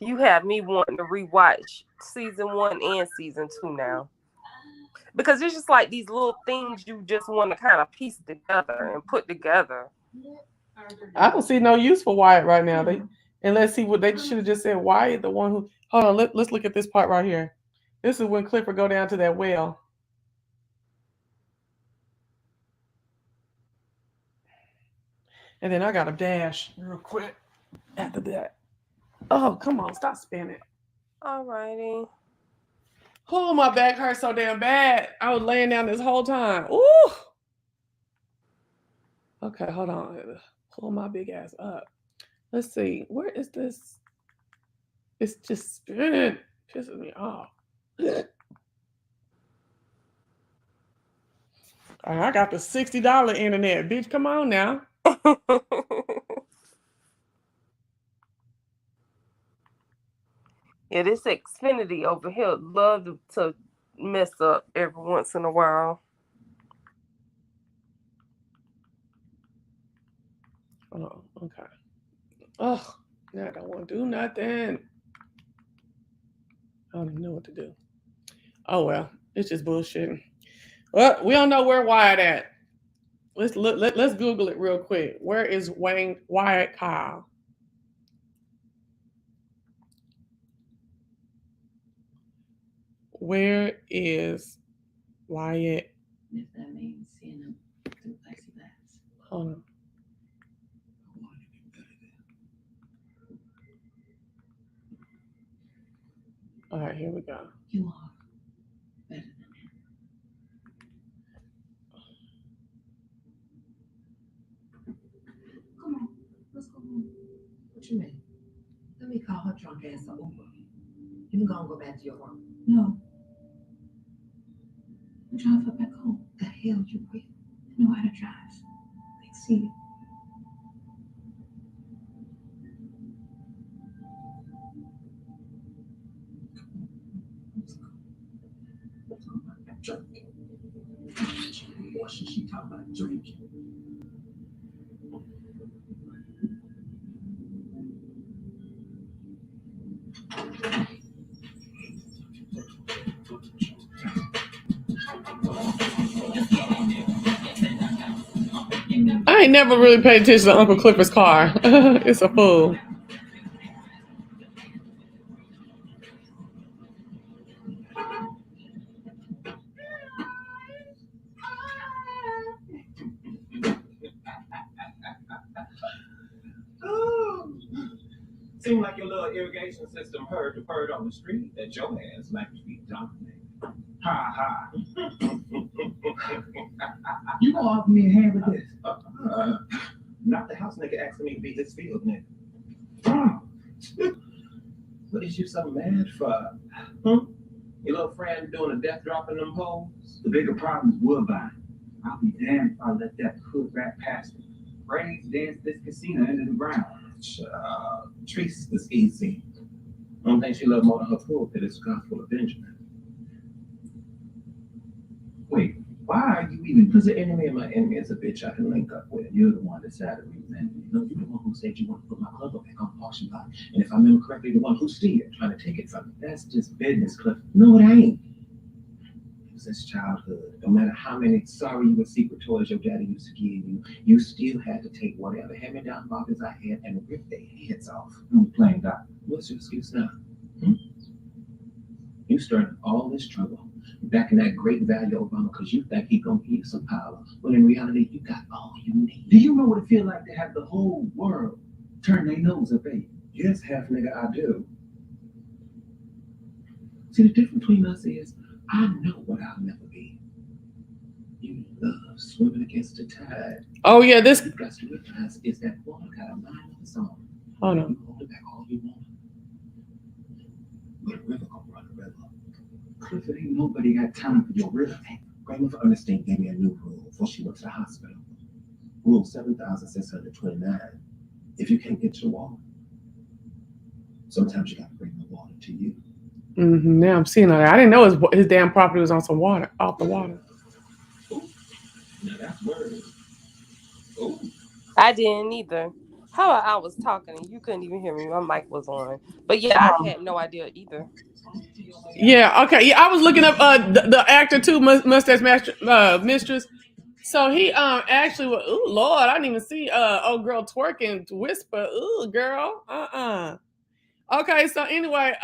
you have me wanting to rewatch season 1 and season 2 now. Because it's just like these little things you just want to kind of piece together and put together. I don't see no use for Wyatt right now. Let's see what they should have just said. Wyatt, the one who. Hold on, let's look at this part right here. This is when Clifford go down to that well. And then I got a dash real quick after that. Oh, come on, stop spinning. Alrighty. Oh, my back hurts so damn bad. I was laying down this whole time. Ooh. Okay, hold on. Pull my big ass up. Let's see. Where is this? It's just spinning. Pissing me off. I got the $60 internet. Bitch, come on now. Yeah, this Xfinity over here love to mess up every once in a while. Oh, okay. Oh, now I don't want to do nothing. I don't even know what to do. Oh well, it's just bullshit. Well, we don't know where Wyatt at. Let's look. Let's Google it real quick. Where is Wyatt Kyle? Where is Wyatt? If that means seeing him through plexiglass. Hold on. All right, here we go. You are better than him. Come on, let's go home. What you mean? Let me call her drunk ass over. You can go back to your room. No. I'm driving her back home. The hell you will. I know how to drive. Let's see. Drinking. What should she talk about drinking? I ain't never really paid attention to Uncle Clifford's car. It's a fool. Oh. Seemed like your little irrigation system heard the bird on the street that your ass like to be dominated. Ha ha. You gonna offer me a hand with this? Not the house nigga asking me to be his field nigga. What is you so mad for? Your little friend doing a death drop in them holes? The bigger problem is Woodbine. I'll be damned if I let that hood rat past me. Brains dance this casino into the ground. Treese is easy. One thing she loved more than her pulpit is the gospel of Benjamin. Wait, why are you even? Because the enemy of my enemy is a bitch I can link up with. You're the one that decided to resent me. No, you're the one who said you want to put my club back on the auction block. And if I remember correctly, the one who's still trying to take it from me. That's just business, Cliff. No, it ain't. It was since childhood. No matter how many sorry you were secret toys your daddy used to give you, you still had to take whatever hand-me-down bobbins I had and rip their heads off. I'm playing doctor. What's your excuse now? You started all this trouble back in that great value Obama because you think he gonna give you some power, when in reality you got all you need. Do you know what it feels like to have the whole world turn their nose up at you? Yes, half nigga, I do. See, the difference between us is I know what I'll never be. You love swimming against the tide. Oh yeah, this. You got to realize is that water got a mind of its own. Hold on. You hold it back all you want. But a river gonna run a river. Clifford, ain't nobody got time for your river. Grandmother Ernestine gave me a new rule before she went to the hospital. Rule 7,629. If you can't get to the water, sometimes you got to bring the water to you. Mm-hmm. Now I'm seeing all that. I didn't know his damn property was on some water, off the water. Ooh. Now that's word. Ooh. I didn't either. How I was talking and you couldn't even hear me. My mic was on. But yeah, I had no idea either. Yeah, okay. Yeah, I was looking up the actor too, Mustache Mistress. So he actually was, ooh Lord, I didn't even see old girl twerking to whisper, ooh girl. Okay, so anyway,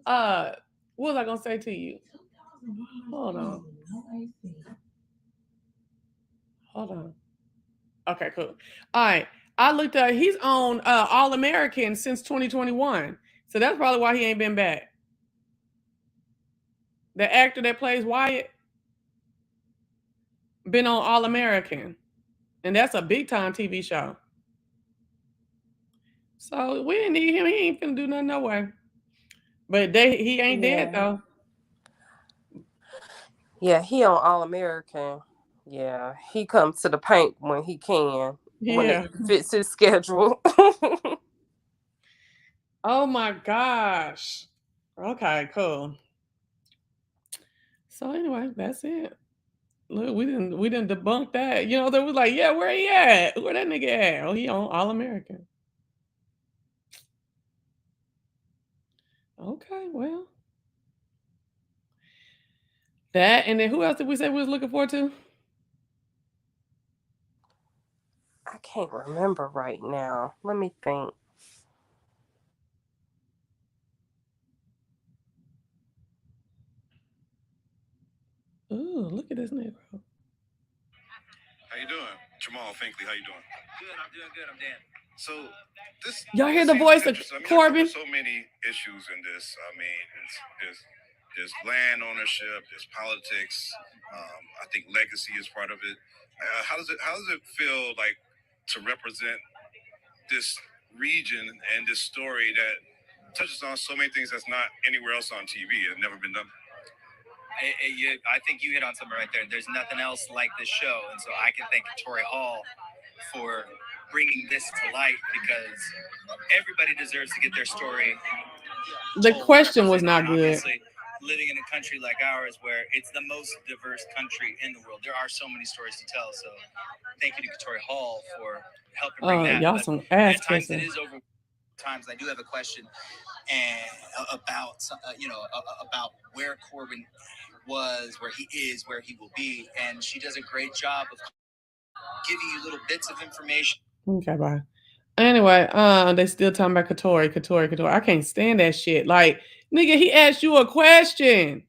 what was I gonna say to you? Hold on. Okay, cool. All right. I looked at he's on All American since 2021. So that's probably why he ain't been back. The actor that plays Wyatt been on All American. And that's a big time TV show. So we didn't need him. He ain't finna do nothing no way. But he ain't dead though. Yeah, he on All American. Yeah, he comes to the paint when he can. When it fits his schedule. Oh my gosh. Okay, cool. So anyway, that's it. Look, we didn't debunk that. You know, they was like, yeah, where he at? Where that nigga at? Oh, he on All American. Okay, well. That, and then who else did we say we was looking forward to? I can't remember right now. Let me think. Ooh, look at this Negro. How you doing? Jamal Finkley, how you doing? Good, I'm doing good, I'm Dan. So this Y'all hear the seems voice of interesting. I mean, Corbin? there's so many issues in this. I mean, there's land ownership, there's politics. I think legacy is part of it. How does it feel like to represent this region and this story that touches on so many things that's not anywhere else on TV? It's never been done. I think you hit on something right there. There's nothing else like this show, and so I can thank Tori Hall for bringing this to light because everybody deserves to get their story. The question was not good. Obviously, living in a country like ours, where it's the most diverse country in the world, there are so many stories to tell. So, thank you to Tori Hall for helping bring that. Y'all some ass at times kissing. it is over. Times I do have a question, and about about where Corbin was, where he is, where he will be, and she does a great job of giving you little bits of information. Okay, bye. Anyway, they still talking about Katori. I can't stand that shit. Like, nigga, he asked you a question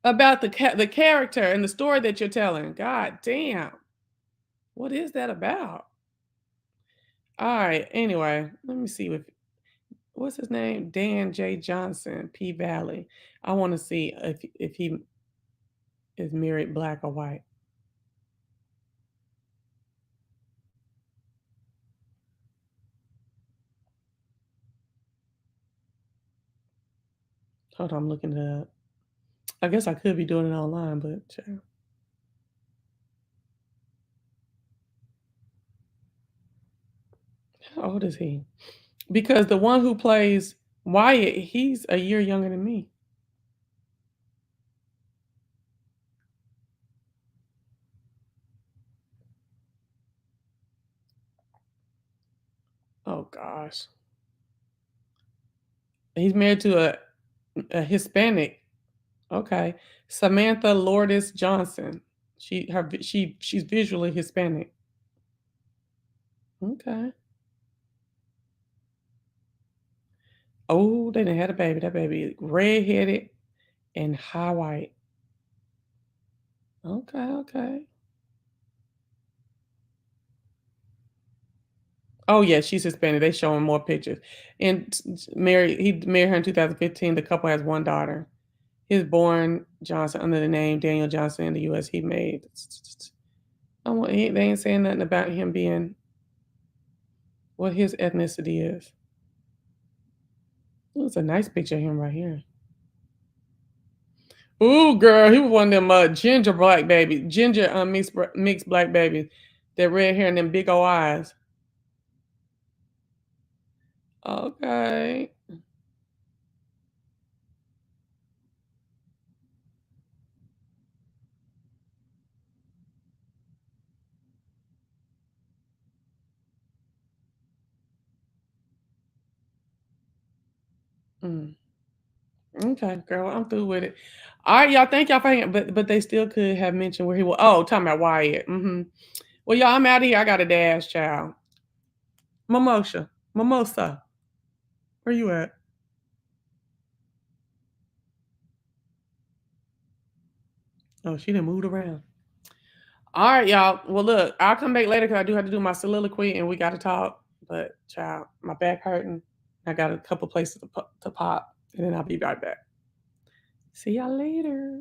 about the character and the story that you're telling. God damn. What is that about? All right. Anyway, let me see what's his name? Dan J. Johnson, PValley. I want to see if he is married black or white. Hold on, I'm looking it up. I guess I could be doing it online, but sure. How old is he? Because the one who plays Wyatt, he's a year younger than me. Oh gosh. He's married to a Hispanic. Okay. Samantha Lourdes Johnson. She's visually Hispanic. Okay. Oh, they done had a baby. That baby is red-headed and high white. Okay. Oh yeah, she's Hispanic. They showing more pictures. And he married her in 2015. The couple has one daughter. He was born Johnson under the name Daniel Johnson in the U.S. He made. They ain't saying nothing about him being what his ethnicity is. It's a nice picture of him right here. Ooh, girl, he was one of them ginger black babies, mixed black babies. That red hair and them big old eyes. Okay. Okay, girl, I'm through with it. All right, y'all. Thank y'all for hanging. But they still could have mentioned where he was. Oh, talking about Wyatt. Well, y'all, I'm out of here. I got a dash, child. Mimosa. Where you at? Oh, she done moved around. All right, y'all. Well, look, I'll come back later because I do have to do my soliloquy and we got to talk. But, child, my back hurting. I got a couple places to pop, and then I'll be right back. See y'all later.